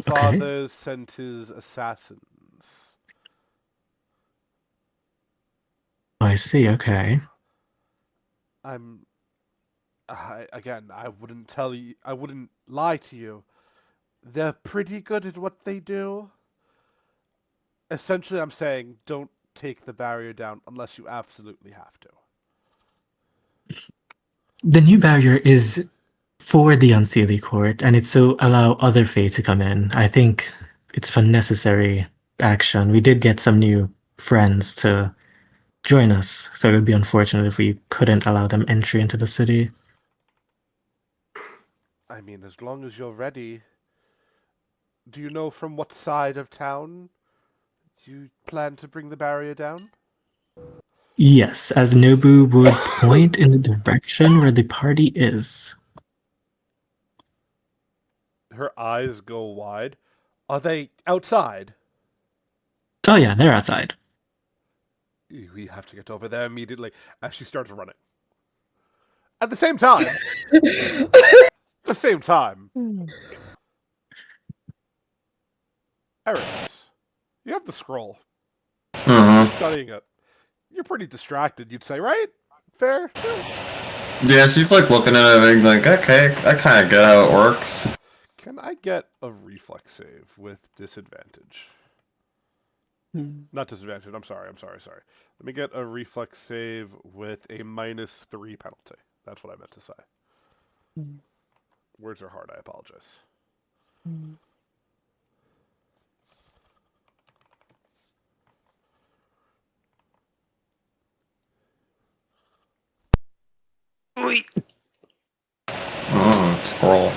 Okay. Father sent his assassins. I see. Okay. I wouldn't lie to you. They're pretty good at what they do. Essentially, I'm saying don't take the barrier down unless you absolutely have to. The new barrier is for the unseelie court, and it's to allow other Fae to come in. I think it's for necessary action. We did get some new friends to join us, so it would be unfortunate if we couldn't allow them entry into the city. I mean, as long as you're ready. Do you know from what side of town you plan to bring the barrier down? Yes, as Nobu would point in the direction where the party is. Her eyes go wide. Are they outside? Oh yeah, they're outside. We have to get over there immediately as she starts running. At the same time, Eris, you have the scroll. You're studying it. You're pretty distracted, you'd say, right? Fair? Yeah, she's like looking at it and like, okay, I kind of get how it works. Can I get a reflex save with disadvantage? Not disadvantage, I'm sorry. Let me get a reflex save with a -3 penalty. That's what I meant to say. Words are hard, I apologize. Scroll.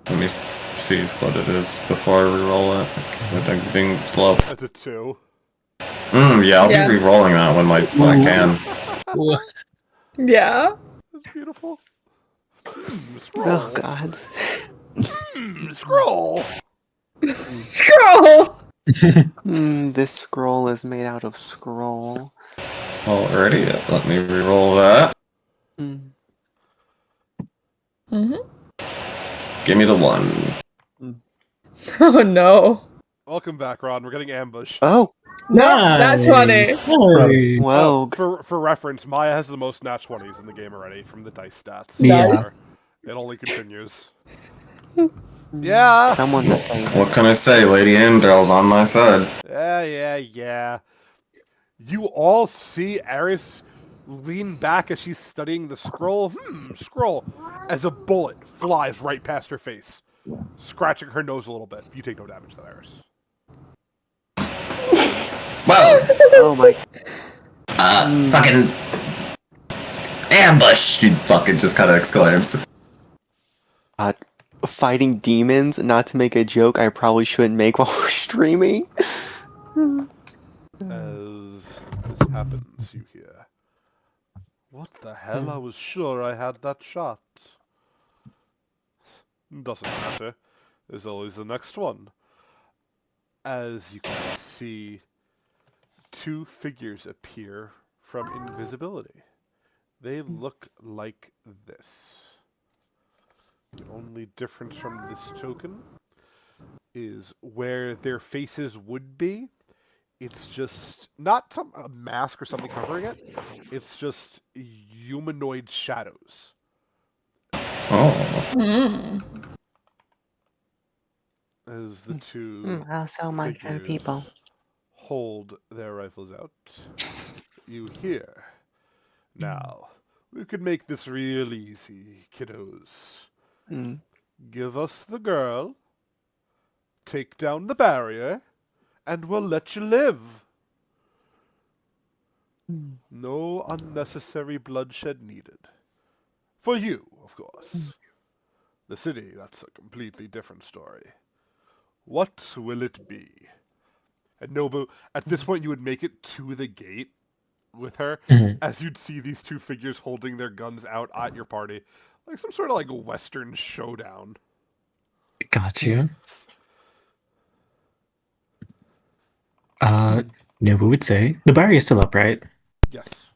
Let me see what it is before I reroll it. I think it's being slow. That's a 2. Yeah, I'll Yeah. be re-rolling that when I can. Yeah. That's beautiful. Oh Scroll. god. Scroll. Scroll! This scroll is made out of scroll. Alrighty, let me re-roll that. Give me the 1. Oh no. Welcome back, Ron. We're getting ambushed. Oh, That's funny. Hey. whoa. For reference, Maya has the most nat 20s in the game already from the dice stats. Yeah. It only continues. Yeah. Someone's a favorite. What can I say? Lady Amdale's on my side. Yeah. You all see Eris lean back as she's studying the scroll. Scroll. As a bullet flies right past her face, scratching her nose a little bit. You take no damage though, Eris. Whoa! Oh my. Fucking ambush! She fucking just kind of exclaims. God. Fighting demons, not to make a joke I probably shouldn't make while we're streaming. As this happens, you hear, "What the hell? I was sure I had that shot." Doesn't matter. There's always the next one. As you can see, 2 figures appear from invisibility. They look like this. The only difference from this token is where their faces would be. It's just not a mask or something covering it. It's just humanoid shadows. Oh. As the 2 So my kind of people. figures hold their rifles out, you hear, "Now, we could make this real easy, kiddos. Give us the girl, take down the barrier, and we'll let you live. No unnecessary bloodshed needed. For you, of course. The city, that's a completely different story. What will it be?" And Nobu, at this point, you would make it to the gate, with her, Mhm. as you'd see these two figures holding their guns out at your party, like some sort of like Western showdown. Got you. Nobu would say the barrier's still up, right? Yes.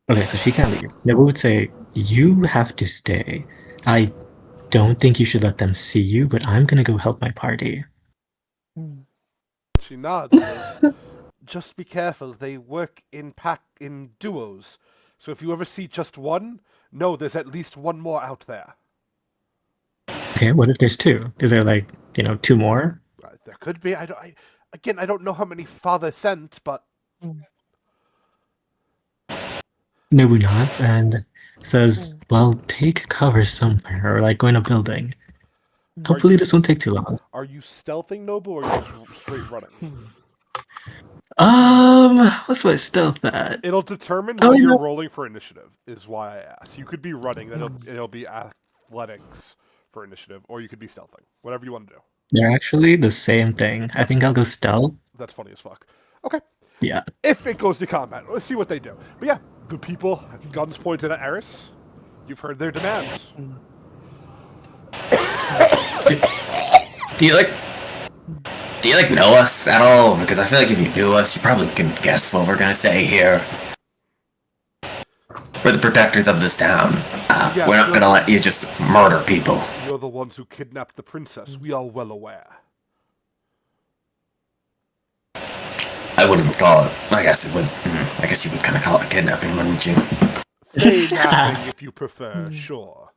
Okay, so she can't leave. Nobu would say you have to stay. I don't think you should let them see you, but I'm gonna go help my party. She nods and goes, just be careful. They work in duos. So if you ever see just one, know there's at least one more out there. Okay, what if there's two? Is there like, two more? There could be. I don't know how many Father sent, but Nobu nods and says, well, take cover somewhere, or like go in a building. Hopefully this won't take too long. Are you stealthing, Nobu, or are you just straight running? What's my stealth at? It'll determine Oh, what you're no. rolling for initiative, is why I asked. You could be running, then it'll be athletics for initiative, or you could be stealthing. Whatever you want to do. They're actually the same thing. I think I'll go stealth. That's funny as fuck. Okay. Yeah. If it goes to combat, let's see what they do. But yeah, the people, guns pointed at Eris, you've heard their demands. Do you know us at all? Because I feel like if you knew us, you probably can guess what we're gonna say here. We're the protectors of this town. Yeah, we're not gonna let you just murder people. You're the ones who kidnapped the princess. We are well aware. I wouldn't call it. I guess it would. I guess you would kind of call it kidnapping, wouldn't you? Kidnapping, if you prefer, sure.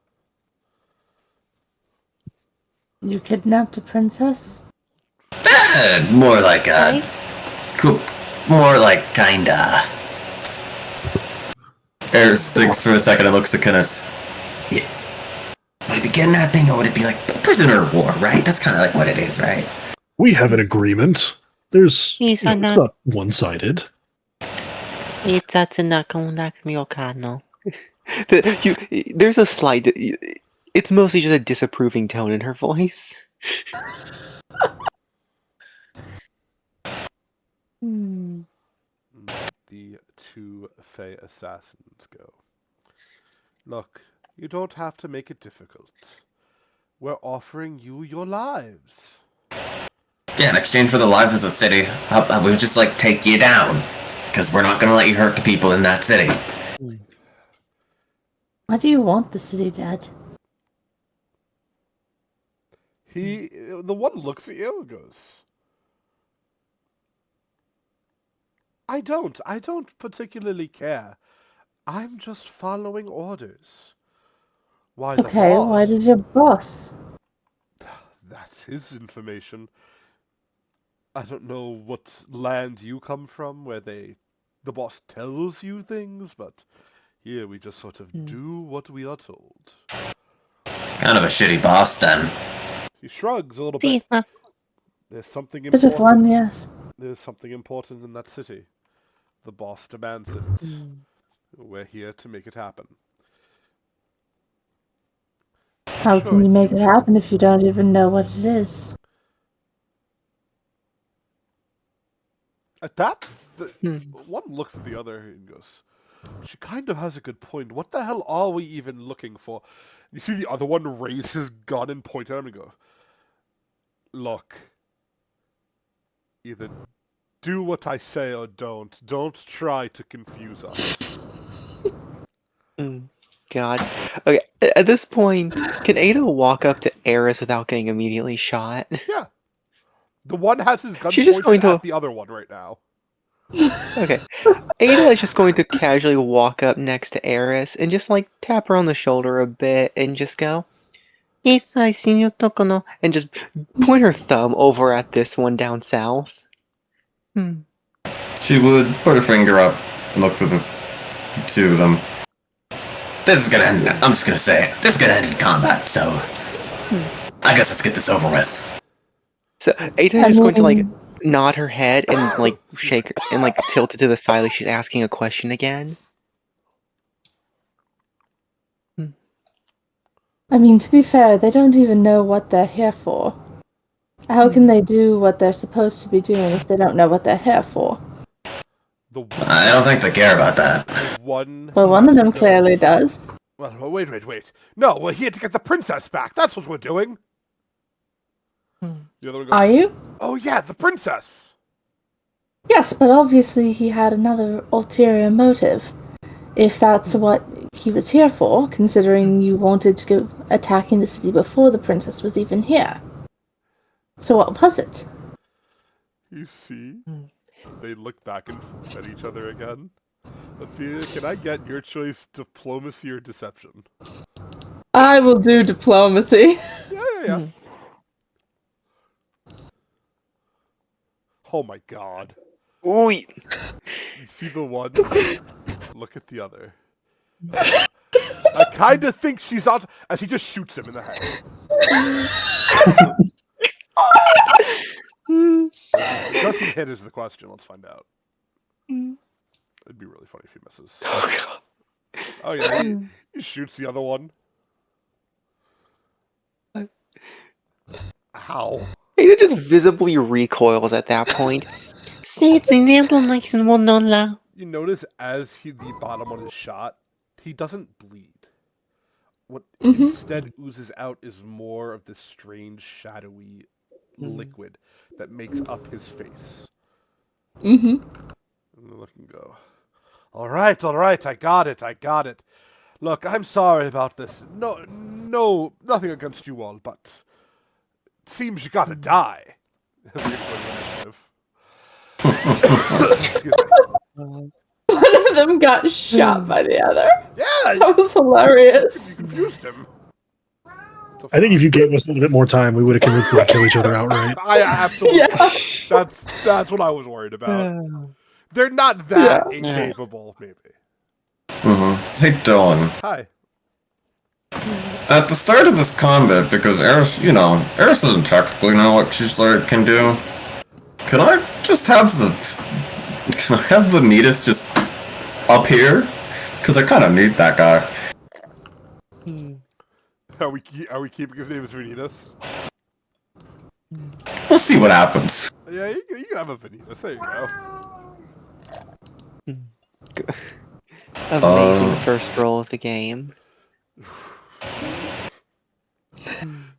You kidnapped a princess? More like more like kinda. Eris thinks for a second and looks at Kenneth. Yeah. Would it be kidnapping or would it be like prisoner of war, right? That's kind of like what it is, right? We have an agreement. There's, Yes, you know, I it's know. not one-sided. There's a slight. It's mostly just a disapproving tone in her voice. The two Fey assassins go. Look, you don't have to make it difficult. We're offering you your lives. Yeah, in exchange for the lives of the city, we would just like take you down. Because we're not gonna let you hurt the people in that city. Why do you want the city dead? The one looks at you and goes, I don't particularly care. I'm just following orders. Why the Okay, boss? why does your boss? That's his information. I don't know what land you come from where the boss tells you things, but here we just sort of do what we are told. Kind of a shitty boss, then. He shrugs a little bit. There's something Bit of important. one, yes. There's something important in that city. The boss demands it. We're here to make it happen. How can you make it happen if you don't even know what it is? At that, one looks at the other and goes, she kind of has a good point. What the hell are we even looking for? You see the other one raise his gun and point at him and go, look, either do what I say or don't. Don't try to confuse us. God. Okay, at this point, can Ada walk up to Eris without getting immediately shot? Yeah. The one has his gun She's just pointed going to- at the other one right now. Okay. Ada is just going to casually walk up next to Eris and just like tap her on the shoulder a bit and just go, "Yes, I see you, Tokono," and just point her thumb over at this one down south. She would put her finger up and look to the two of them. This is gonna end. I'm just gonna say it. This is gonna end in combat. So, I guess let's get this over with. So Ada is just going to like nod her head and like shake her and like tilt it to the side like she's asking a question again. I mean, to be fair, they don't even know what they're here for. How can they do what they're supposed to be doing if they don't know what they're here for? The I don't think they care about that. one. Well, one of them goes, clearly does. Well, wait. No, we're here to get the princess back. That's what we're doing. The other one goes, Are you? oh yeah, the princess. Yes, but obviously he had another ulterior motive. If that's what he was here for, considering you wanted to go attacking the city before the princess was even here. So what was it? You see? They look back and forth at each other again. Ophelia, can I get your choice, diplomacy or deception? I will do diplomacy. Yeah. Oh my god. Ooh, You see the one? Look at the other. I kinda think she's out as he just shoots him in the head. Does he hit is the question. Let's find out. It'd be really funny if he misses. oh god. Oh yeah, he shoots the other one. Ow. He just visibly recoils at that point. You notice as the bottom one is shot, he doesn't bleed. What instead oozes out is more of this strange, shadowy liquid that makes up his face. And they look and go, all right, I got it. Look, I'm sorry about this. No, nothing against you all, but it seems you gotta die. We're gonna go to initiative. Excuse me. One of them got shot by the other. Yeah, That was you hilarious. confused him. I think if you gave us a little bit more time, we would have convinced them to kill each other outright. I absolutely. Yeah. That's what I was worried about. They're not that Yeah. incapable, maybe. Hey, Dylan. Hi. At the start of this combat, because Eris doesn't technically know what she's can do. Can I just have the Neatus just up here? Because I kind of need that guy. Are we keeping his name as Vanitas? We'll see what happens. Yeah, you can have a Vanitas. There you go. Amazing first roll of the game.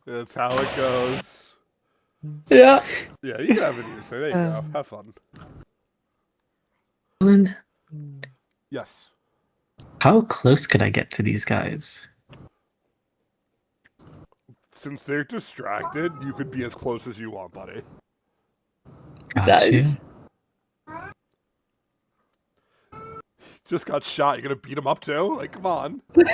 That's how it goes. Yeah. Yeah, you can have Vanitas. There you go. Have fun. Dylan, Yes. how close could I get to these guys? Since they're distracted, you could be as close as you want, buddy. Gotcha. Nice. Just got shot. You're gonna beat him up too? Like, come on. Oh,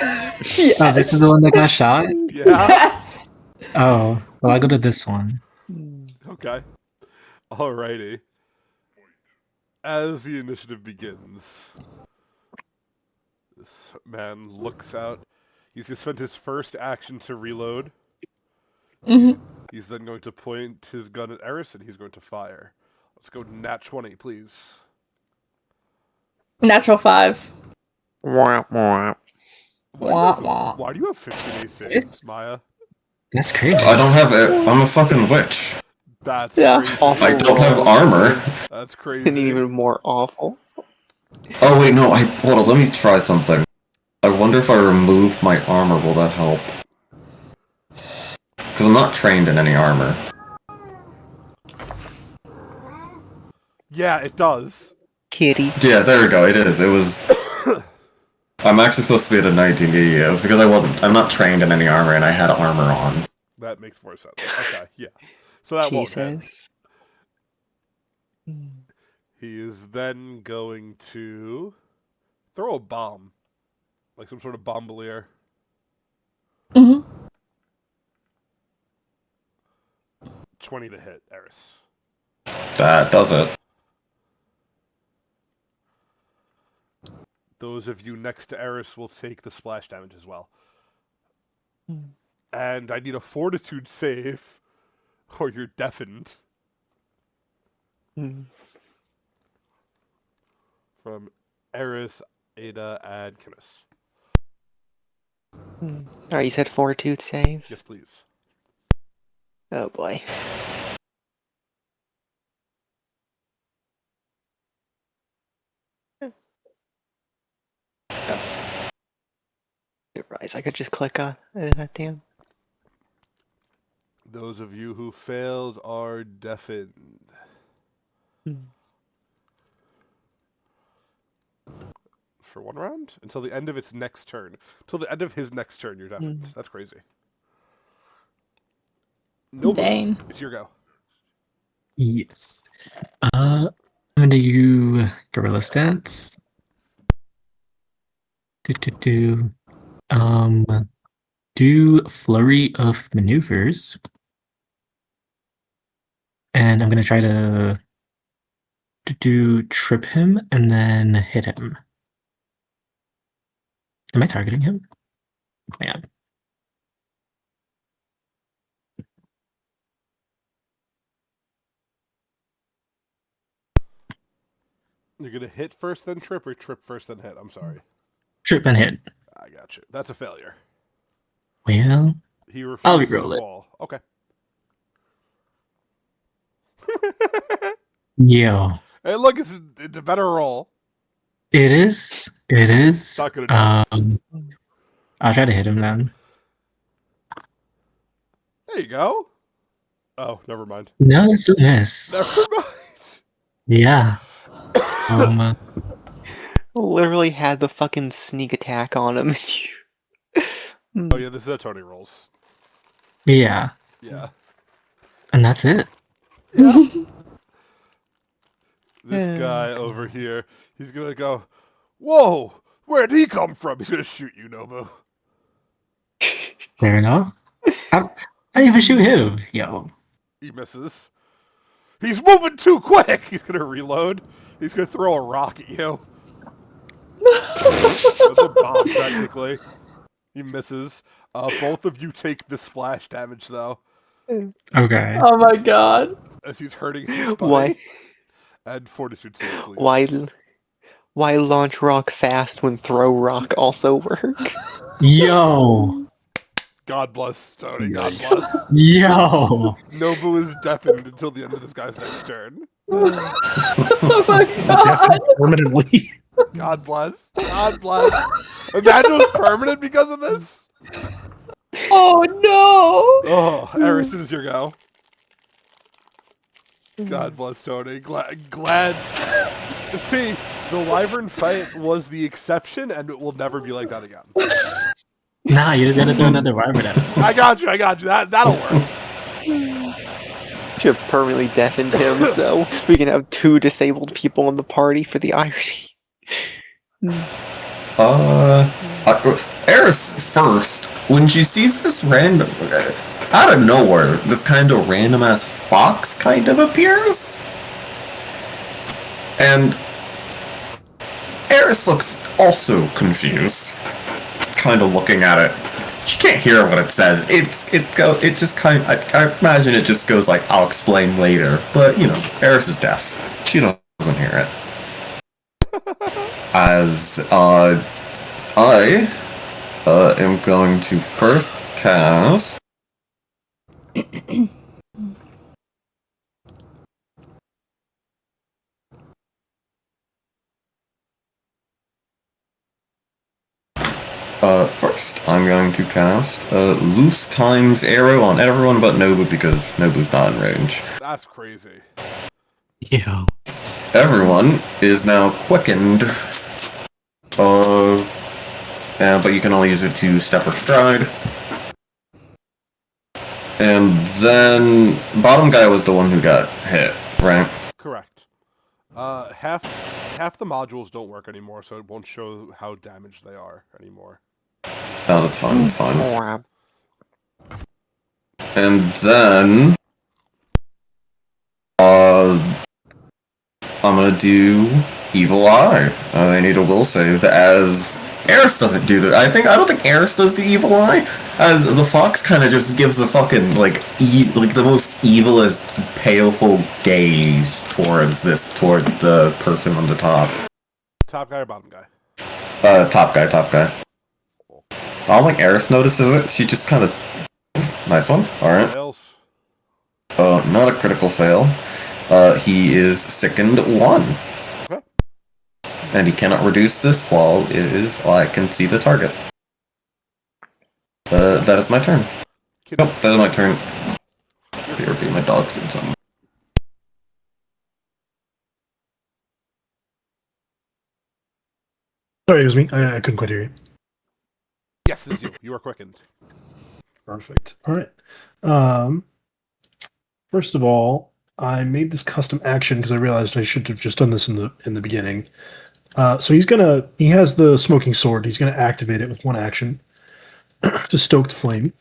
this is the one that got shot? Yeah. Yes. Oh, well, I go to this one. Okay. Alrighty. As the initiative begins, this man looks out. He's just spent his first action to reload. He's then going to point his gun at Eris and he's going to fire. Let's go nat 20, please. Natural 5. Wah, wah. Wah, wah. Why do you have 15 AC, It's- Maya? That's crazy. I don't have it. I'm a fucking witch. That's Yeah. crazy. Awful I don't have roll. armor. That's And crazy. even more awful. Oh wait, no. Hold on. Let me try something. I wonder if I remove my armor, will that help? Because I'm not trained in any armor. Yeah, it does. Kitty. Yeah, there we go. It is. It was. I'm actually supposed to be at a 19. Yeah, it was because I'm not trained in any armor, and I had armor on. That makes more sense. Okay, yeah. So that won't hit. Jesus. He is then going to throw a bomb. Like some sort of bombolier. 20 to hit, Eris. That does it. Those of you next to Eris will take the splash damage as well. And I need a fortitude save, or you're deafened. From Eris, Ada, and Kynnis. Alright, you said fortitude save? Yes, please. Oh boy. . realize I could just click on damn. Those of you who failed are deafened. For 1 round? Until the end of its next turn. Until the end of his next turn, you're deafened. That's crazy. Noble, Dang. it's your go. Yes. I'm gonna do Gorilla Stance. Do Flurry of Maneuvers. And I'm gonna try to do trip him and then hit him. Am I targeting him? Man. You're going to hit first, then trip, or trip first, then hit? I'm sorry. Trip and hit. I got you. That's a failure. Well, He I'll refuses reroll to it. fall. Okay. Yo. Hey, look, it's a better roll. It is. It is. Not good enough. I'll try to hit him then. There you go. Oh, never mind. No, it's a miss. Never mind. Yeah. Literally had the fucking sneak attack on him. Oh, yeah, this is how Tony rolls. Yeah. Yeah. And that's it. Yeah. This guy over here, he's going to go, whoa, where'd he come from? He's going to shoot you, Nobu. Fair enough. I didn't even shoot him. Yo. He misses. He's moving too quick. He's going to reload. He's going to throw a rock at you. It's a bomb, technically. He misses. Both of you take the splash damage, though, Okay. Oh my god. as he's hurting his buddy. Why? And fortitude save, please. Why launch rock fast when throw rock also work? Yo. God bless, Tony. God bless. Yo. Nobu is deafened until the end of this guy's next turn. Oh my god. Permanently. God bless. God bless. Imagine it was permanent because of this. Oh no. Oh, Harrison is your go. God bless Tony. Glad. See, the Wyvern fight was the exception, and it will never be like that again. Nah, you just gotta throw another wyvern at us. I got you. That'll work. Should have permanently deafened him so we can have 2 disabled people in the party for the irony. Eris first, when she sees this random, out of nowhere, this kind of random ass fox kind of appears. And Eris looks also confused, kind of looking at it. She can't hear what it says. It just kind of, I imagine it just goes like, I'll explain later. But, you know, Eris is deaf. She doesn't hear it. As, I am going to first cast... First, I'm going to cast Loose Times Arrow on everyone but Nobu because Nobu's not in range. That's crazy. Yo. Everyone is now quickened. But you can only use it to step or stride. And then bottom guy was the one who got hit, right? Correct. Half the modules don't work anymore, so it won't show how damaged they are anymore. Oh, that's fine, that's fine. Wow. And then I'm gonna do Evil Eye. I need a will save as Eris doesn't do that. I don't think Eris does the Evil Eye, as the fox kind of just gives a fucking like the most evilest, paleful gaze towards the person on the top. Top guy or bottom guy? Top guy. I don't think Eris notices it. She just kind of nice one. All right. Fails. Not a critical fail. He is sickened 1. Okay. And he cannot reduce this while I can see the target. That is my turn. Kid- Nope, that is my turn. BRB, my dog's doing something. Sorry, it was me. I couldn't quite hear you. Yes, it is you. You are quickened. Perfect. All right. First of all, I made this custom action because I realized I should have just done this in the beginning. So he has the smoking sword. He's gonna activate it with one action to stoke the flame.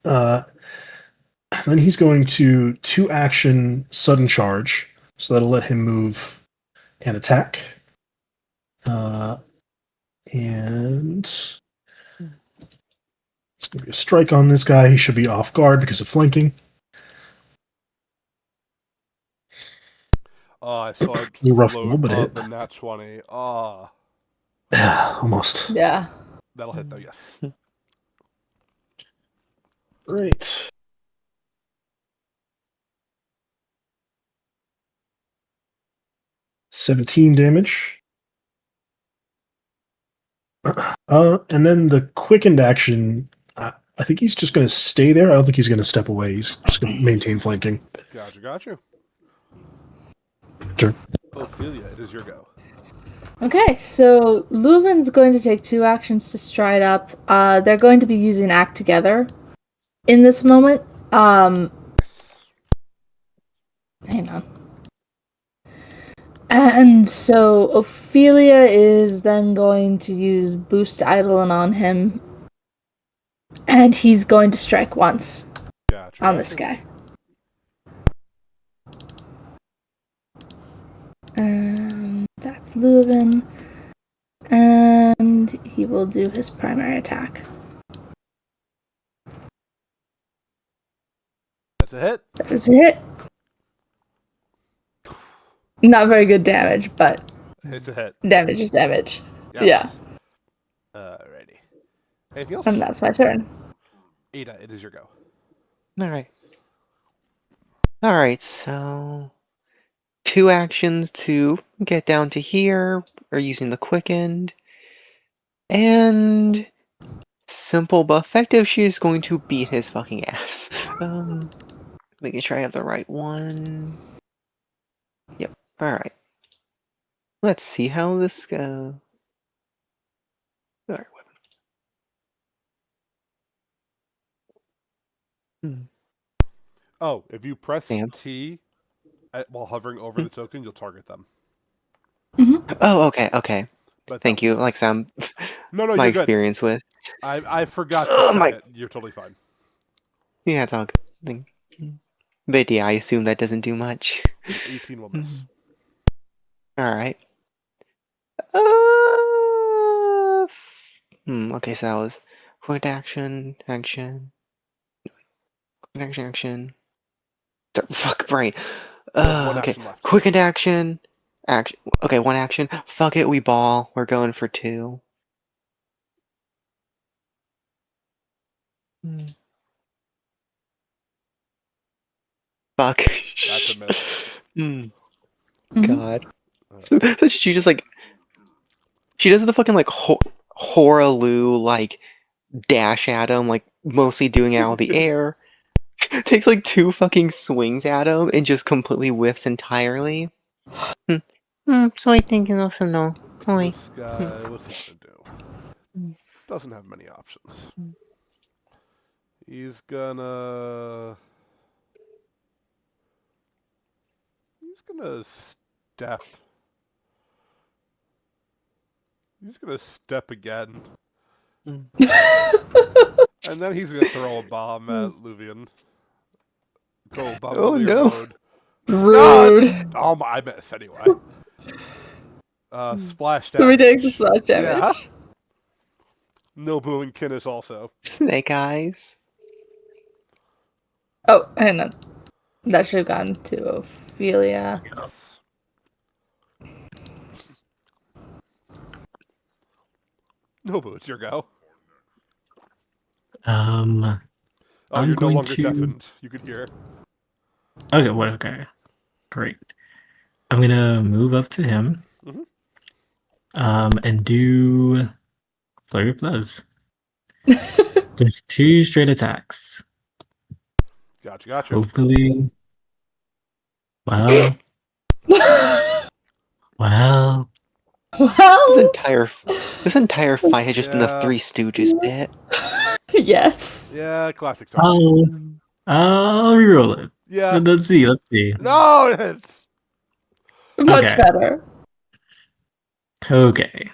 Then he's going to 2-action sudden charge, so that'll let him move and attack. And it's going to be a strike on this guy. He should be off guard because of flanking. Oh, I saw it A rough float roll, but it above hit. the nat 20. Ah, Almost. Yeah. that'll hit though, yes. Great. $17 damage. And then the quickened action, I think he's just going to stay there. I don't think he's going to step away. He's just going to maintain flanking. Gotcha. Sure. Ophelia, it is your go. Okay, so Leuven's going to take 2 actions to stride up. They're going to be using Act Together in this moment. Yes. Hang on. And so Ophelia is then going to use Boost Eidolon on him. And he's going to strike once Gotcha. on this guy. And that's Leuven. And he will do his primary attack. That's a hit. That is a hit. Not very good damage, but It's a hit. damage is damage. Yes. Alrighty. Anything else? And that's my turn. Ada, it is your go. Alright, so 2 actions to get down to here, or using the quickened. And simple but effective, she is going to beat his fucking ass. Making sure I have the right one. Yep, alright. Let's see how this goes. Alright, weapon. Oh, if you press Damn. T while hovering over the token, you'll target them. Oh, okay. But Thank you. Like some No, my you're good. experience with. I forgot to Oh set my- it. You're totally fine. Yeah, it's all good. But yeah, I assume that doesn't do much. 18 will miss. Alright. Okay, so that was quick action. Fuck brain. There's one Okay, action left. quickened action. Okay, 1 action. Fuck it, we ball. We're going for 2. Fuck. That's a miss. God. So she just like she does the fucking like Horaloo like dash at him, like mostly doing it out of the air. Takes like 2 fucking swings at him and just completely whiffs entirely. So I think you also know. This guy, what's he gonna do? Doesn't have many options. He's gonna step. He's gonna step again. And then he's gonna throw a bomb at Luvian. Go bombolier mode. Rude. Oh my, I miss anyway. Splash So we damage. take the splash damage. Yeah. Nobu and Kinnis also. Snake eyes. Oh, hang on. That should have gone to Ophelia. Yes. Nobu, it's your go. I'm You're no going longer to- deafened. You can hear. Okay, what? Okay, great. I'm gonna move up to him, and do flurry of blows. Just 2 straight attacks. Gotcha. Hopefully. Well, well. This Well, entire fight has just been a Yeah. Three Stooges bit. yes. Yeah, classic zombie. I'll reroll it. Yeah. Let's see. No, it's Much Okay. better. Okay.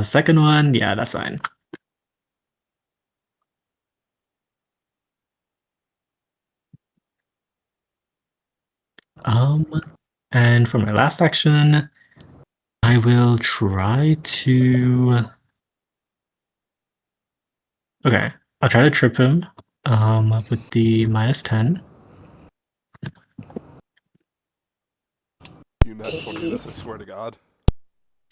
Second one, yeah, that's fine. And for my last action, I will try to. Okay, I'll try to trip him. With the -10. you nat 20 this, I swear to God.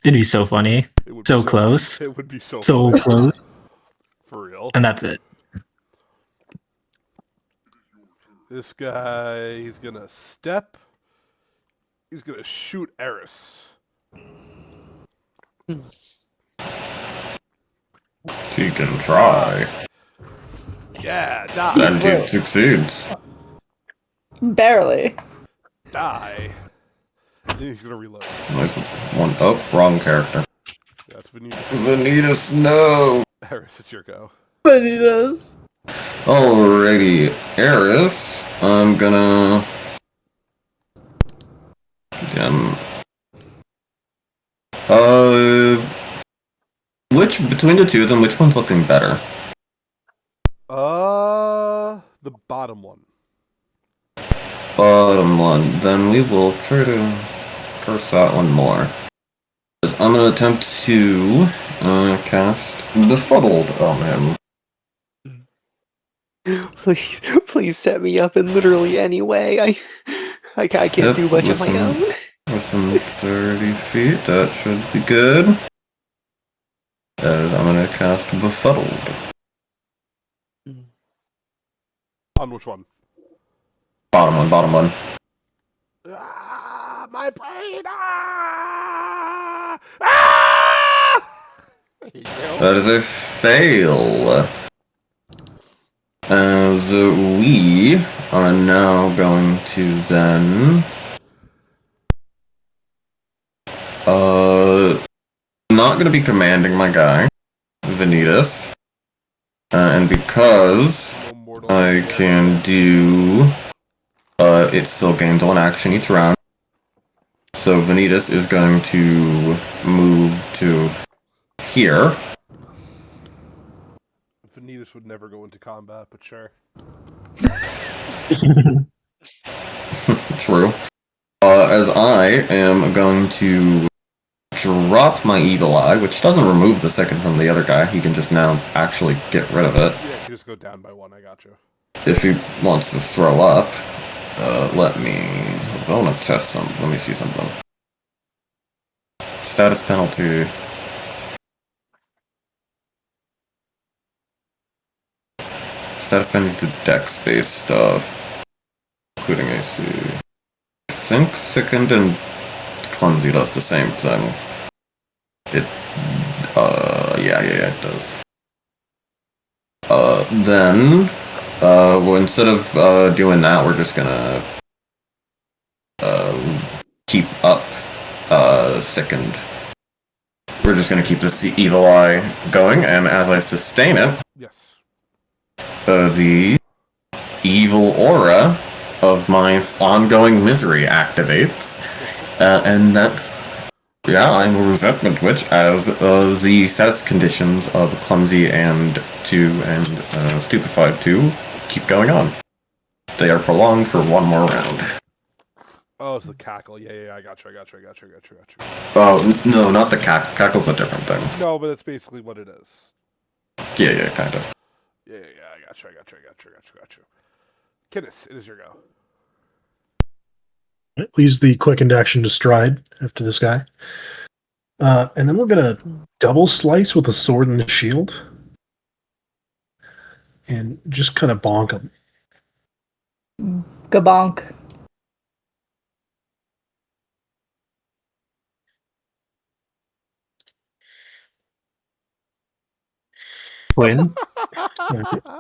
It'd be so funny. It would be So close. It would be so So funny. close. For real. And that's it. This guy, he's gonna step. He's gonna shoot Eris. He can try. Yeah, die. And he succeeds. Barely. Die. And he's gonna reload. Nice one. Oh, wrong character. That's Venita. Vanitas, no! Eris, it's your go. But he does. Alrighty, Eris, I'm gonna... between the two of them, which one's looking better? The bottom one. Bottom one. Then we will try to curse that one more. I'm gonna attempt to cast Befuddled on him. Please set me up in literally any way. I can't do much on my own. Within 30 feet, that should be good. As I'm gonna cast Befuddled. On which one? Bottom one. Ah, my brain! Ah! Ah! That is a fail. As we are now going to then... not going to be commanding my guy, Vanitas. And because I can do... it still gains 1 action each round. So Vanitas is going to move to here. Vanitas would never go into combat, but sure. True. As I am going to drop my Evil Eye, which doesn't remove the second from the other guy. He can just now actually get rid of it. Yeah, you just go down by 1, I got you. If he wants to throw up, let me... I want to test some. Let me see something. Status penalty. Status penalty to dex-based stuff, including AC. I think Sickened and Clumsy does the same thing. Yeah, it does. Then, well, instead of doing that, we're just gonna keep up Sickened. We're just gonna keep this Evil Eye going, and as I sustain it, Yes. the evil aura of my ongoing misery activates, and that, yeah, I'm a resentment witch, as the status conditions of Clumsy and 2 and Stupefied 2 keep going on. They are prolonged for 1 more round. Oh, it's the cackle. Yeah, I got you. Oh, no, not the cackle's a different thing. No, but that's basically what it is. Yeah, kind of. Yeah, I got you. Kidnis, it is your go. It leaves the quickened action to stride after this guy. And then we're going to double slice with a sword and a shield. And just kind of bonk him. Gabonk. Twin.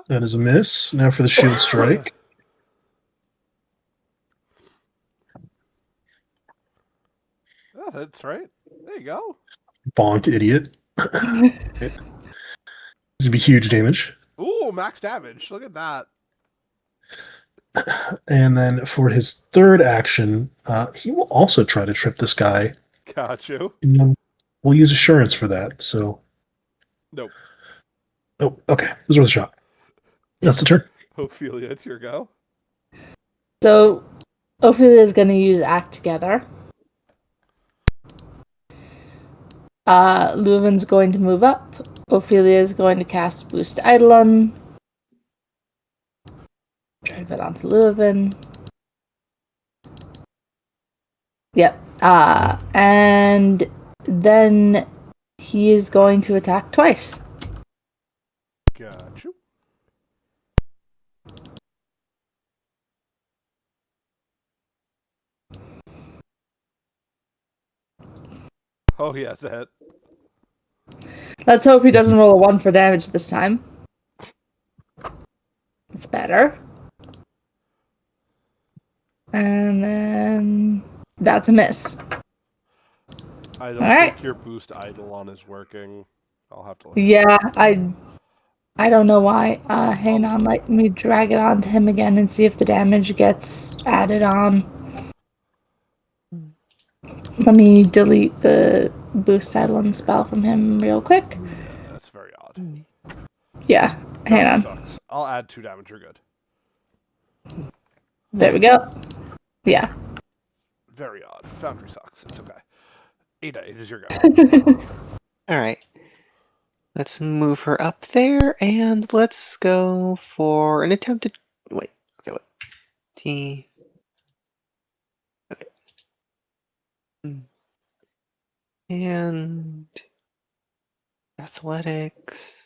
That is a miss. Now for the shield strike. Oh, that's right. There you go. Bonked, idiot. This would be huge damage. Ooh, max damage. Look at that. And then for his third action, he will also try to trip this guy. Got you. And we'll use assurance for that. So, Nope. oh, okay. This was worth a shot. That's the turn. Ophelia, it's your go. So, Ophelia is going to use Act Together. Leuven's going to move up. Ophelia is going to cast Boost Eidolon. Drag that onto Leuven. Yep. And then he is going to attack twice. Got you. Oh, he has a hit. Let's hope he doesn't roll a 1 for damage this time. It's better. And then that's a miss. I don't Alright. think your boost Eidolon is working. I'll have to look. Yeah, I don't know why. Hang on, let me drag it onto him again and see if the damage gets added on. Let me delete the boost Eidolon spell from him real quick. That's very odd. Yeah, hang on. Sucks. I'll add 2 damage. You're good. There we go. Yeah. Very odd. Foundry sucks. It's okay. Ada, it is your go. Alright. Let's move her up there, and let's go for an attempt to... Wait. Okay, wait. T... Okay. And... Athletics...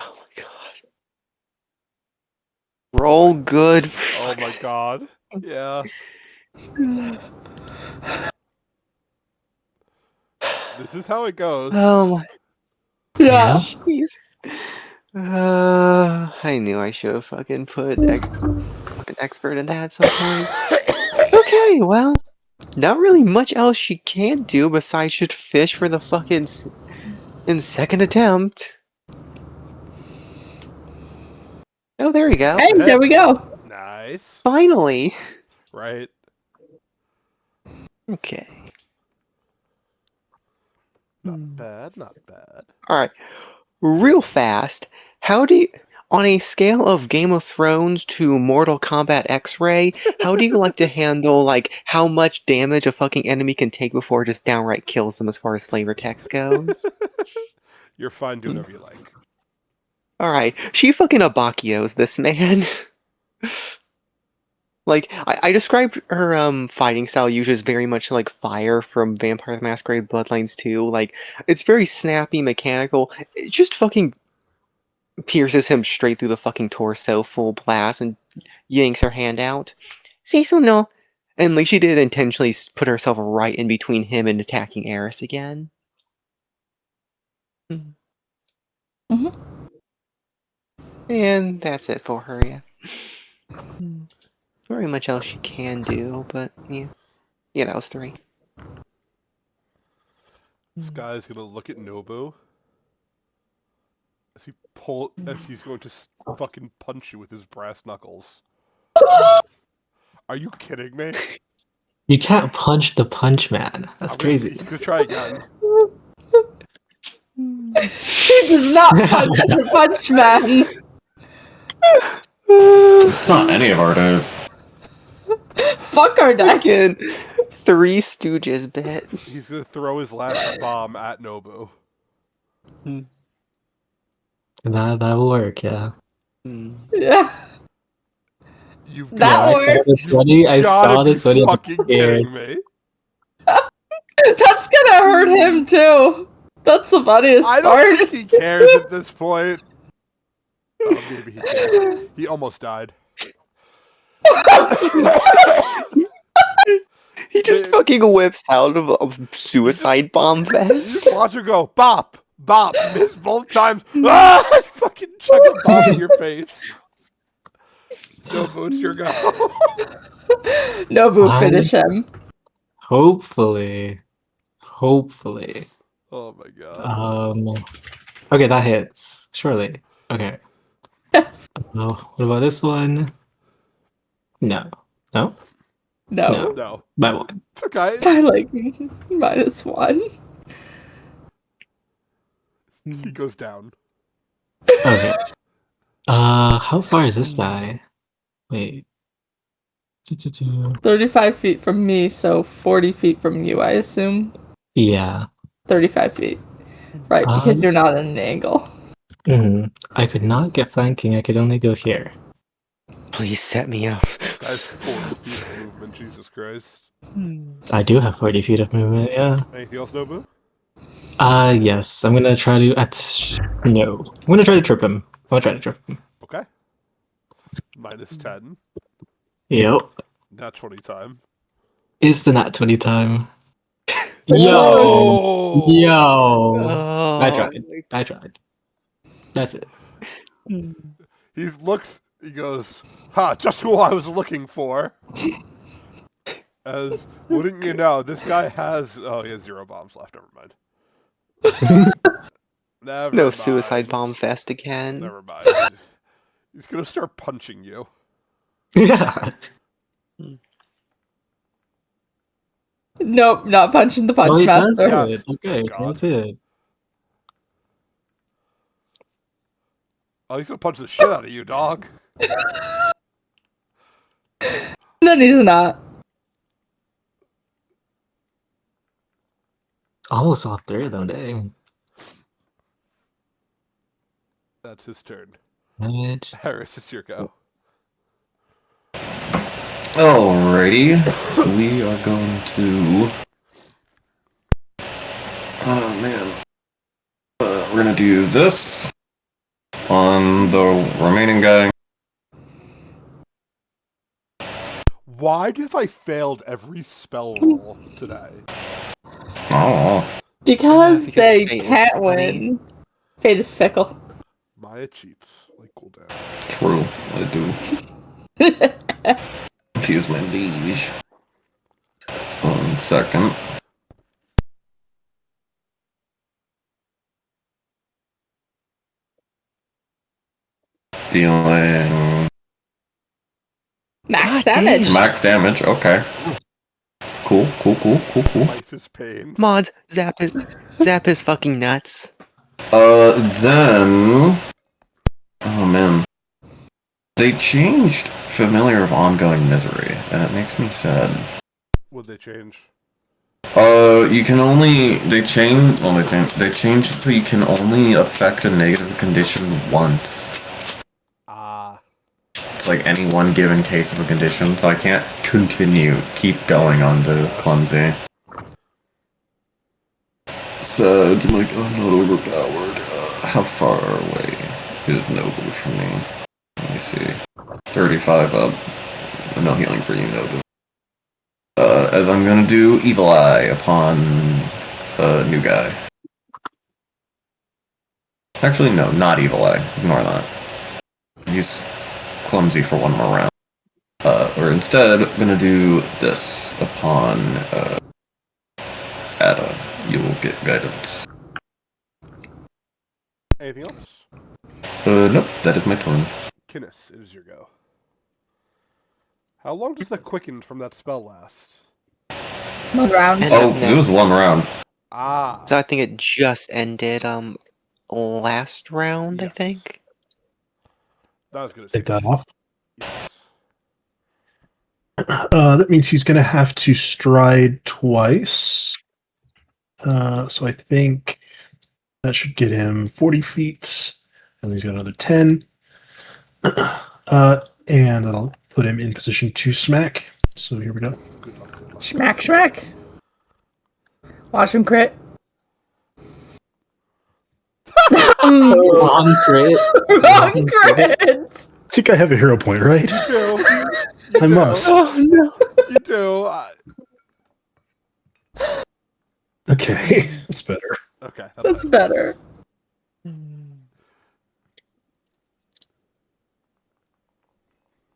Oh my god. Roll good. Oh my god. Yeah. This is how it goes. Oh my... Yeah. Jeez. I knew I should have fucking put fucking expert in that at some point. Okay, well, not really much else she can do besides just fish for the fucking in second attempt. Oh, there we go. Hey, there we go. Nice. Finally. Right. Okay. Not bad, not bad. Alright. Real fast, how do you... On a scale of Game of Thrones to Mortal Kombat X-Ray, how do you like to handle, like, how much damage a fucking enemy can take before it just downright kills them as far as flavor text goes? You're fine, do whatever you like. Alright, she fucking Abakios this man. Like, I described her fighting style usually as very much like Fire from Vampire the Masquerade Bloodlines 2. Like, it's very snappy, mechanical. It just fucking pierces him straight through the fucking torso, full blast, and yanks her hand out. See, so no. And like, she did intentionally put herself right in between him and attacking Eris again. Mm-hmm. And that's it for her, yeah. Not very much else she can do, but yeah. Yeah, that was 3. This guy's gonna look at Nobu as he's going to fucking punch you with his brass knuckles. Are you kidding me? You can't punch the punch man. That's crazy. He's gonna try again. He does not punch the punch man. It's not any of our days. Fuck our dice. Fucking Three Stooges bit. He's gonna throw his last bomb at Nobu. That'll work, yeah. Yeah. You've That got I saw works. this ready. I saw this ready. I'm fucking scared. kidding me. That's gonna hurt him too. That's the funniest I part. don't think he cares at this point. Oh, maybe he cares. He almost died. He just fucking whips out of a suicide bomb You vest. just watch him go, bop, Bob, miss both times. Ah! Fucking chuck a bomb in your face. Nobu, it's your go. Nobu, finish him. Hopefully. Oh my god. Okay, that hits. Surely. Okay. Yes. Oh, what about this one? No. No? No. No. By one. It's okay. By like -1. He goes down. Okay. How far is this guy? Wait. 35 feet from me, so 40 feet from you, I assume. Yeah. 35 feet. Right, because you're not at an angle. I could not get flanking, I could only go here. Please set me up. This guy's 40 feet of movement, Jesus Christ. I do have 40 feet of movement, yeah. Anything else, Nobu? Yes. I'm gonna try to no. I'm gonna try to trip him. Okay. -10. Yep. Not 20 time. It's the nat 20 time. Oh! Yo! Oh, I tried. That's it. He looks, he goes, ha, just who I was looking for. As, wouldn't you know, this guy has, he has 0 bombs left, never mind. Never no mind. suicide bomb fest again. Never mind. He's gonna start punching you. Yeah. Nope, not punching the punch Well, he does master. Yes. it. Okay, God. that's it. Oh, he's gonna punch the shit out of you, dog. Then he's not. Almost all 3 of them, dang. That's his turn. Damage. Harris, it's your go. Alrighty, we are going to. Oh man, we're gonna do this on the remaining guy. Why have I failed every spell roll today? Oh, Because Because they fate is can't funny. win. Fate is fickle. Maya cheats like cooldown. true, I do. Confuse my liege. 1 second. Dealing Max God damn. damage. max damage. Okay. Cool. Life is pain. Mods, zap his fucking nuts. Then. Oh man. They changed Familiar of Ongoing Misery, and it makes me sad. Would they change? You can only. They changed it so you can only affect a negative condition once. It's like any one given case of a condition, so I can't keep going on to Clumsy. Sad, like, I'm not overpowered. How far away is Nobu from me? Let me see. 35 up. No healing for you, Nobu. As I'm gonna do Evil Eye upon a new guy. Actually, no, not Evil Eye. Ignore that. He's Clumsy for one more round. Or instead, I'm gonna do this upon Ada. You will get guidance. Anything else? Nope, that is my turn. Kinnis, it is your go. How long does the quicken from that spell last? 1 round. And- Oh, it was 1 round. So I think it just ended last round, I Yes. think. That was gonna Take that off. Yes. That means he's going to have to stride twice. So I think that should get him 40 feet. And he's got another 10. And that'll put him in position to smack. So here we go. Good luck, good luck. Smack. Watch him crit. Wrong crit. Wrong crit! I think I have a hero point, right? You do. I must. Oh no! You do. Okay, that's better. Okay. That's better.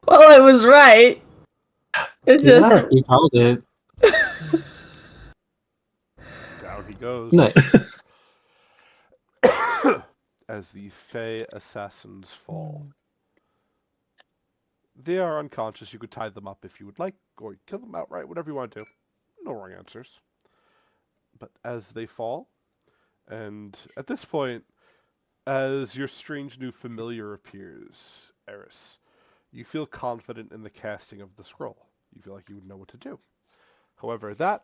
Well, I was right. It's just Yeah, you called it. Down he goes. Nice. As the Fey assassins fall. They are unconscious. You could tie them up if you would like, or kill them outright, whatever you want to do. No wrong answers. But as they fall, and at this point, as your strange new familiar appears, Eris, you feel confident in the casting of the scroll. You feel like you would know what to do. However, that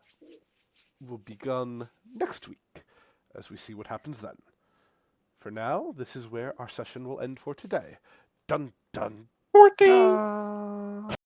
will begun next week, as we see what happens then. For now, this is where our session will end for today. Dun dun dun!